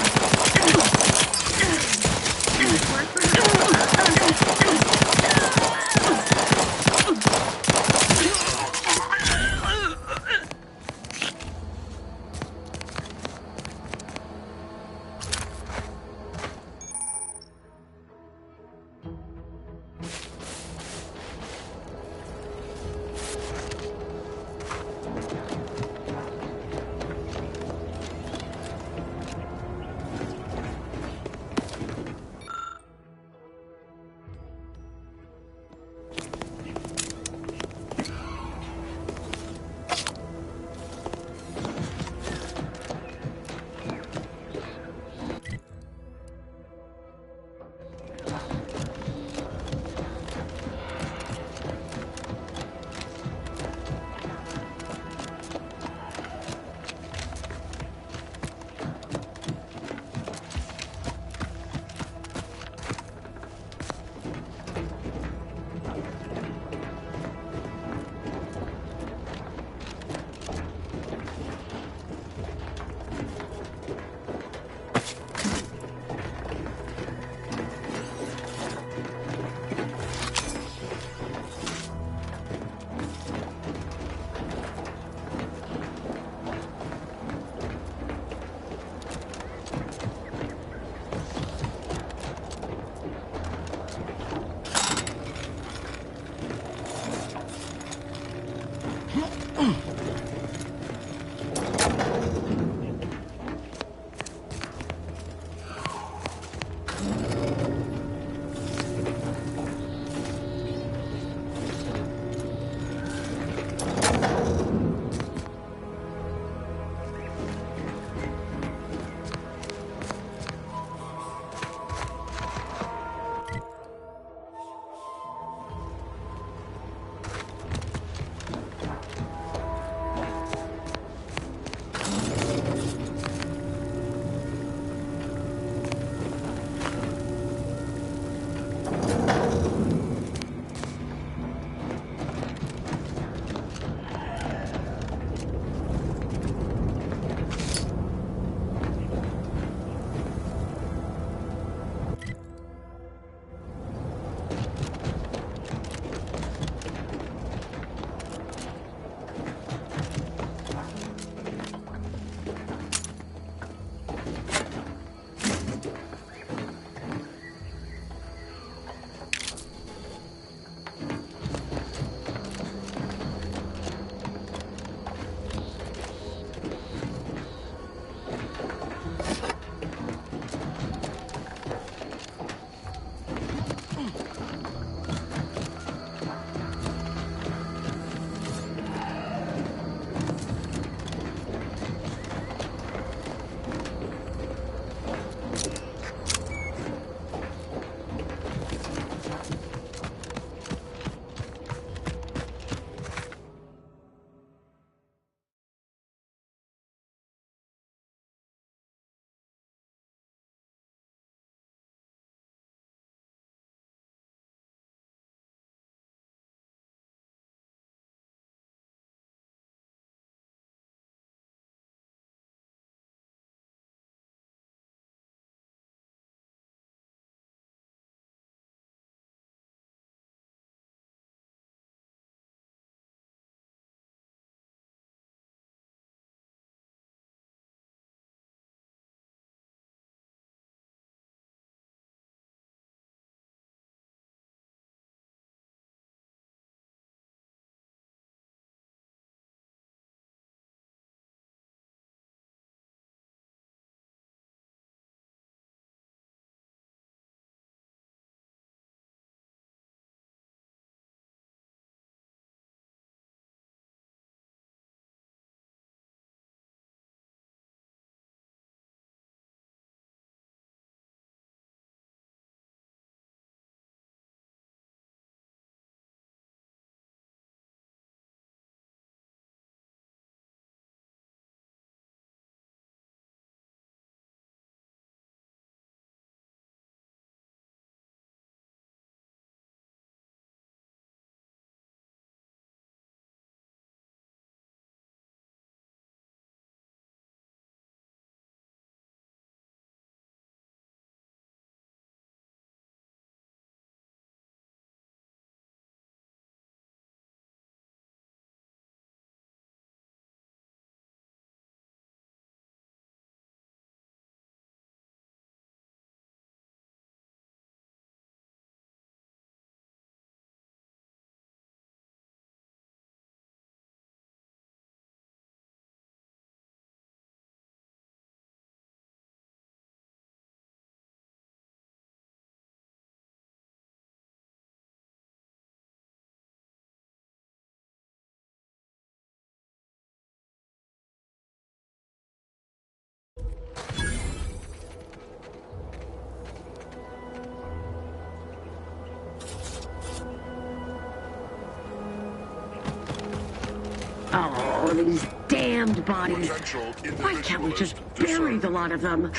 [SPEAKER 3] all of these damned bodies. Why can't we just bury the lot of them?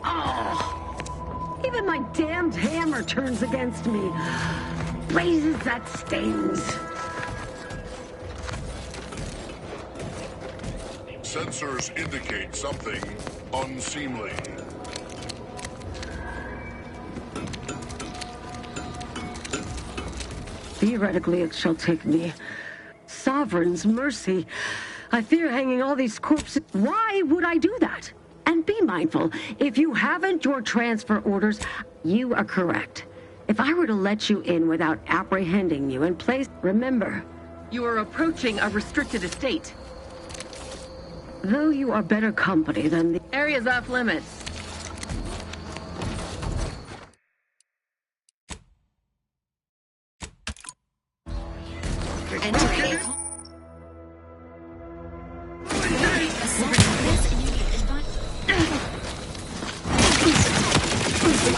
[SPEAKER 3] Oh, even my damned hammer turns against me. Blazes, that stings.
[SPEAKER 5] Sensors indicate something unseemly.
[SPEAKER 3] Theoretically, it shall take me. Sovereign's mercy. I fear hanging all these corpses. Why would I do that? And be mindful, if you haven't your transfer orders, you are correct. If I were to let you in without apprehending you and place, remember, you are approaching a restricted estate. Though you are better company than the area's off limits.
[SPEAKER 11] Entering.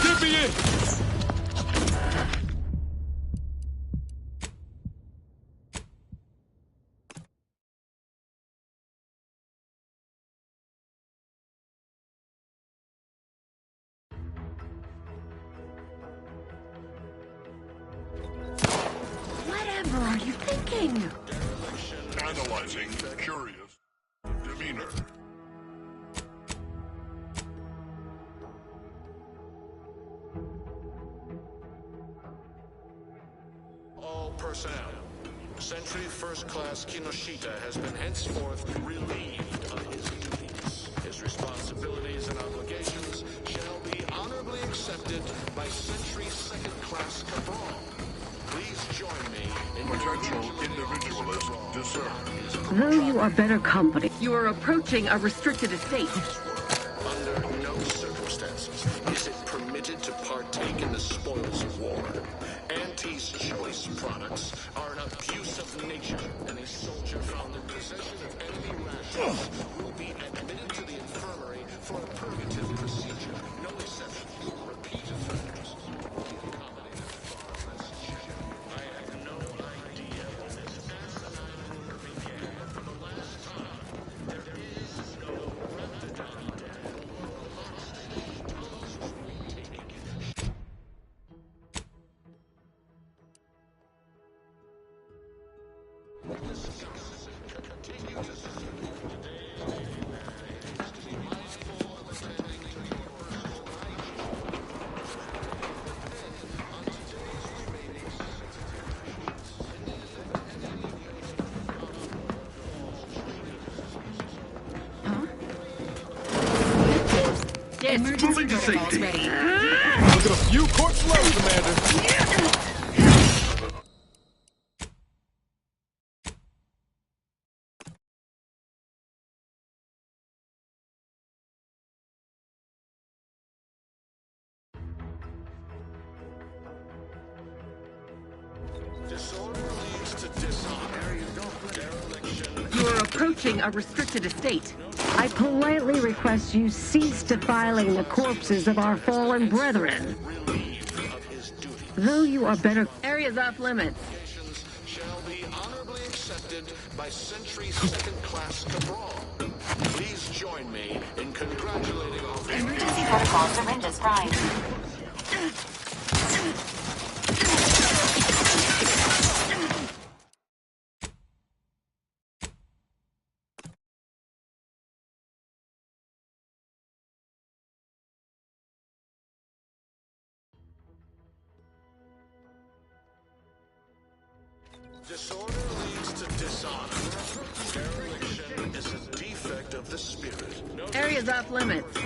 [SPEAKER 15] Get me in!
[SPEAKER 3] Whatever are you thinking?
[SPEAKER 5] Analyzing curious demeanor.
[SPEAKER 14] All personnel. Sentry First Class Kinoshita has been henceforth relieved of his duties. His responsibilities and obligations shall be honorably accepted by Sentry Second Class Cabral. Please join me in
[SPEAKER 5] Potential individualist discerned.
[SPEAKER 3] Though you are better company, you are approaching a restricted estate.
[SPEAKER 14] Under no circumstances is it permitted to partake in the spoils of war. Auntie's choice products are an abuse of nature, and a soldier found in possession of enemy rations will be admitted to the infirmary for a purgative procedure. No exceptions. Repeat offenders will be accommodated far less cheap. I have no idea when this asinine rumor began. For the last time, there is no remedy or hostage. Thomas will be taking it.
[SPEAKER 11] Emergency protocols ready.
[SPEAKER 15] Look at a few corpse low, Commander.
[SPEAKER 14] Disorder leads to dishonor. Dereliction.
[SPEAKER 3] You are approaching a restricted estate. I politely request you cease defiling the corpses of our fallen brethren. Though you are better, areas off limits.
[SPEAKER 14] Shall be honorably accepted by Sentry Second Class Cabral. Please join me in congratulating all the
[SPEAKER 1] Emergency protocol syringes prime.
[SPEAKER 14] Disorder leads to dishonor. Dereliction is a defect of the spirit.
[SPEAKER 3] Areas off limits.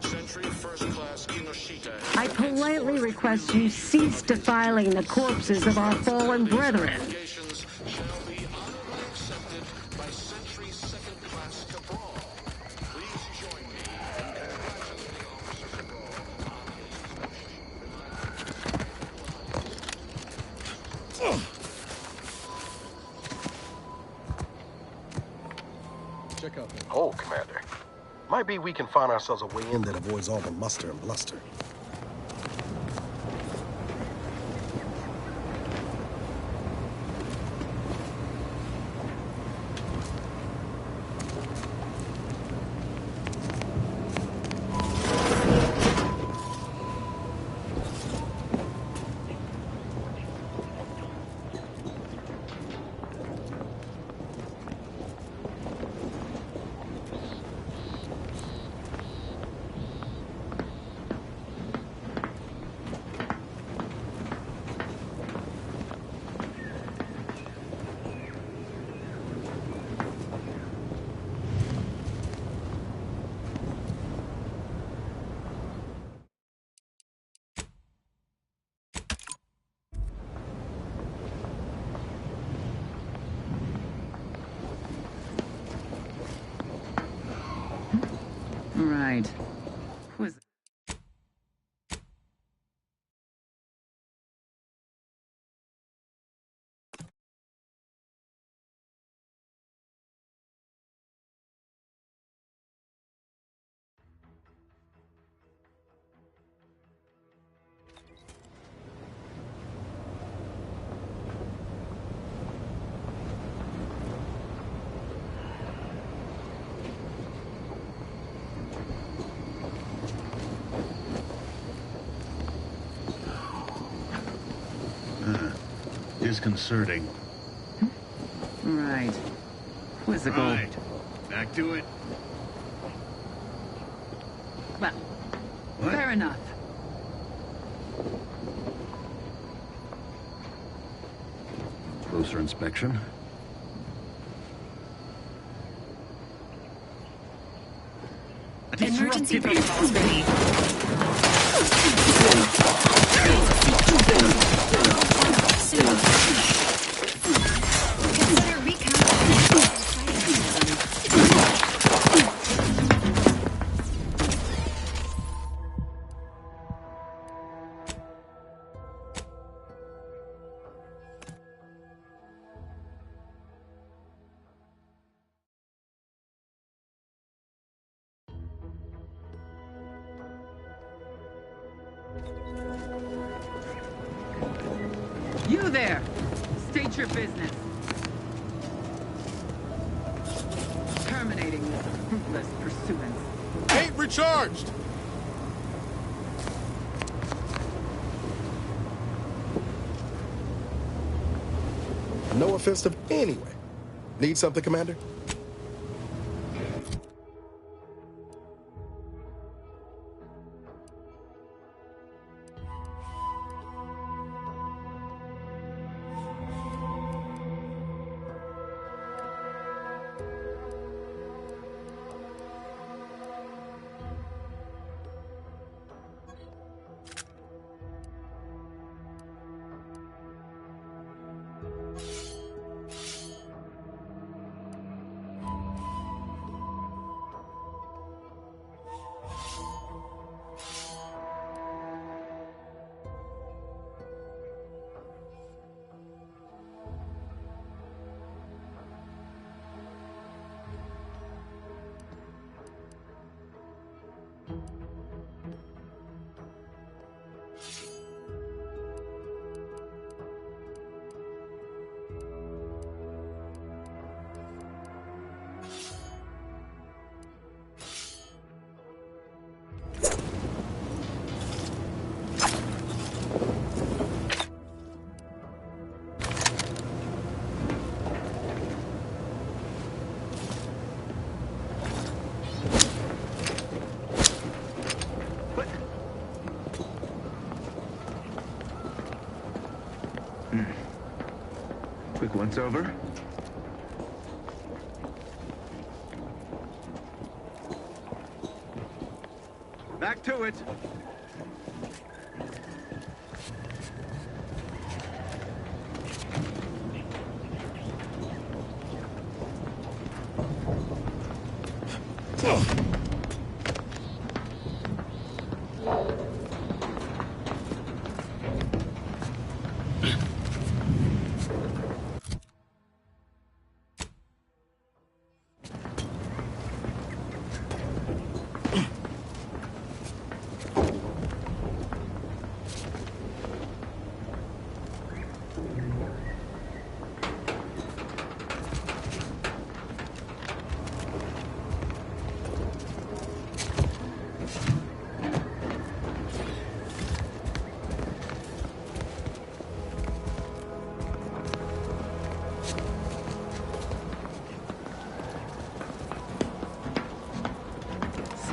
[SPEAKER 14] Sentry First Class Kinoshita.
[SPEAKER 3] I politely request you cease defiling the corpses of our fallen brethren.
[SPEAKER 14] Obligations shall be honorably accepted by Sentry Second Class Cabral. Please join me in congratulating Officer Cabral on his
[SPEAKER 9] Check out that.
[SPEAKER 20] Oh, Commander. Might be we can find ourselves a way in that avoids all the muster and bluster.
[SPEAKER 17] Right. Who is...
[SPEAKER 8] Disconcerting.
[SPEAKER 17] Right. Quizzical.
[SPEAKER 8] Right. Back to it.
[SPEAKER 17] Well, fair enough.
[SPEAKER 8] Closer inspection.
[SPEAKER 11] Emergency protocols ready. Consider recounting.
[SPEAKER 17] You there! State your business. Terminating this fruitless pursuance.
[SPEAKER 5] Ain't recharged!
[SPEAKER 9] No offense to... Anyway. Need something, Commander?
[SPEAKER 8] Quick once over. Back to it.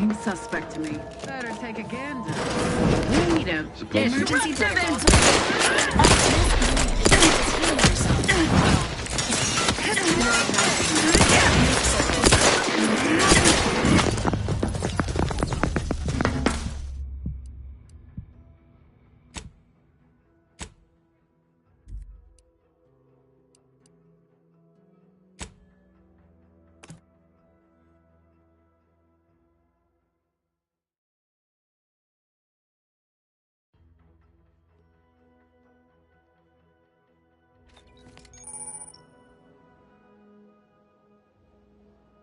[SPEAKER 17] Seems suspect to me. Better take a gander. Wait a
[SPEAKER 11] Emergency protocols.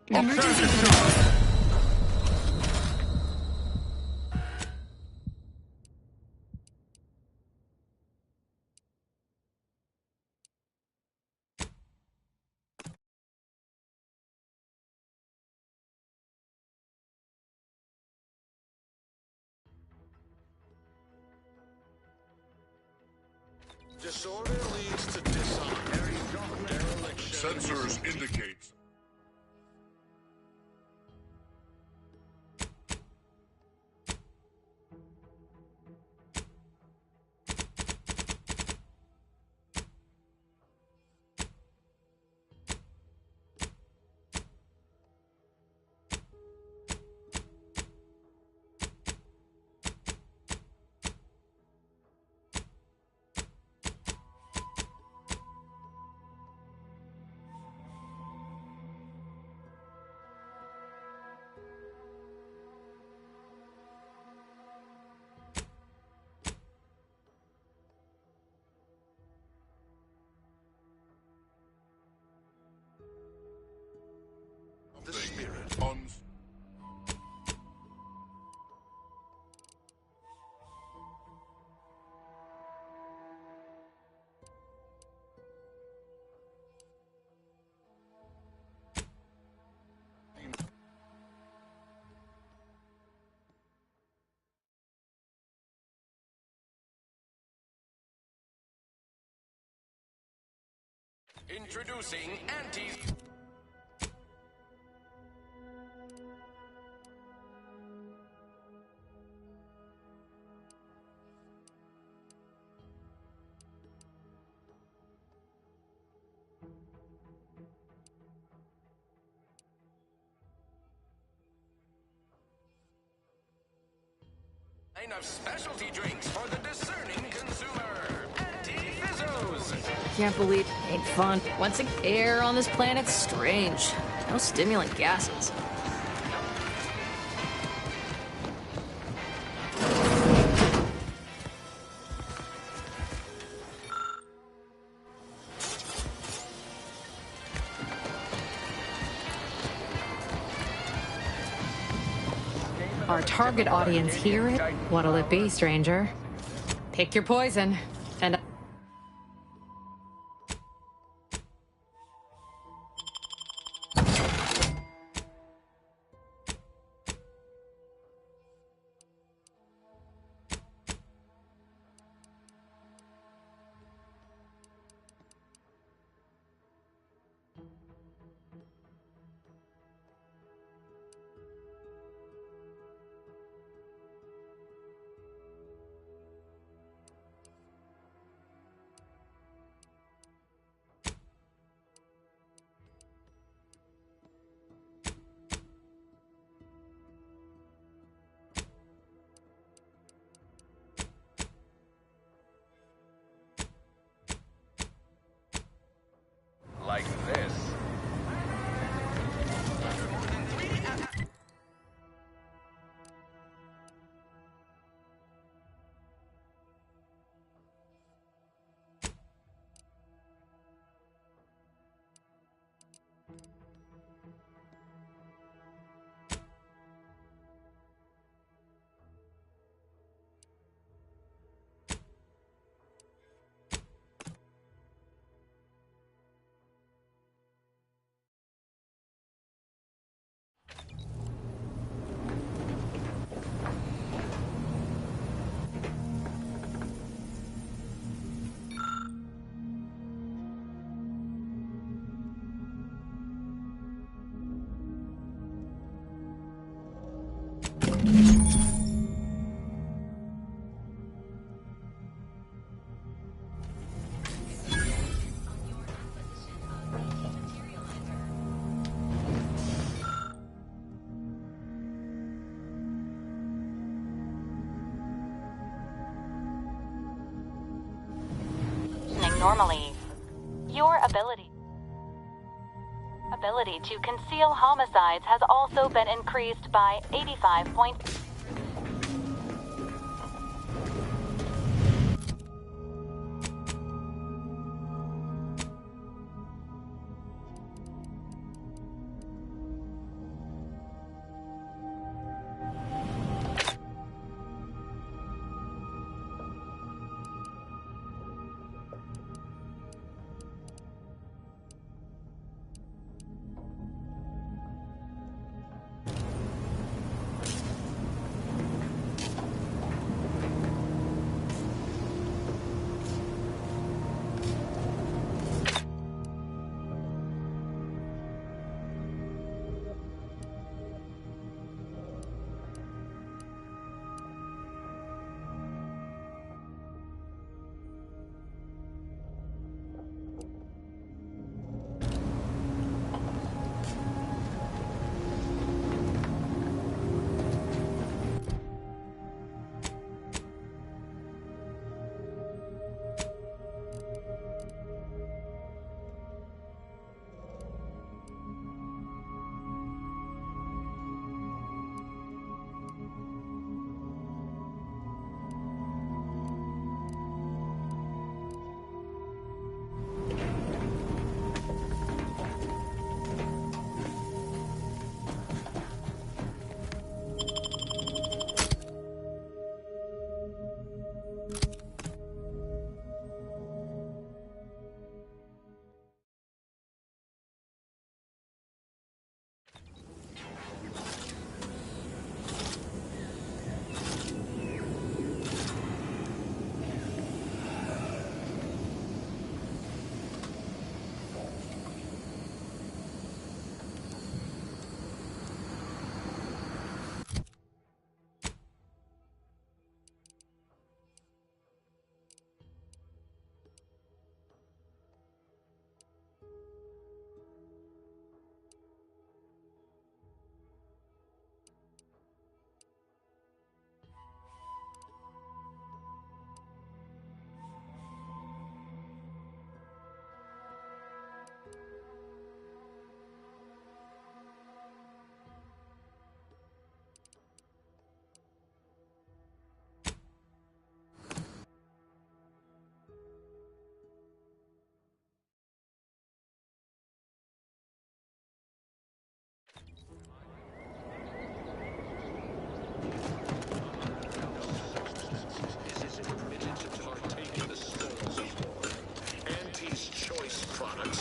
[SPEAKER 11] Emergency stop.
[SPEAKER 14] Disorder leads to dishonor.
[SPEAKER 15] Sensors indicate.
[SPEAKER 14] The spirit.
[SPEAKER 12] Introducing anti... line of specialty drinks for the discerning consumer. Anti-Fizzos.
[SPEAKER 13] Can't believe it ain't fun. Once again, air on this planet's strange. No stimulant gases.
[SPEAKER 16] Our target audience hear it? What'll it be, stranger? Pick your poison. And
[SPEAKER 12] Like this.
[SPEAKER 1] Normally, your ability to conceal homicides has also been increased by 85 points.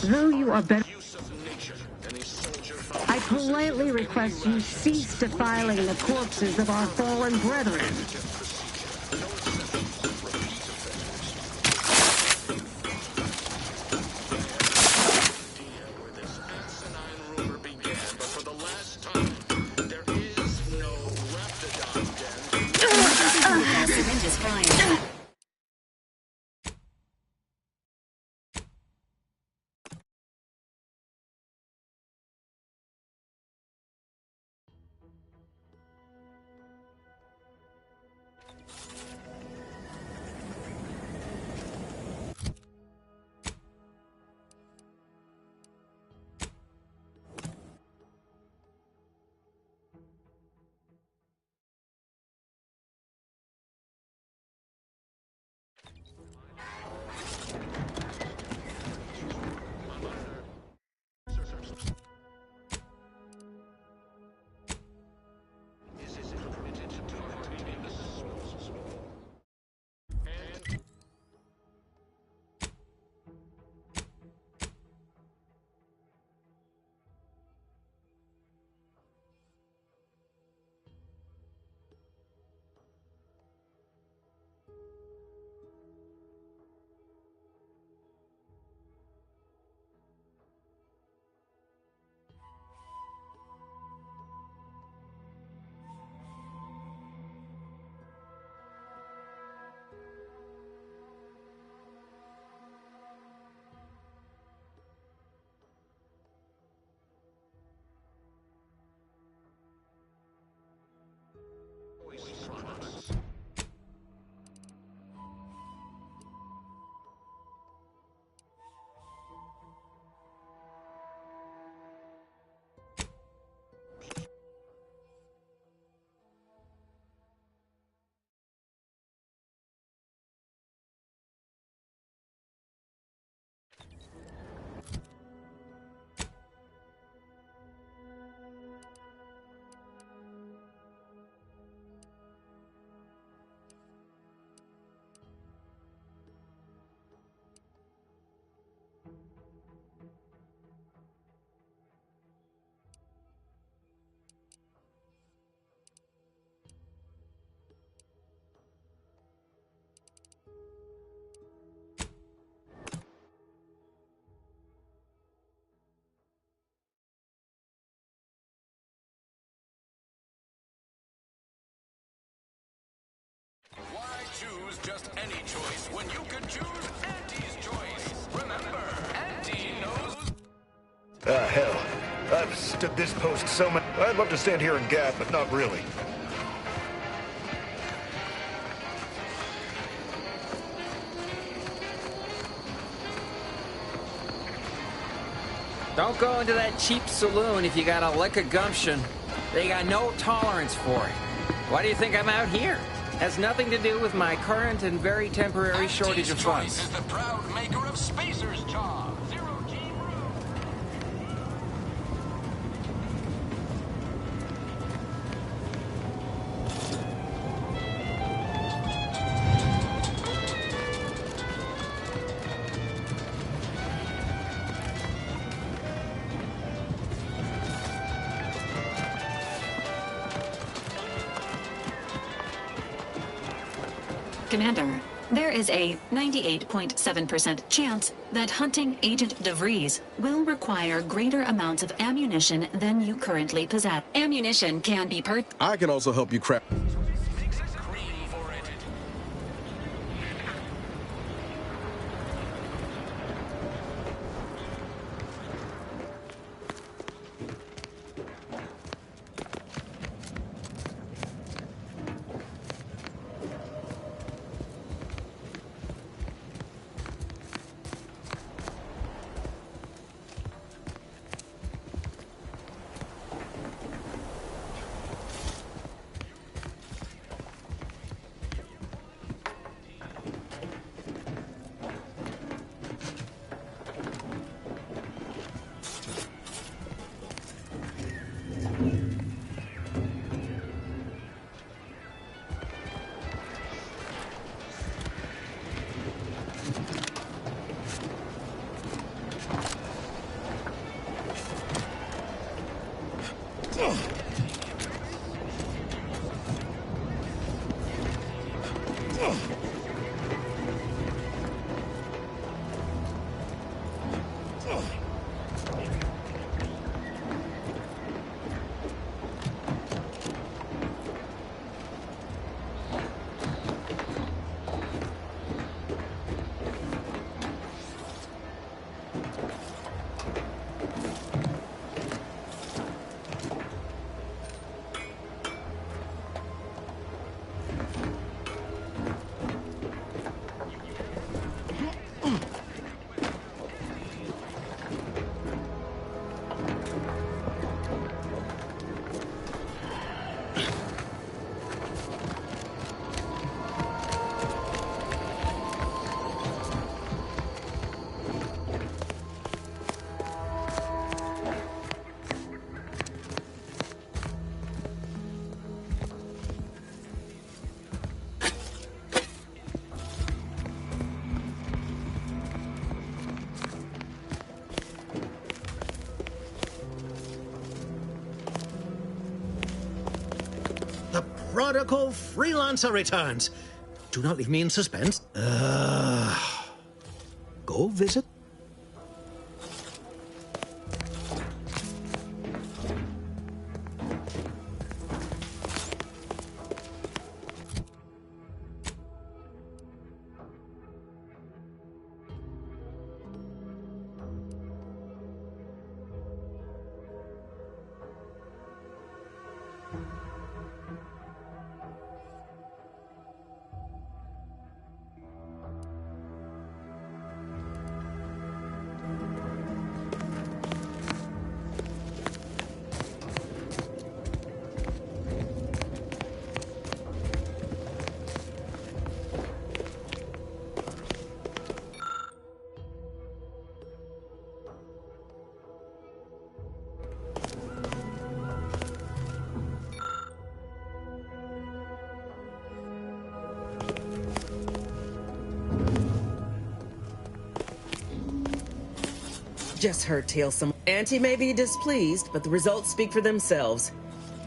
[SPEAKER 3] Though you are better,
[SPEAKER 14] Use of nature. Any soldier
[SPEAKER 3] I politely request you cease defiling the corpses of our fallen brethren.
[SPEAKER 14] where this asinine rumor began, but for the last time, there is no Raptidon den.
[SPEAKER 11] Syringes flying.
[SPEAKER 12] Why choose just any choice when you could choose Auntie's choice? Remember, Auntie knows.
[SPEAKER 4] Hell. I've stood this post so much. I'd love to stand here and gab, but not really.
[SPEAKER 21] Don't go into that cheap saloon if you got a lick of gumption. They got no tolerance for it. Why do you think I'm out here? Has nothing to do with my current and very temporary shortage of funds.
[SPEAKER 12] Is the proud maker of Spacer's Jaw.
[SPEAKER 11] Commander, there is a 98.7% chance that hunting Agent DeVries will require greater amounts of ammunition than you currently possess. Ammunition can be
[SPEAKER 9] I can also help you craft.
[SPEAKER 6] Prodigal freelancer returns. Do not leave me in suspense. Go visit.
[SPEAKER 19] Just heard tell some. Auntie may be displeased, but the results speak for themselves.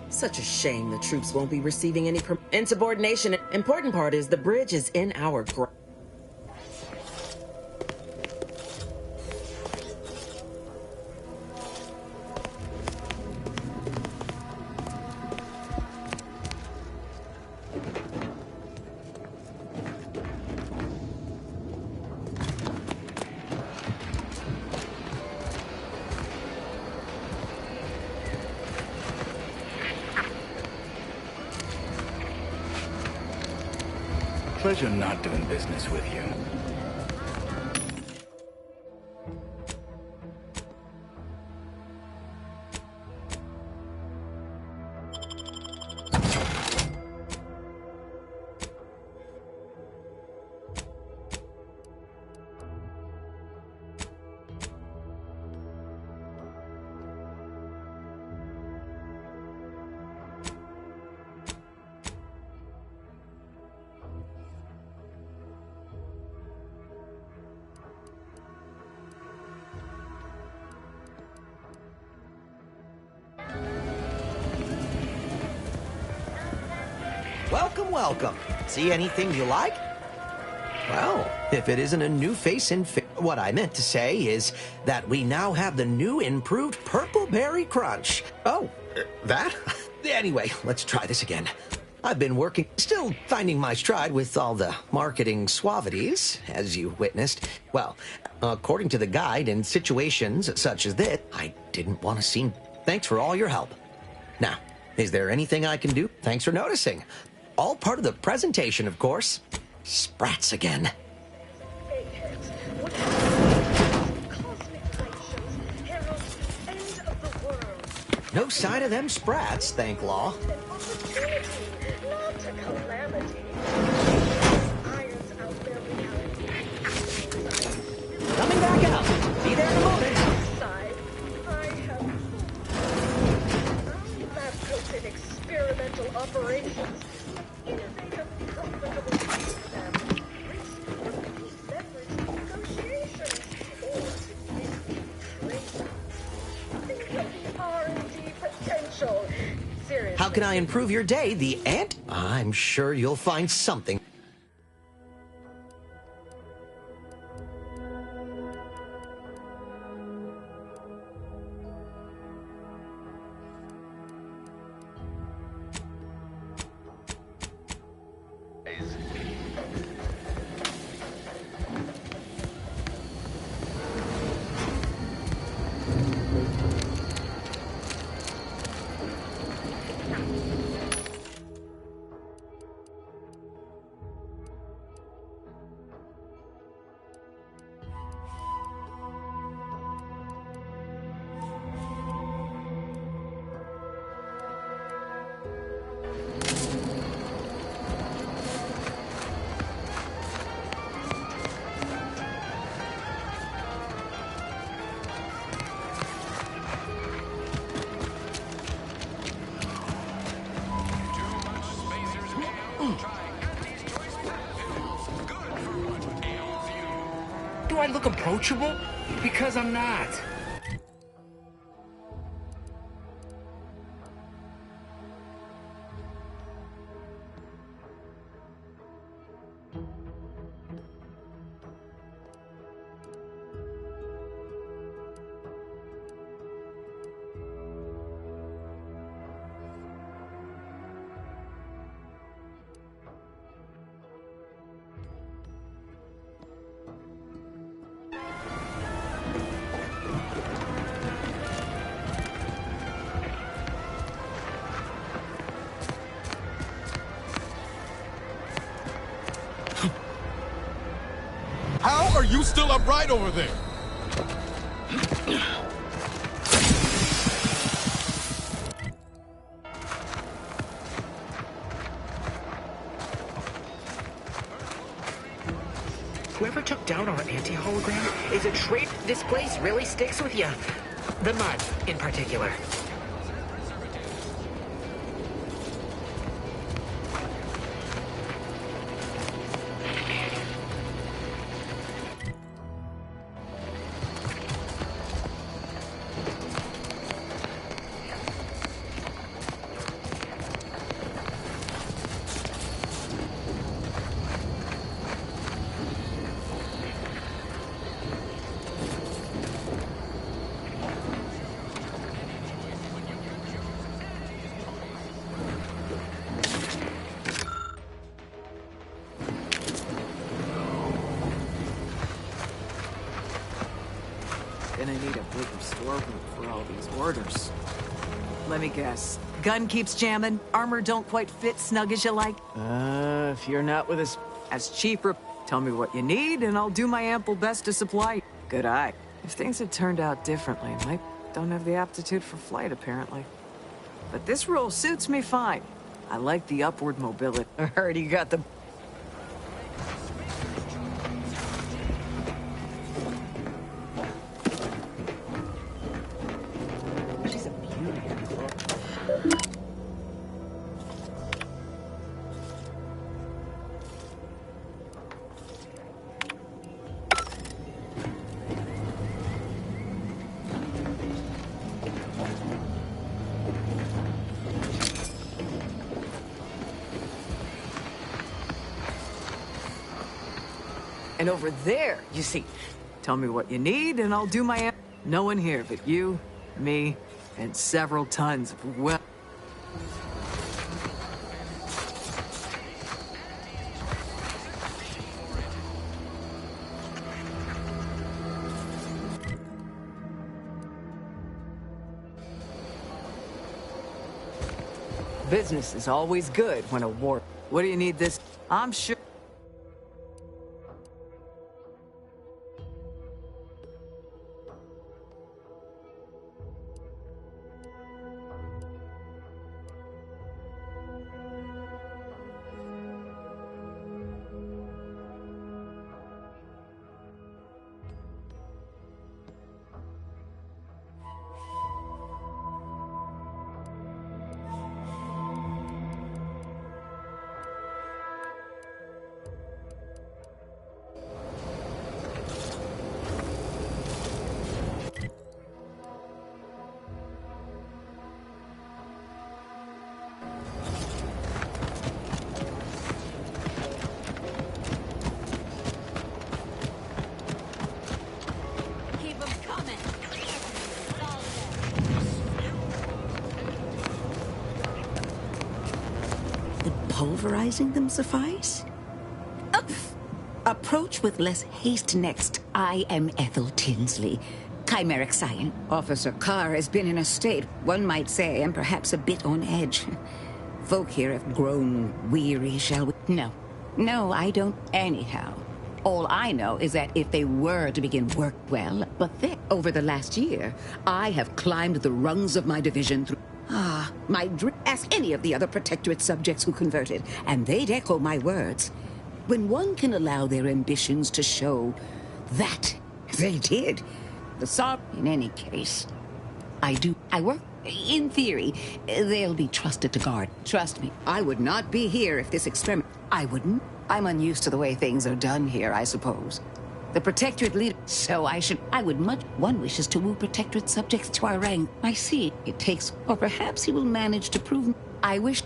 [SPEAKER 19] Such a shame the troops won't be receiving any insubordination. Important part is the bridge is in our grasp.
[SPEAKER 10] Pleasure not doing business with you.
[SPEAKER 23] Welcome, welcome. See anything you like? Well, if it isn't a new face in what I meant to say is that we now have the new improved Purple Berry Crunch. Oh, that? Anyway, let's try this again. I've been working, still finding my stride with all the marketing suavities, as you witnessed. Well, according to the guide, in situations such as this, I didn't want to seem... Thanks for all your help. Now, is there anything I can do? Thanks for noticing. All part of the presentation, of course. Sprats again. No sign of them sprats, thank law. Coming back out. Be there in a moment.
[SPEAKER 24] Experimental operations. Innovative, comfortable system. Negotiations. Or think of the R&D potential
[SPEAKER 23] How can I improve your day? The ant? I'm sure you'll find something.
[SPEAKER 10] Do I look approachable? Because I'm not.
[SPEAKER 5] How are you still upright over there?
[SPEAKER 10] Whoever took down our anti-hologram is a trait. This place really sticks with you. The mud, in particular.
[SPEAKER 2] Gonna need a bigger storeroom for all these orders. Let me guess. Gun keeps jamming, armor don't quite fit snug as you like. If you're not with us as cheaper, tell me what you need and I'll do my ample best to supply. Good eye. If things had turned out differently, I don't have the aptitude for flight, apparently. But this role suits me fine. I like the upward mobility. I heard you got the... And over there, you see, tell me what you need and I'll do my... No one here but you, me, and several tons of Business is always good when a war... What do you need this? I'm sure...
[SPEAKER 7] pulverizing them suffice? Approach with less haste next. I am Ethel Tinsley, chimeric science. Officer Carr has been in a state, one might say, and perhaps a bit on edge. Folk here have grown weary, shall we? No, I don't. Anyhow, all I know is that if they were to begin work well, but then, over the last year, I have climbed the rungs of my division through... my dream. Ask any of the other Protectorate subjects who converted, and they'd echo my words. When one can allow their ambitions to show that they did, in any case, I work. In theory, they'll be trusted to guard. Trust me, I would not be here if this experiment... I wouldn't. I'm unused to the way things are done here, I suppose. The Protectorate leader... So I would much... One wishes to woo Protectorate subjects to our rank. I see. It takes... Or perhaps he will manage to prove... I wish...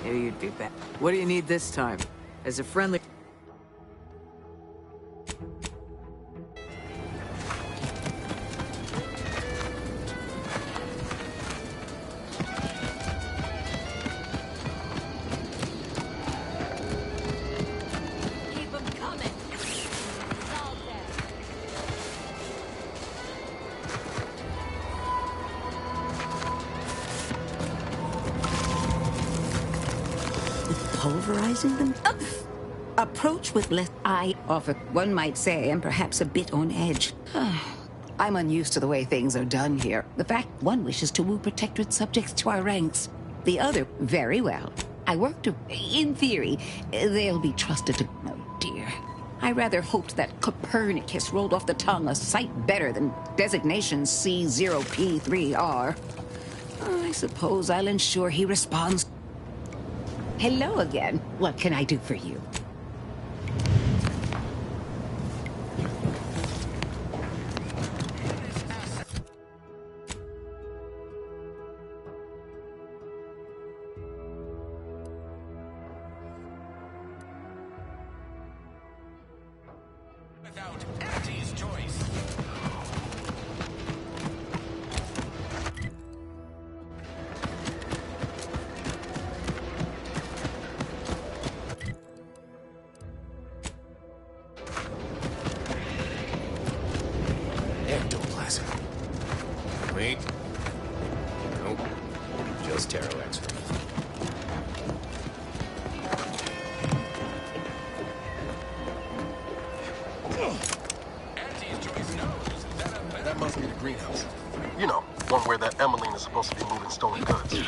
[SPEAKER 2] Knew you'd be back. What do you need this time? As a friendly...
[SPEAKER 7] Pulverizing them? Approach with less... I offer, one might say, and perhaps a bit on edge. I'm unused to the way things are done here. The fact one wishes to woo Protectorate subjects to our ranks. The other, very well. I work to... In theory, they'll be trusted to... Oh, dear. I rather hoped that Copernicus rolled off the tongue a sight better than designation C0P3R. I suppose I'll ensure he responds... Hello again. What can I do for you?
[SPEAKER 12] Without Auntie's choice.
[SPEAKER 18] Ectoplasm. Wait. Nope. Just Tarot X.
[SPEAKER 20] That must be the greenhouse. You know, one where that Emmeline is supposed to be moving stolen goods.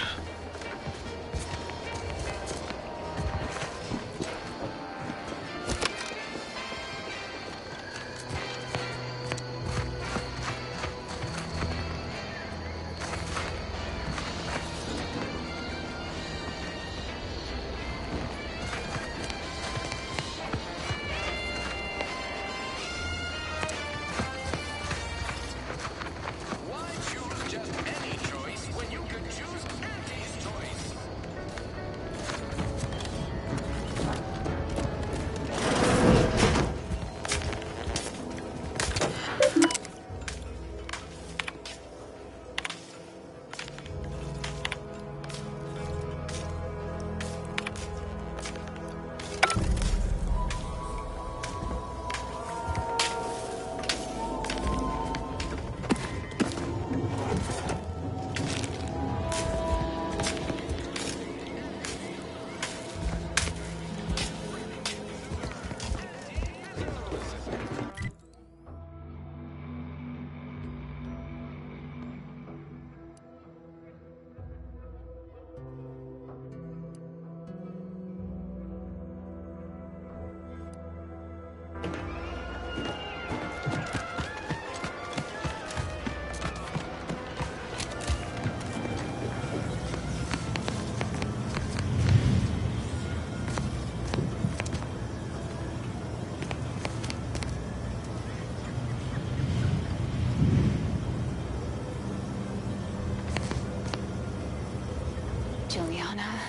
[SPEAKER 8] Juliana.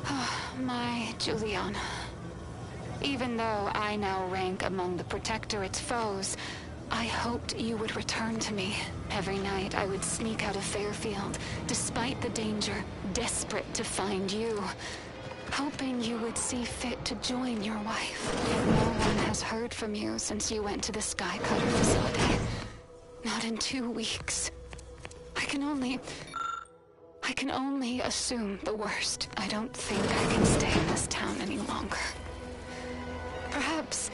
[SPEAKER 8] Oh, my Juliana. Even though I now rank among the Protectorate's foes, I hoped you would return to me. Every night I would sneak out of Fairfield, despite the danger, desperate to find you. Hoping you would see fit to join your wife. Yet no one has heard from you since you went to the Skycutter facility. Not in 2 weeks. I can only assume the worst. I don't think I can stay in this town any longer. Perhaps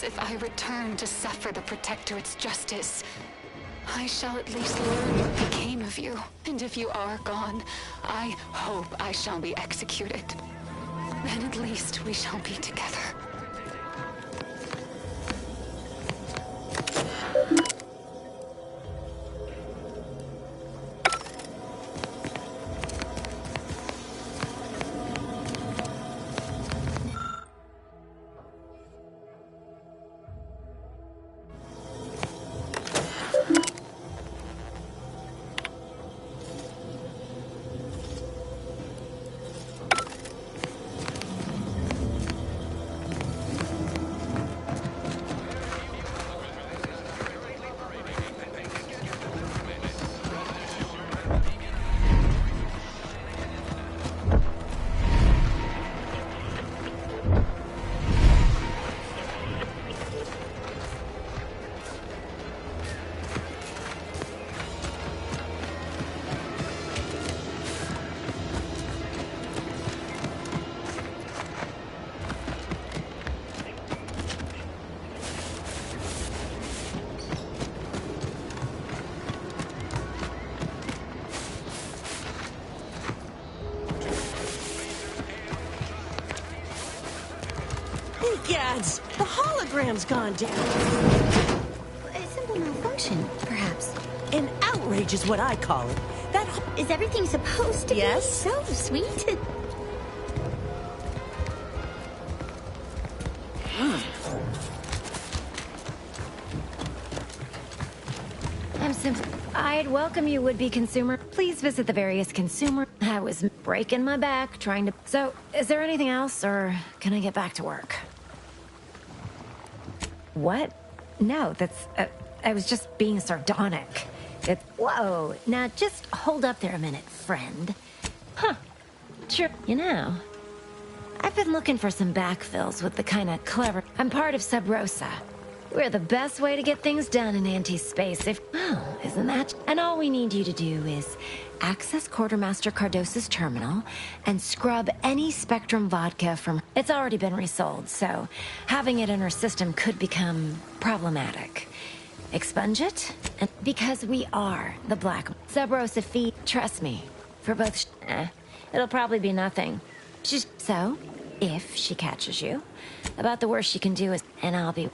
[SPEAKER 8] if I return to suffer the Protectorate's justice, I shall at least learn what became of you. And if you are gone, I hope I shall be executed. Then at least we shall be together.
[SPEAKER 15] Gads, the hologram's gone down.
[SPEAKER 17] A simple malfunction, perhaps.
[SPEAKER 15] An outrage is what I call it.
[SPEAKER 17] Is everything supposed to be so sweet? I'd welcome you, would-be consumer. Please visit the various consumer. I was breaking my back trying to... So, is there anything else, or can I get back to work? What? No, that's... I was just being sardonic. Whoa, now just hold up there a minute, friend. Huh. Sure. You know, I've been looking for some backfills with the kind of clever... I'm part of Sub Rosa. We're the best way to get things done in anti-space if... Oh, isn't that... And all we need you to do is access Quartermaster Cardosa's terminal and scrub any Spectrum vodka from... It's already been resold, so having it in her system could become problematic. Expunge it, and because we are the Black... Sub Rosa feed, trust me, for both... it'll probably be nothing. So, if she catches you, about the worst she can do is... And I'll be...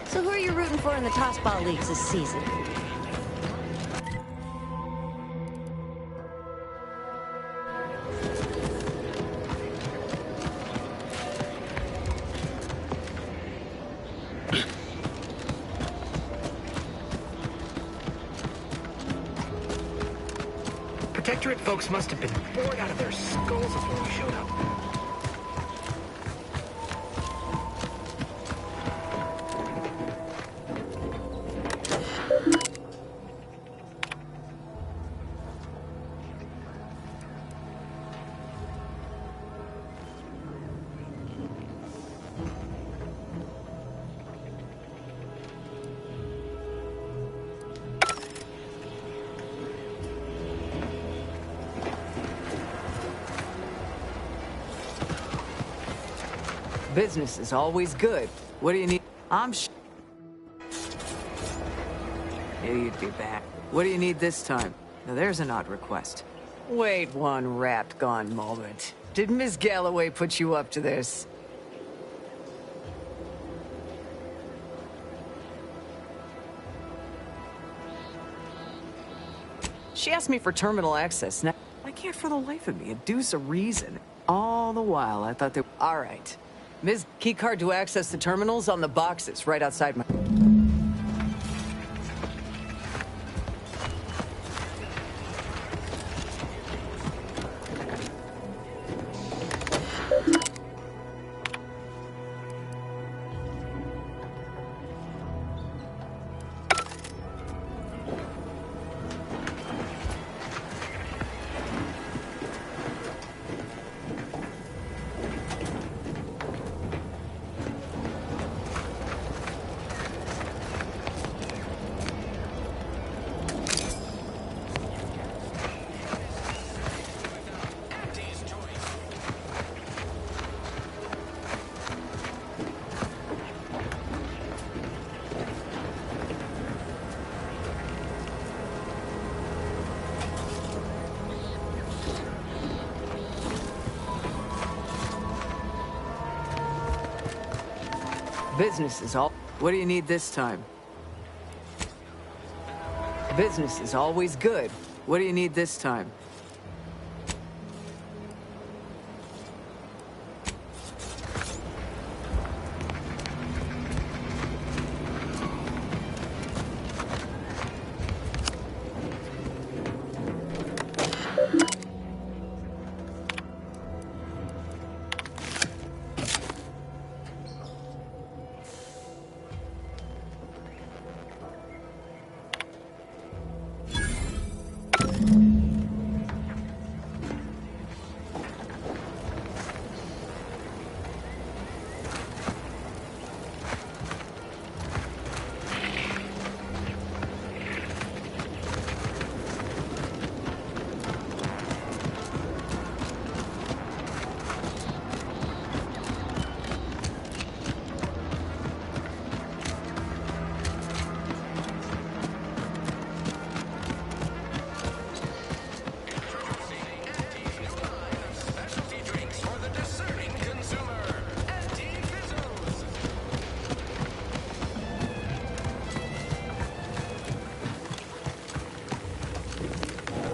[SPEAKER 17] So who are you rooting for in the tossball leagues this season?
[SPEAKER 10] Protectorate folks must have been bored out of their skulls before we showed up.
[SPEAKER 2] Business is always good. What do you need? Knew you'd be back. What do you need this time? Now there's an odd request. Wait one rat-gone moment. Did Miss Galloway put you up to this? She asked me for terminal access. Now, I can't for the life of me adduce a reason. All the while, I thought they... All right. Ms. Keycard to access the terminals on the boxes right outside my... Business is all... What do you need this time? Business is always good. What do you need this time?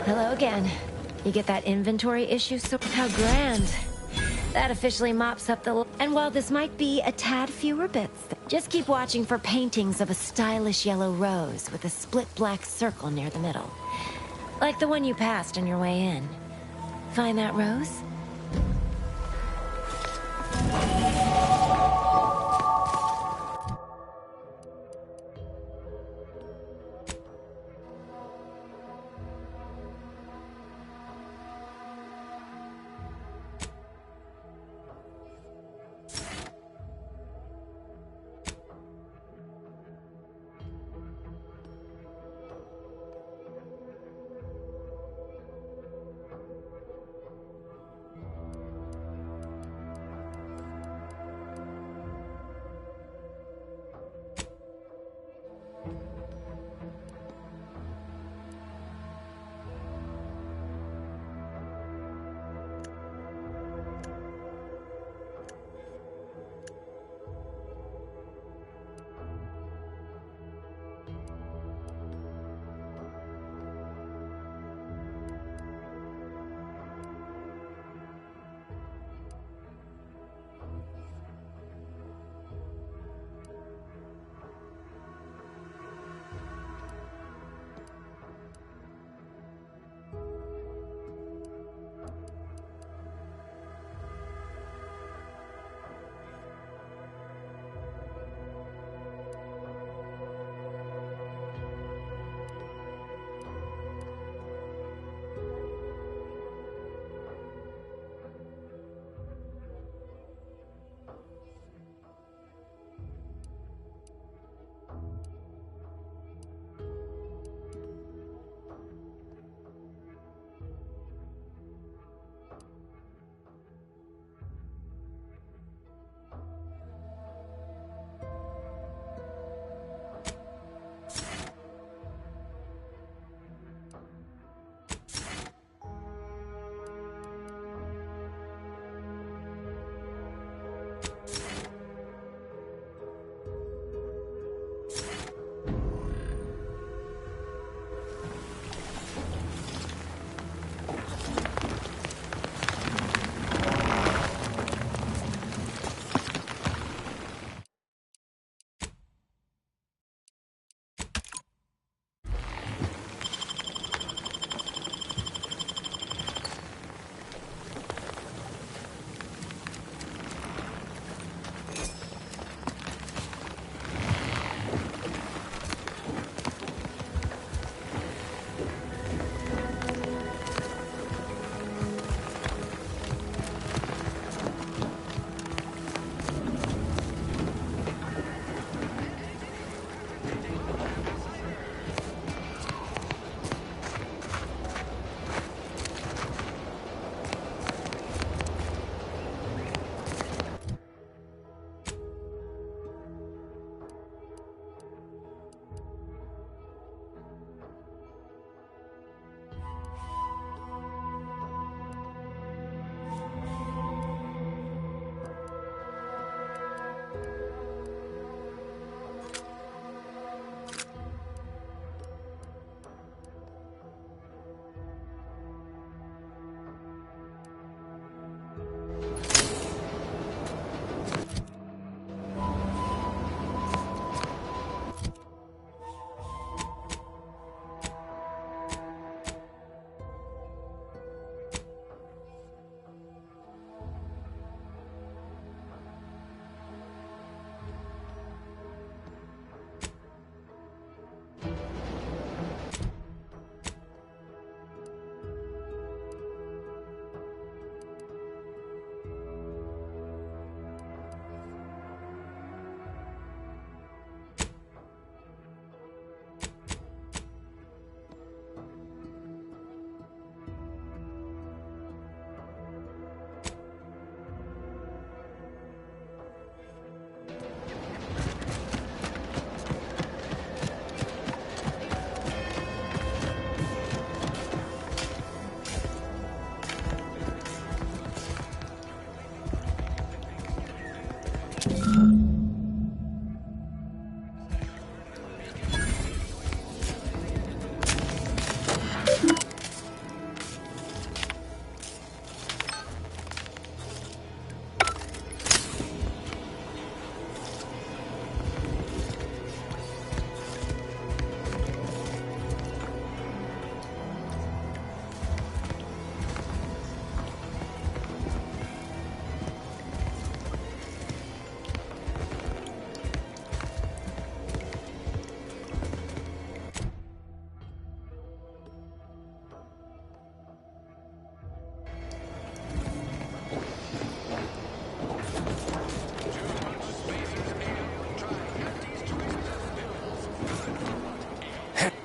[SPEAKER 17] Hello again. You get that inventory issue, so how grand. That officially mops up the... And while this might be a tad fewer bits, just keep watching for paintings of a stylish yellow rose with a split black circle near the middle. Like the one you passed on your way in. Find that rose?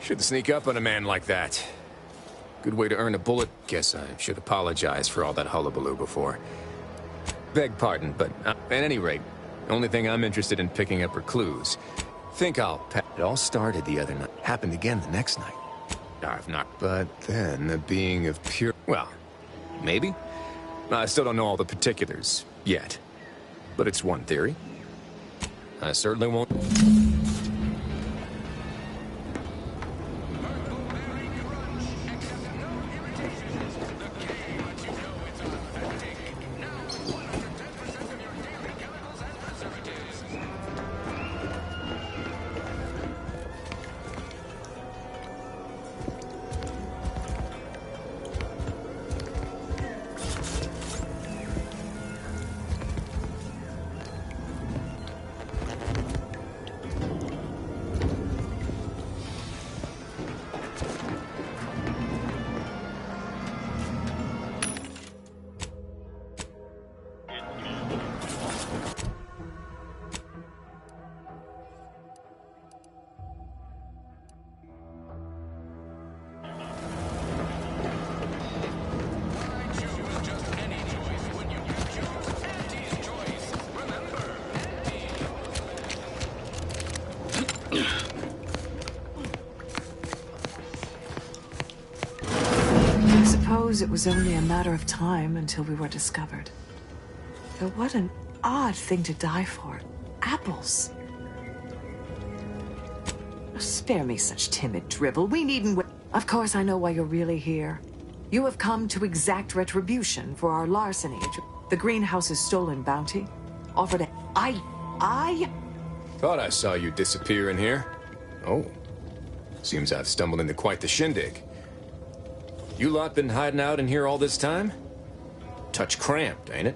[SPEAKER 18] Shouldn't sneak up on a man like that. Good way to earn a bullet. Guess I should apologize for all that hullabaloo before. Beg pardon, but at any rate, the only thing I'm interested in picking up are clues. Think It all started the other night. Happened again the next night. I've not. But then the being of pure... Well, maybe? I still don't know all the particulars yet. But it's one theory. I certainly won't...
[SPEAKER 2] It was only a matter of time until we were discovered. Though what an odd thing to die for. Apples. Spare me such timid drivel. We needn't wait. Of course, I know why you're really here. You have come to exact retribution for our larceny. The greenhouse's stolen bounty. Offered a... I...
[SPEAKER 18] Thought I saw you disappear in here. Oh. Seems I've stumbled into quite the shindig. You lot been hiding out in here all this time? Touch cramped, ain't it?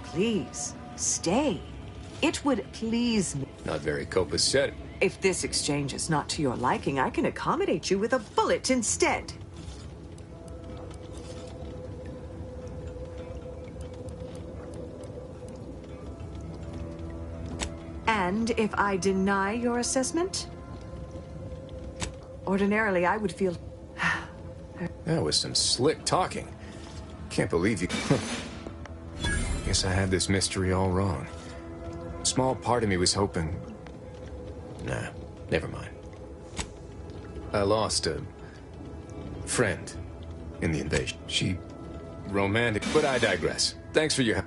[SPEAKER 2] Please, stay. It would please me.
[SPEAKER 18] Not very copacetic.
[SPEAKER 2] If this exchange is not to your liking, I can accommodate you with a bullet instead. And if I deny your assessment? Ordinarily, I would feel...
[SPEAKER 18] That was some slick talking. Can't believe you... Guess I had this mystery all wrong. Small part of me was hoping... Nah, never mind. I lost a... friend in the invasion. She... romantic... But I digress. Thanks for your...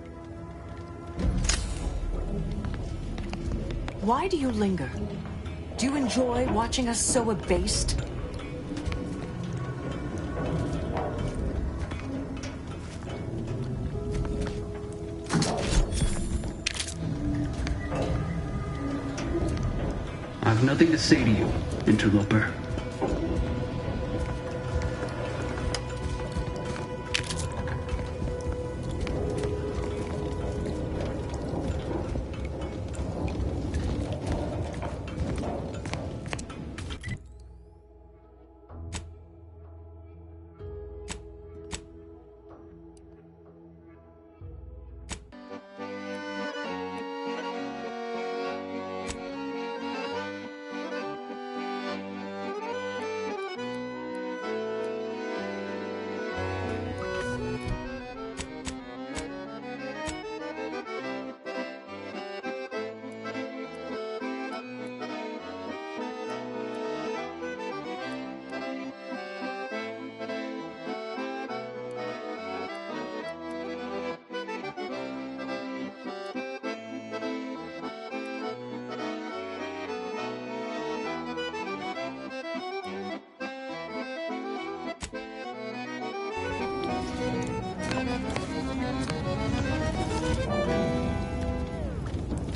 [SPEAKER 2] Why do you linger? Do you enjoy watching us so abased?
[SPEAKER 1] I have nothing to say to you, interloper.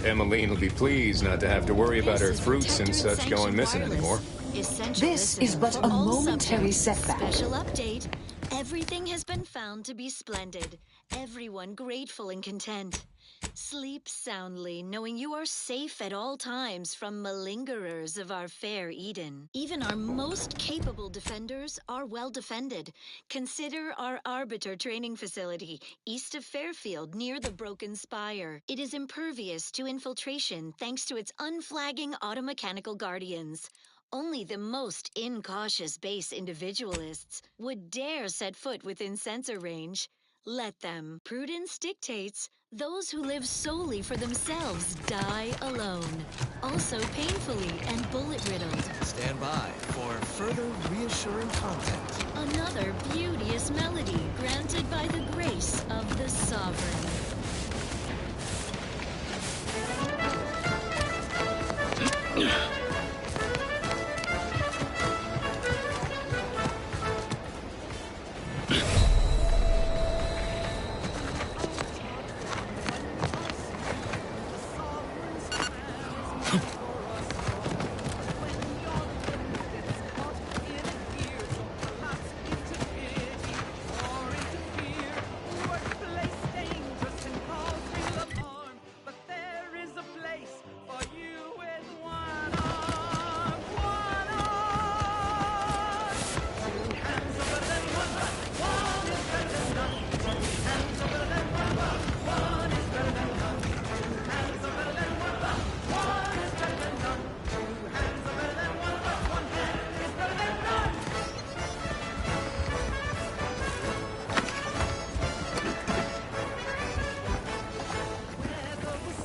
[SPEAKER 18] Emmeline will be pleased not to have to worry about her fruits and such going missing anymore.
[SPEAKER 2] This is but a momentary setback.
[SPEAKER 13] Special update. Everything has been found to be splendid. Everyone grateful and content.
[SPEAKER 3] Sleep soundly, knowing you are safe at all times from malingerers of our fair Eden. Even our most capable defenders are well defended. Consider our Arbiter training facility, east of Fairfield, near the Broken Spire. It is impervious to infiltration thanks to its unflagging automechanical guardians. Only the most incautious base individualists would dare set foot within sensor range. Let them. Prudence dictates those who live solely for themselves die alone. Also painfully and bullet-riddled.
[SPEAKER 13] Stand by for further reassuring content.
[SPEAKER 3] Another beauteous melody granted by the grace of the Sovereign.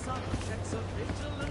[SPEAKER 16] Subjects of vigilance.